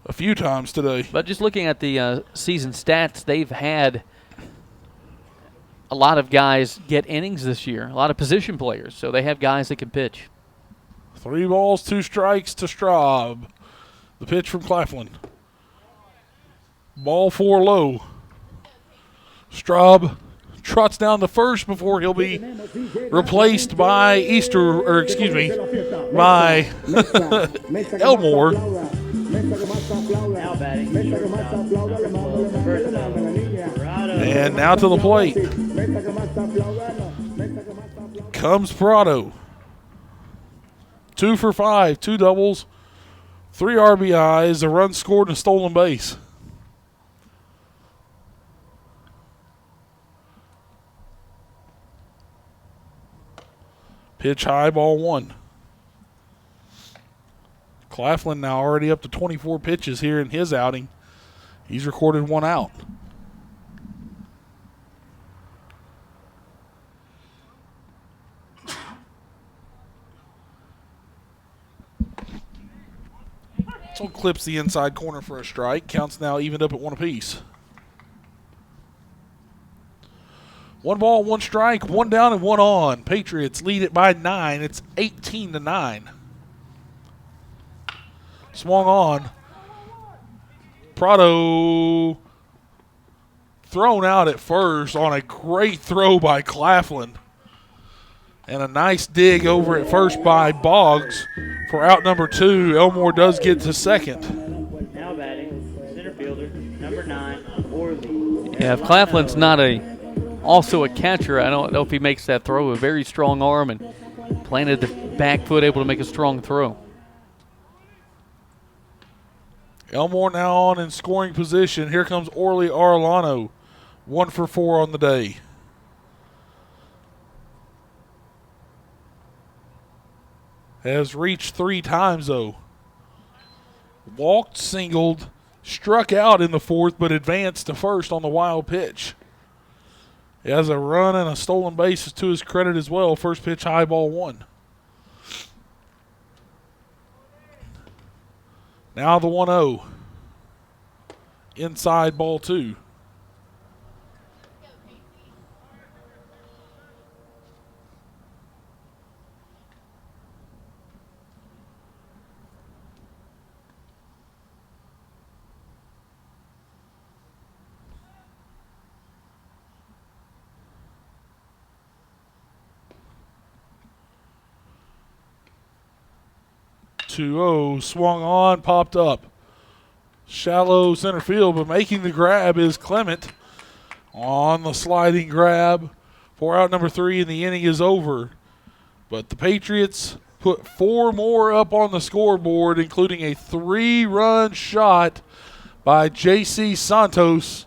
A few times today. But just looking at the season stats, they've had a lot of guys get innings this year, a lot of position players. So they have guys that can pitch. 3 balls, 2 strikes to Straub. The pitch from Claflin. Ball 4 low. Straub trots down the first before he'll be replaced by by Elmore. Now batting. And now to the plate comes Prado. 2 for 5, 2 doubles, 3 RBIs, a run scored, and a stolen base. Pitch high, ball 1. Claflin now already up to 24 pitches here in his outing. He's recorded 1 out. This one clips the inside corner for a strike. Counts now evened up at 1 apiece. 1 ball, 1 strike, 1 down and 1 on. Patriots lead it by 9. It's 18-9. Swung on. Prado thrown out at first on a great throw by Claflin. And a nice dig over at first by Boggs for out number 2. Elmore does get to second. Now batting, center fielder, number 9, Orley. Yeah, if Claflin's not also a catcher, I don't know if he makes that throw. A very strong arm and planted the back foot, able to make a strong throw. Elmore now on in scoring position. Here comes Orly Arellano. 1 for 4 on the day. Has reached 3 times, though. Walked, singled, struck out in the 4th, but advanced to first on the wild pitch. He has a run and a stolen base to his credit as well. First pitch, high, ball 1. Now the 1-0. Inside, ball 2. Swung on, popped up. Shallow center field, but making the grab is Clement on the sliding grab for out number 3, and the inning is over. But the Patriots put 4 more up on the scoreboard, including a 3-run shot by J.C. Santos.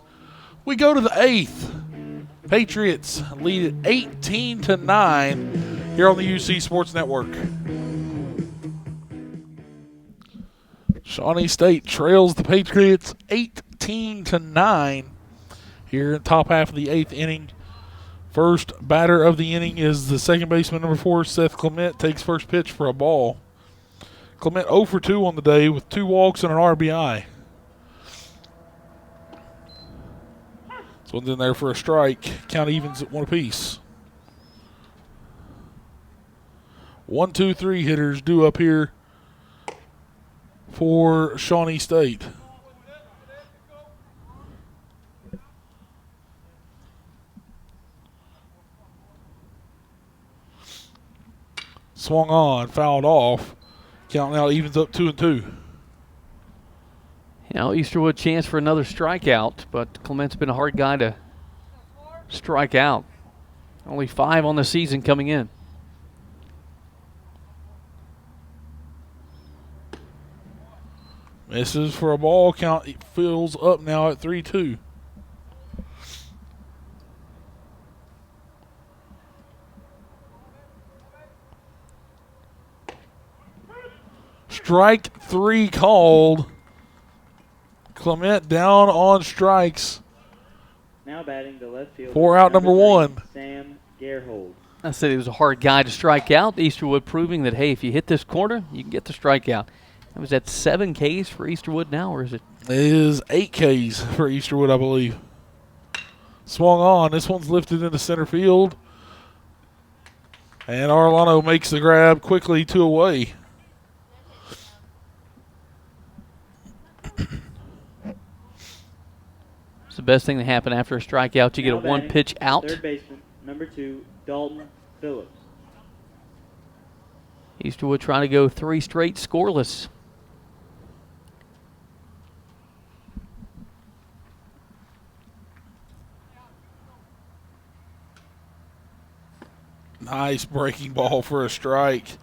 We go to the 8th. Patriots lead it 18-9 here on the UC Sports Network. Shawnee State trails the Patriots 18-9 here in the top half of the 8th inning. First batter of the inning is the second baseman, number 4, Seth Clement. Takes first pitch for a ball. Clement 0 for 2 on the day with 2 walks and an RBI. This one's in there for a strike. Count evens at 1 apiece. 1, 2, 3 hitters due up here for Shawnee State. Swung on, fouled off. Count now evens up 2-2. You know, Easterwood chance for another strikeout, but Clement's been a hard guy to strike out. Only 5 on the season coming in. Misses for a ball. Count fills up now at 3-2. Strike 3 called. Clement down on strikes. Now batting the left field. For out number 1. Sam Gerhold. I said he was a hard guy to strike out. Easterwood proving that, hey, if you hit this corner, you can get the strikeout. Was that 7 Ks for Easterwood now, or is it? It is 8 Ks for Easterwood, I believe. Swung on. This one's lifted into center field. And Arellano makes the grab quickly 2 away. the best thing that happened after a strikeout. You get a Now one batting, pitch out. Third baseman, number 2, Dalton Phillips. Easterwood trying to go 3 straight scoreless. Nice breaking ball for a strike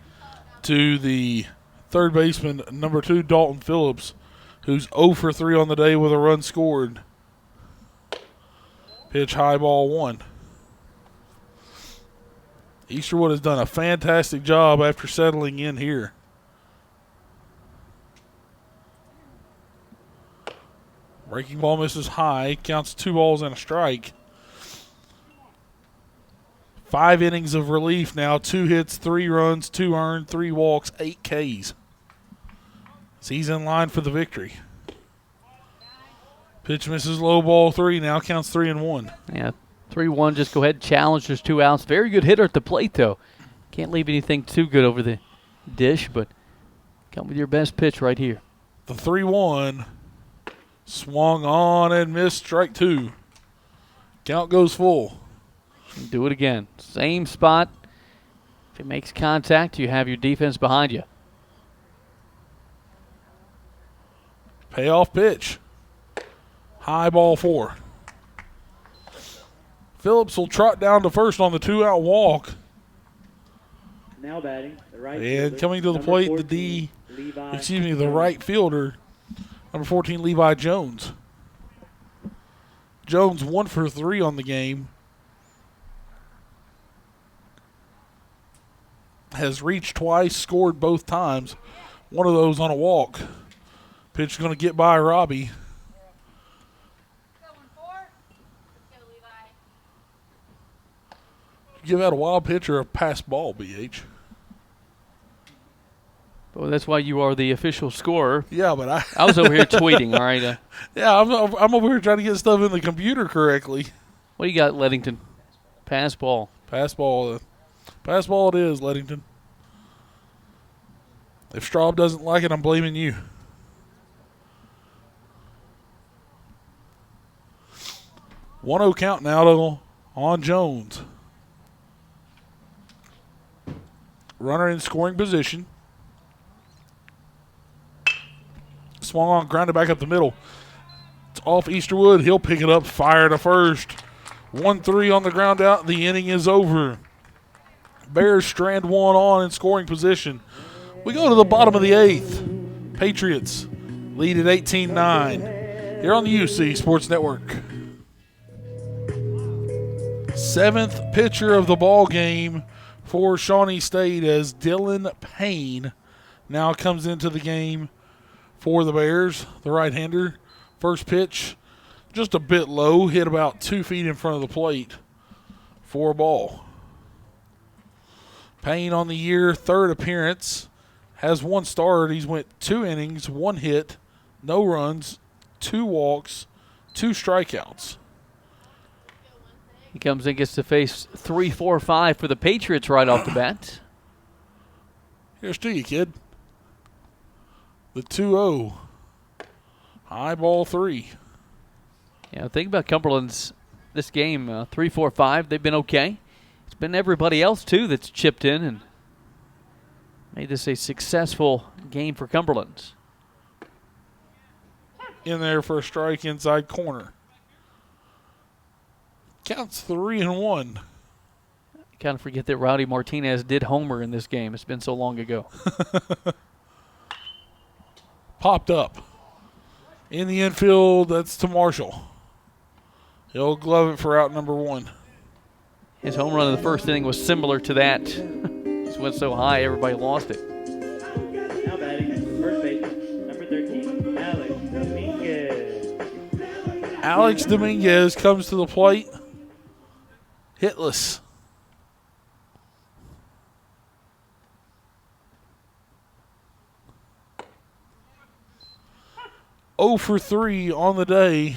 to the third baseman, number 2, Dalton Phillips, who's 0 for 3 on the day with a run scored. Pitch high, ball 1. Easterwood has done a fantastic job after settling in here. Breaking ball misses high, counts 2 balls and a strike. 5 innings of relief now, 2 hits, 3 runs, 2 earned, 3 walks, 8 Ks. So he's in line for the victory. Pitch misses low, ball 3, now counts 3-1. Yeah, 3-1, just go ahead and challenge. There's 2 outs. Very good hitter at the plate, though. Can't leave anything too good over the dish, but come with your best pitch right here. The 3-1, swung on and missed, strike 2. Count goes full. And do it again. Same spot. If it makes contact, you have your defense behind you. Payoff pitch. High, ball 4. Phillips will trot down to first on the 2-out walk. Now batting, the right And fielder, coming to the number plate, 14, the right fielder, number 14, Levi Jones. Jones 1 for 3 on the game. Has reached twice, scored both times. One of those on a walk. Pitch is going to get by Robbie. Give out a wild pitch or a pass ball, BH. Well, that's why you are the official scorer. Yeah, but I was over here tweeting, all right? Yeah, I'm over here trying to get stuff in the computer correctly. What do you got, Leddington? Pass ball. Pass ball. Pass ball it is, Leddington. If Straub doesn't like it, I'm blaming you. 1-0 count now though on Jones. Runner in scoring position. Swung on, grounded back up the middle. It's off Easterwood. He'll pick it up, fire to first. 1-3 on the ground out. The inning is over. Bears strand 1 on in scoring position. We go to the bottom of the 8th. Patriots lead at 18-9. Here on the UC Sports Network. 7th pitcher of the ball game for Shawnee State as Dylan Payne now comes into the game for the Bears, the right-hander. First pitch, just a bit low, hit about 2 feet in front of the plate for a ball. Payne on the year, 3rd appearance, has 1 start. He's went 2 innings, 1 hit, no runs, 2 walks, 2 strikeouts. He comes in, gets to face 3-4-5 for the Patriots right off the bat. Here's to you, kid. The 2-0. High, ball 3. Yeah, think about Cumberland's this game, 3-4-5. They've been okay. It's been everybody else, too, that's chipped in and made this a successful game for Cumberlands. In there for a strike inside corner. Counts 3-1. Kind of forget that Rowdy Martinez did homer in this game. It's been so long ago. Popped up. In the infield, that's to Marshall. He'll glove it for out number 1. His home run in the first inning was similar to that. Just went so high, everybody lost it. Now batting, first baseman, number 13, Alex Dominguez. Alex Dominguez comes to the plate. Hitless. Oh for 3 on the day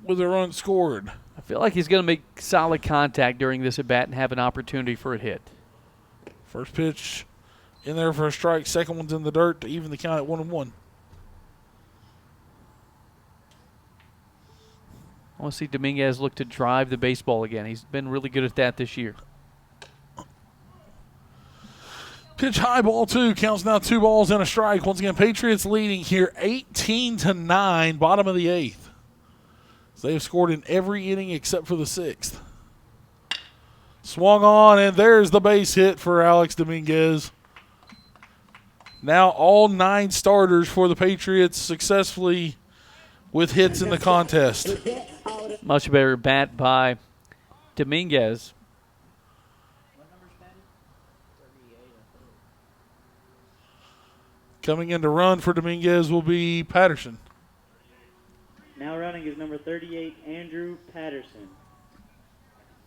with a run scored. I feel like he's going to make solid contact during this at-bat and have an opportunity for a hit. First pitch in there for a strike. Second one's in the dirt to even the count at 1-1. I want to see Dominguez look to drive the baseball again. He's been really good at that this year. Pitch high, ball 2. Counts now 2 balls and a strike. Once again, Patriots leading here 18-9, bottom of the 8th. So they have scored in every inning except for the 6th. Swung on, and there's the base hit for Alex Dominguez. Now all 9 starters for the Patriots successfully with hits in the contest. Much better bat by Dominguez. Coming in to run for Dominguez will be Patterson. Now running is number 38, Andrew Patterson.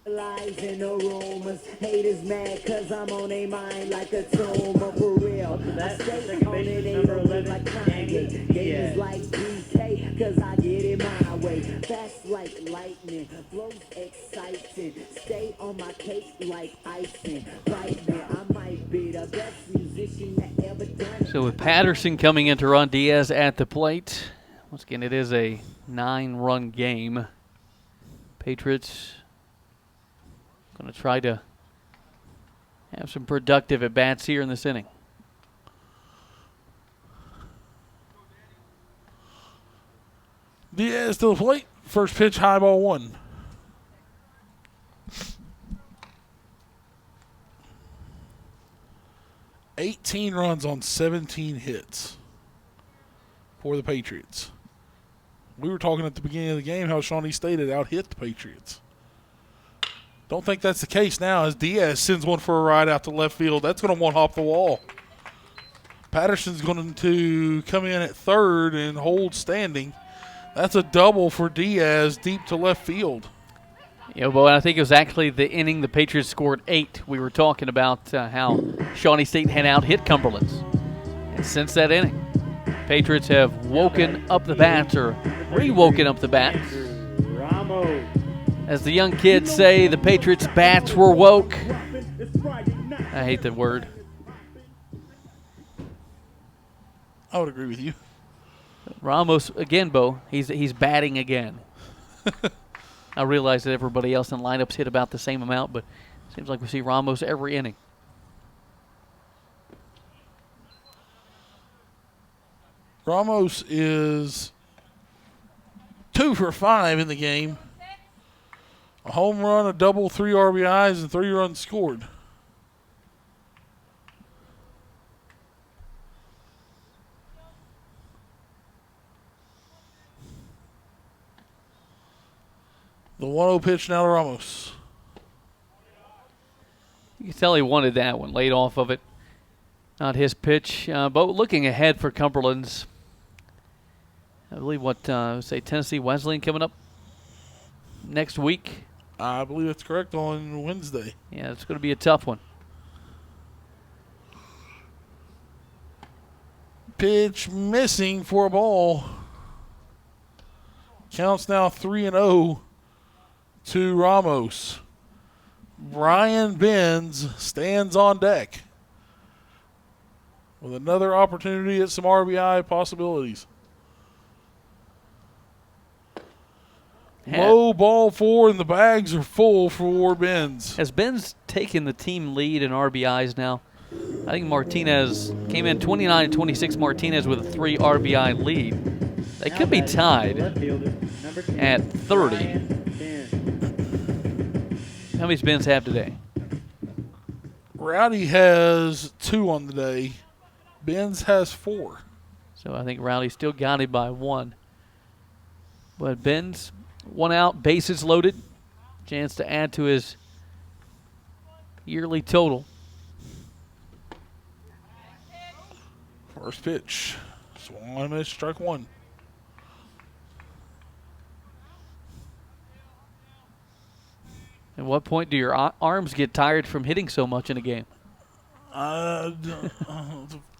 Lies and aromas, haters mad cause I'm on a mind like a tomb for real. That I stay second on base it, is ain't number no 11, like Danny Kanye. Diaz. Gators like DK cause I get it my way. Fast like lightning, flows exciting. Stay on my cake like icing. Right now, I might be the best musician that ever done. So with Patterson coming in to run, Diaz at the plate. Once again, it is a 9-run game. Patriots going to try to have some productive at-bats here in this inning. Diaz to the plate. First pitch, high, ball 1. $18 runs on 17 hits for the Patriots. We were talking at the beginning of the game how Shawnee State had out-hit the Patriots. Don't think that's the case now as Diaz sends one for a ride out to left field. That's going to one-hop the wall. Patterson's going to come in at third and hold standing. That's a double for Diaz deep to left field. Yeah, but I think it was actually the inning the Patriots scored 8. We were talking about how Shawnee State had out-hit Cumberlands. And since that inning, Patriots have woken up the bats, or re-woken up the bats. Ramos. As the young kids say, the Patriots' bats were woke. I hate that word. I would agree with you. Ramos, again, Bo, he's batting again. I realize that everybody else in the lineups hit about the same amount, but it seems like we see Ramos every inning. Ramos is 2 for 5 in the game. A home run, a double, 3 RBIs, and 3 runs scored. The 1-0 pitch now to Ramos. You can tell he wanted that one, laid off of it. Not his pitch. But looking ahead for Cumberlands, I believe Tennessee Wesleyan coming up next week. I believe that's correct, on Wednesday. Yeah, it's going to be a tough one. Pitch missing for a ball. Counts now 3-0 to Ramos. Brian Benz stands on deck with another opportunity at some RBI possibilities. Low ball 4, and the bags are full for Benz. Has Benz taken the team lead in RBIs now? I think Martinez came in 29-26. Martinez with a 3 RBI lead. They could be tied at 30. How many does Benz have today? Rowdy has 2 on the day. Benz has 4. So I think Rowdy still got it by 1. But Benz, 1 out, bases loaded. Chance to add to his yearly total. First pitch. Swung on, missed, strike 1. At what point do your arms get tired from hitting so much in a game? I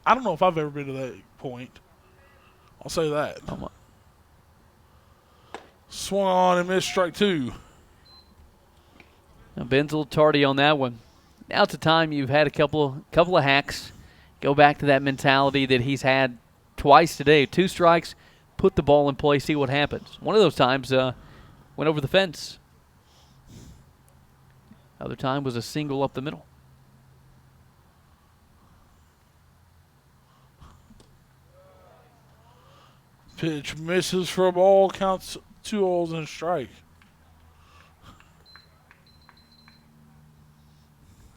don't know if I've ever been to that point. I'll say that. Swung on and missed, strike 2. Now Ben's a little tardy on that one. Now it's a time you've had a couple of hacks. Go back to that mentality that he's had twice today. 2 strikes, put the ball in play, see what happens. One of those times, went over the fence. Other time was a single up the middle. Pitch misses for a ball, counts 2 balls and a strike.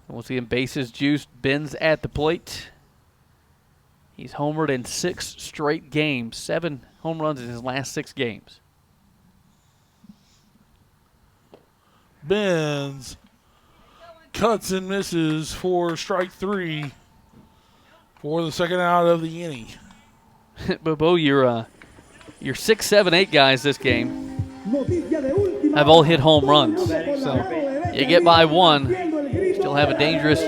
Once again, bases juiced. Benz at the plate. He's homered in 6 straight games. 7 home runs in his last 6 games. Benz cuts and misses for strike 3 for the second out of the inning. But Bo, your 6, 7, 8 guys this game have all hit home runs. So you get by one, still have a dangerous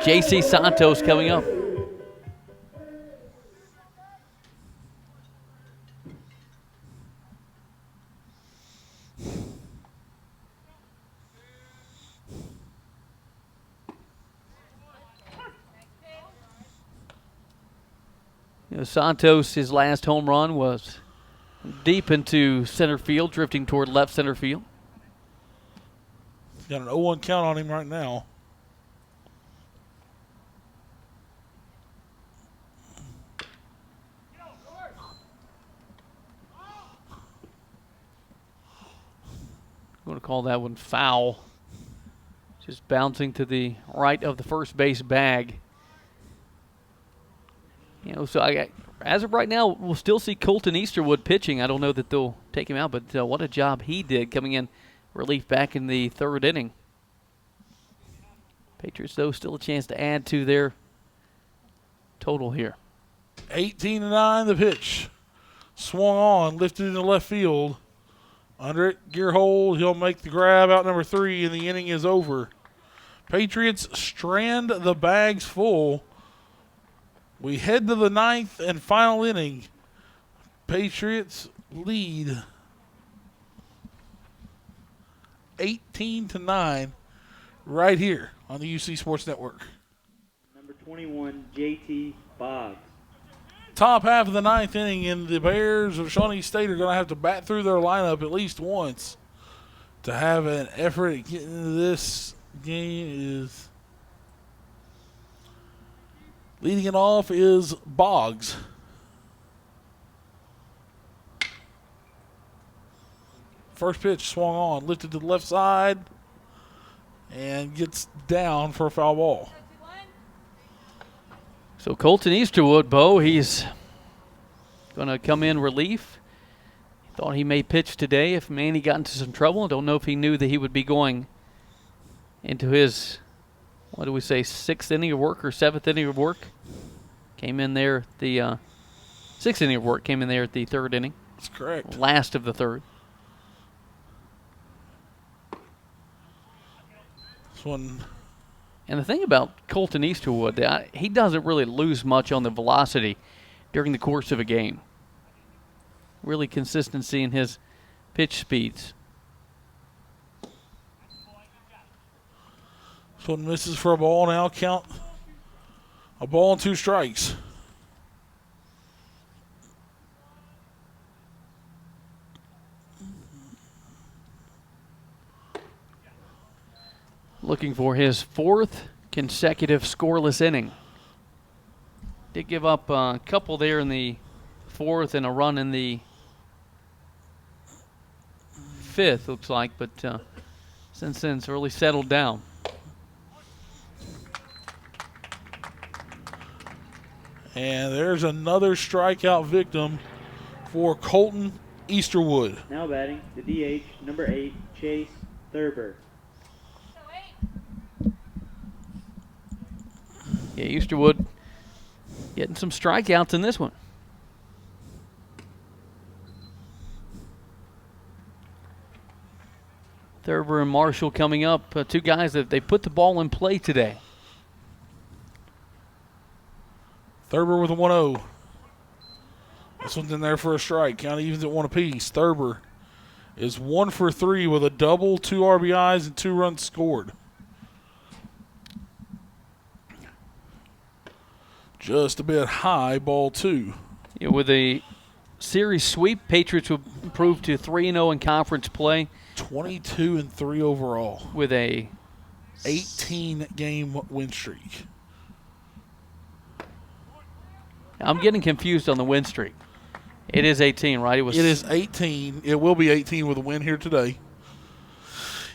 J.C. Santos coming up. Santos, his last home run was deep into center field, drifting toward left center field. Got an 0-1 count on him right now. I'm going to call that one foul. Just bouncing to the right of the first base bag. So as of right now, we'll still see Colton Easterwood pitching. I don't know that they'll take him out, but what a job he did coming in relief back in the 3rd inning. Patriots, though, still a chance to add to their total here. 18-9 the pitch. Swung on, lifted into left field. Under it, gear hold. He'll make the grab out number 3, and the inning is over. Patriots strand the bags full. We head to the 9th and final inning. Patriots lead 18-9 right here on the UC Sports Network. Number 21, J.T. Boggs. Top half of the 9th inning, and the Bears of Shawnee State are going to have to bat through their lineup at least once to have an effort at getting into this game. Leading it off is Boggs. First pitch swung on, lifted to the left side, and gets down for a foul ball. So Colton Easterwood, Bo, he's going to come in relief. Thought he may pitch today if Manny got into some trouble. Don't know if he knew that he would be going into his, 6th inning of work or 7th inning of work. Came in there at the 6th inning of work, came in there at the 3rd inning. That's correct. Last of the 3rd. This one. And the thing about Colton Easterwood, he doesn't really lose much on the velocity during the course of a game. Really consistency in his pitch speeds. This one misses for a ball. Now count a ball and 2 strikes. Looking for his 4th consecutive scoreless inning. Did give up a couple there in the 4th and a run in the 5th, looks like, but since then it's really settled down. And there's another strikeout victim for Colton Easterwood. Now batting, the DH, number 8, Chase Thurber. Yeah, Easterwood getting some strikeouts in this one. Thurber and Marshall coming up, 2 guys that they put the ball in play today. Thurber with a 1-0. This one's in there for a strike. Count evens at 1 apiece. Thurber is 1 for 3 with a double, 2 RBIs, and 2 runs scored. Just a bit high, ball 2. Yeah, with a series sweep, Patriots would improve to 3-0 in conference play. 22-3 overall. with a 18-game win streak. I'm getting confused on the win streak. It is 18, right? It is 18. It will be 18 with a win here today.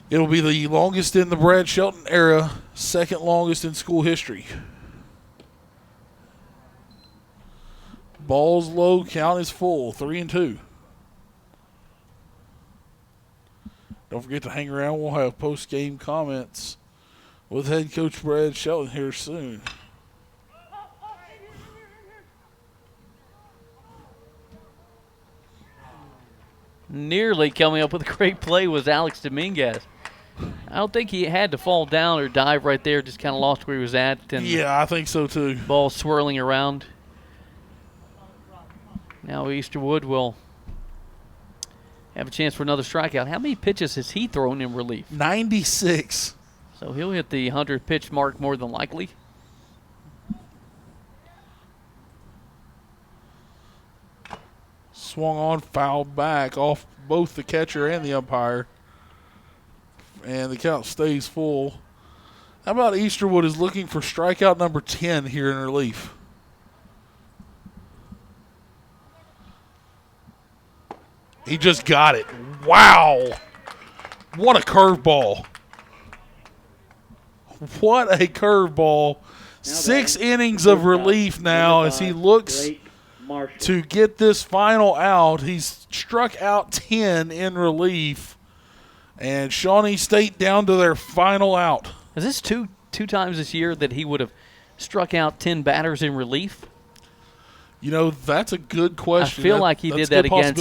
It will be the longest in the Brad Shelton era, second longest in school history. Ball's low, count is full, 3-2. Don't forget to hang around. We'll have post-game comments with head coach Brad Shelton here soon. Nearly coming up with a great play was Alex Dominguez. I don't think he had to fall down or dive right there. Just kind of lost where he was at. And Yeah, I think so too. ball swirling around. Now Easterwood will have a chance for another strikeout. How many pitches has he thrown in relief? 96. So he'll hit the 100 pitch mark more than likely. Swung on, fouled back off both the catcher and the umpire. And the count stays full. How about Easterwood is looking for strikeout number 10 here in relief? He just got it. Wow. What a curveball. What a curveball. 6 innings of relief now as he looks to get this final out. He's struck out 10 in relief. And Shawnee State down to their final out. Is this two times this year that he would have struck out 10 batters in relief? You know, that's a good question. I feel like he did that against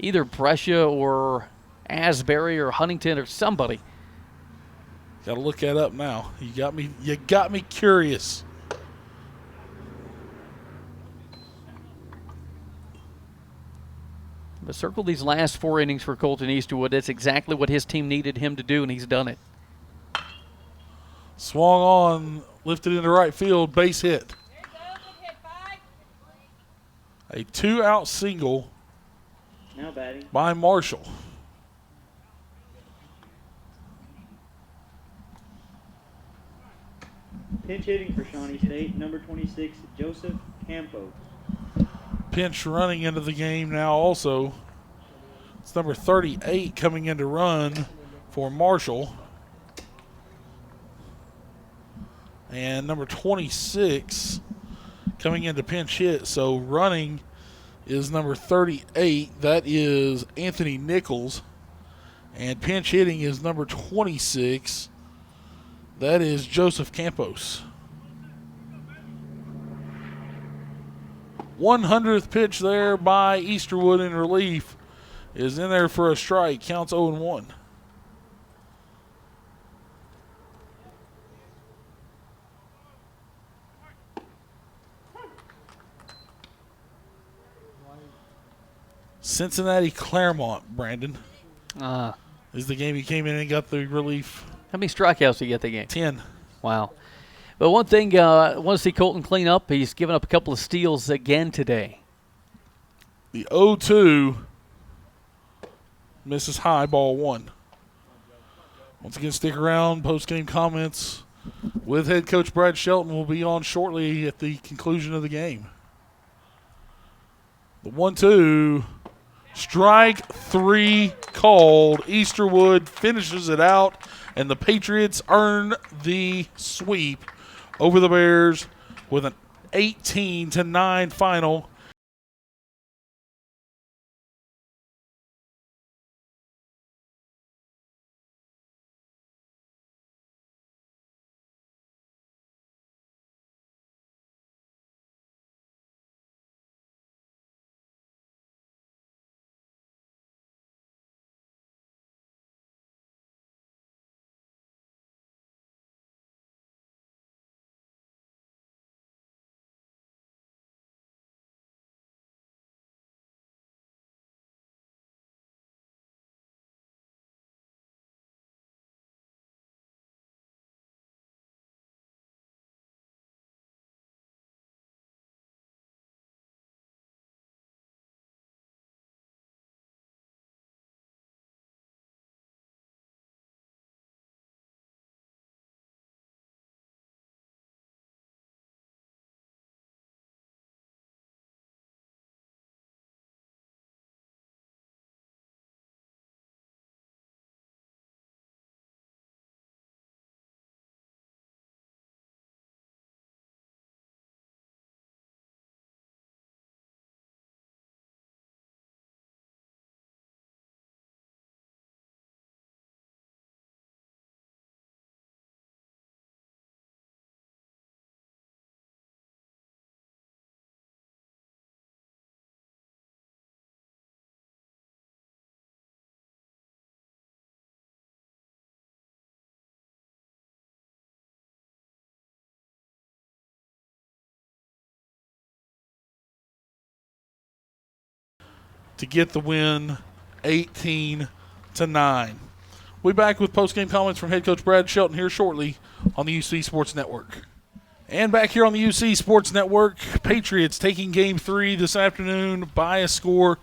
either Brescia or Asbury or Huntington or somebody. Got to look that up now. You got me curious. But circle these last 4 innings for Colton Easterwood. That's exactly what his team needed him to do, and he's done it. Swung on, lifted into right field, base hit. A 2-out single Now batting. by Marshall. Pinch hitting for Shawnee State, number 26, Joseph Campos. Pinch running into the game now also. It's number 38 coming in to run for Marshall. And number 26 coming in to pinch hit. So running is number 38. That is Anthony Nichols. And pinch hitting is number 26. That is Joseph Campos. 100th pitch there by Easterwood in relief is in there for a strike. Counts 0-1. Cincinnati Claremont, Brandon, is the game he came in and got the relief. How many strikeouts did he get that game? 10. Wow. But one thing, I want to see Colton clean up. He's given up a couple of steals again today. The 0-2 misses high, ball 1. Once again, stick around. Post-game comments with head coach Brad Shelton will be on shortly at the conclusion of the game. The 1-2, strike 3 called. Easterwood finishes it out, and the Patriots earn the sweep over the Bears with an 18-9 final. to get the win 18-9. We'll be back with post-game comments from head coach Brad Shelton here shortly on the UC Sports Network. And back here on the UC Sports Network, Patriots taking Game 3 this afternoon by a score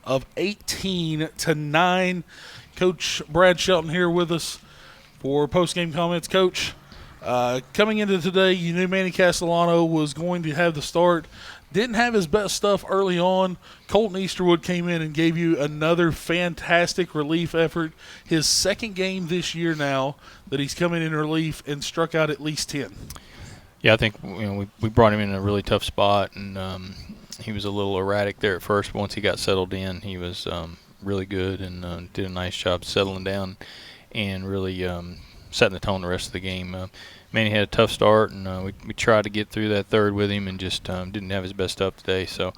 of 18-9. Coach Brad Shelton here with us for post-game comments. Coach, coming into today, you knew Manny Castellano was going to have the start. Didn't have his best stuff early on. Colton Easterwood came in and gave you another fantastic relief effort. His second game this year now that he's coming in relief and struck out at least 10. Yeah, I think we brought him in a really tough spot, and he was a little erratic there at first. But once he got settled in, he was really good and did a nice job settling down and really setting the tone the rest of the game. Manny had a tough start, and we tried to get through that third with him and just didn't have his best stuff today. So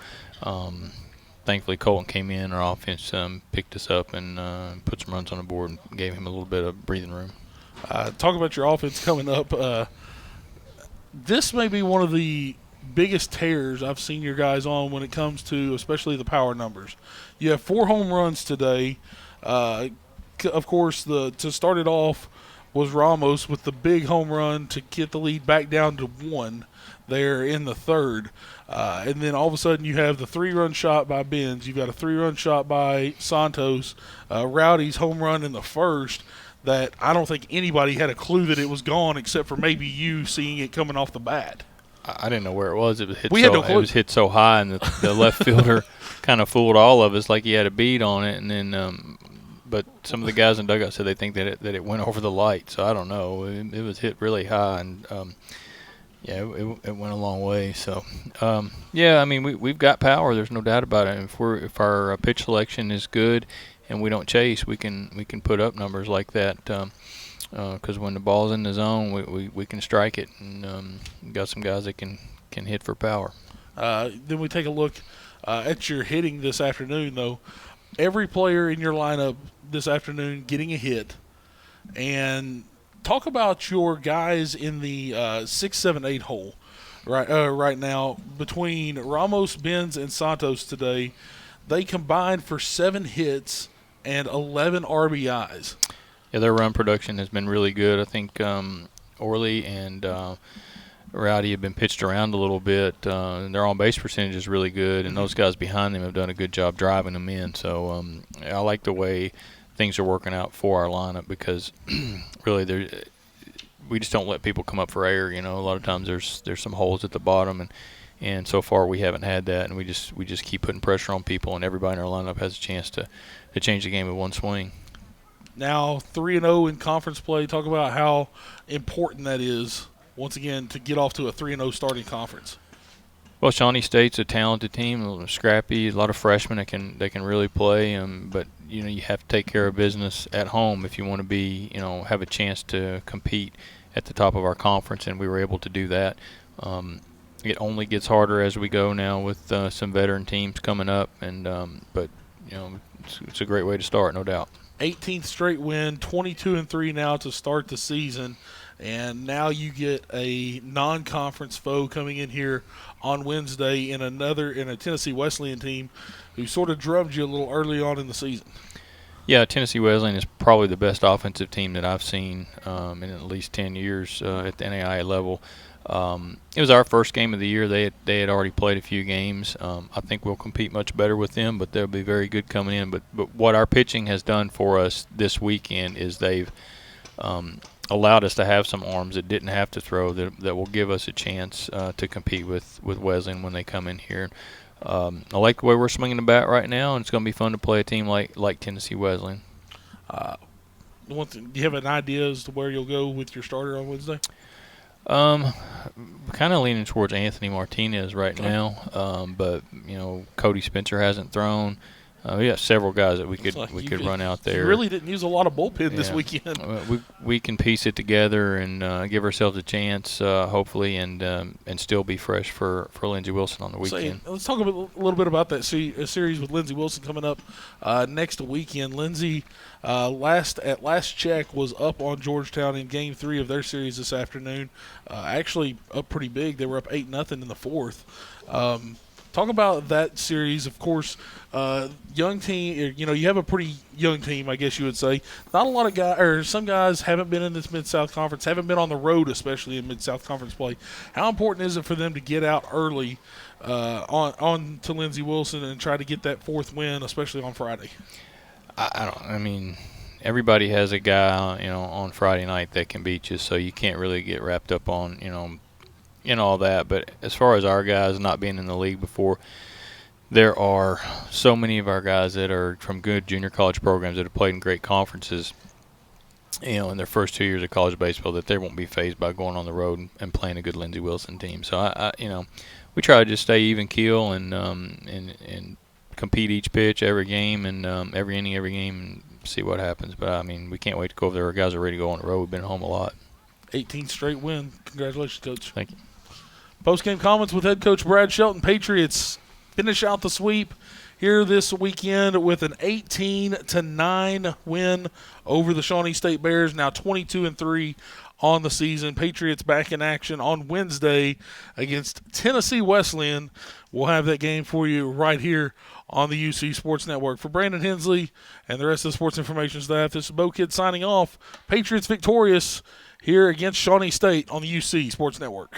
thankfully Colton came in, our offense picked us up and put some runs on the board and gave him a little bit of breathing room. Talk about your offense coming up. This may be one of the biggest tears I've seen your guys on when it comes to especially the power numbers. You have 4 home runs today. Of course, to start it off was Ramos with the big home run to get the lead back down to 1 there in the third. And then all of a sudden you have the 3-run shot by Benz. You've got a 3-run shot by Santos. Rowdy's home run in the first that I don't think anybody had a clue that it was gone except for maybe you seeing it coming off the bat. I didn't know where it was. It was hit, It was hit so high, and the left fielder kind of fooled all of us like he had a bead on it. And then, but some of the guys in the dugout said they think that it went over the light. So I don't know. It was hit really high, and it went a long way. So I mean we've got power. There's no doubt about it. If our pitch selection is good and we don't chase, we can put up numbers like that. Because when the ball's in the zone, we can strike it, and got some guys that can hit for power. Then we take a look at your hitting this afternoon, though. Every player in your lineup this afternoon getting a hit. And talk about your guys in the 6, 7, 8 hole right now. Between Ramos, Benz, and Santos today, they combined for 7 hits and 11 RBIs. Yeah, their run production has been really good. I think Orley and Rowdy have been pitched around a little bit, and their on-base percentage is really good, and those guys behind them have done a good job driving them in. So I like the way things are working out for our lineup because really we just don't let people come up for air. A lot of times there's some holes at the bottom, and so far we haven't had that, and we just keep putting pressure on people, and everybody in our lineup has a chance to change the game with one swing. Now 3-0 in conference play. Talk about how important that is, once again, to get off to a 3-0 starting conference. Well, Shawnee State's a talented team, a little scrappy, a lot of freshmen that can really play. But you have to take care of business at home if you want to be, have a chance to compete at the top of our conference, and we were able to do that. It only gets harder as we go now with some veteran teams coming up, but it's a great way to start, no doubt. 18th straight win, 22-3 now to start the season, and now you get a non-conference foe coming in here on Wednesday in a Tennessee Wesleyan team who sort of drummed you a little early on in the season. Yeah, Tennessee Wesleyan is probably the best offensive team that I've seen in at least 10 years at the NAIA level. It was our first game of the year. They had already played a few games. I think we'll compete much better with them, but they'll be very good coming in. But what our pitching has done for us this weekend is they've allowed us to have some arms that didn't have to throw that will give us a chance to compete with Wesleyan when they come in here. I like the way we're swinging the bat right now, and it's going to be fun to play a team like Tennessee Wesleyan. Do you have an idea as to where you'll go with your starter on Wednesday? Kind of leaning towards Anthony Martinez right now, but Cody Spencer hasn't thrown. We got several guys that we could run out there. You really didn't use a lot of bullpen this weekend. We can piece it together and give ourselves a chance, hopefully, and still be fresh for Lindsey Wilson on the weekend. Let's talk a little bit about that series with Lindsey Wilson coming up next weekend. Lindsey, last check, was up on Georgetown in Game 3 of their series this afternoon. Actually up pretty big. They were up 8-0 in the fourth. Talk about that series, of course. Young team, you have a pretty young team, I guess you would say. Not a lot of guys, or some guys haven't been in this Mid-South Conference, haven't been on the road, especially in Mid-South Conference play. How important is it for them to get out early on to Lindsey Wilson and try to get that fourth win, especially on Friday? I mean, everybody has a guy, on Friday night that can beat you, so you can't really get wrapped up on, all that. But as far as our guys not being in the league before, there are so many of our guys that are from good junior college programs that have played in great conferences, in their first 2 years of college baseball, that they won't be fazed by going on the road and playing a good Lindsey Wilson team. So we try to just stay even keel and compete each pitch, every game, and every inning, every game, and see what happens. But I mean, we can't wait to go over there. Our guys are ready to go on the road. We've been home a lot. 18th straight win. Congratulations, Coach. Thank you. Post-game comments with head coach Brad Shelton. Patriots finish out the sweep here this weekend with an 18-9 win over the Shawnee State Bears, now 22-3 on the season. Patriots back in action on Wednesday against Tennessee Wesleyan. We'll have that game for you right here on the UC Sports Network. For Brandon Hensley and the rest of the sports information staff, this is Bo Kid signing off. Patriots victorious here against Shawnee State on the UC Sports Network.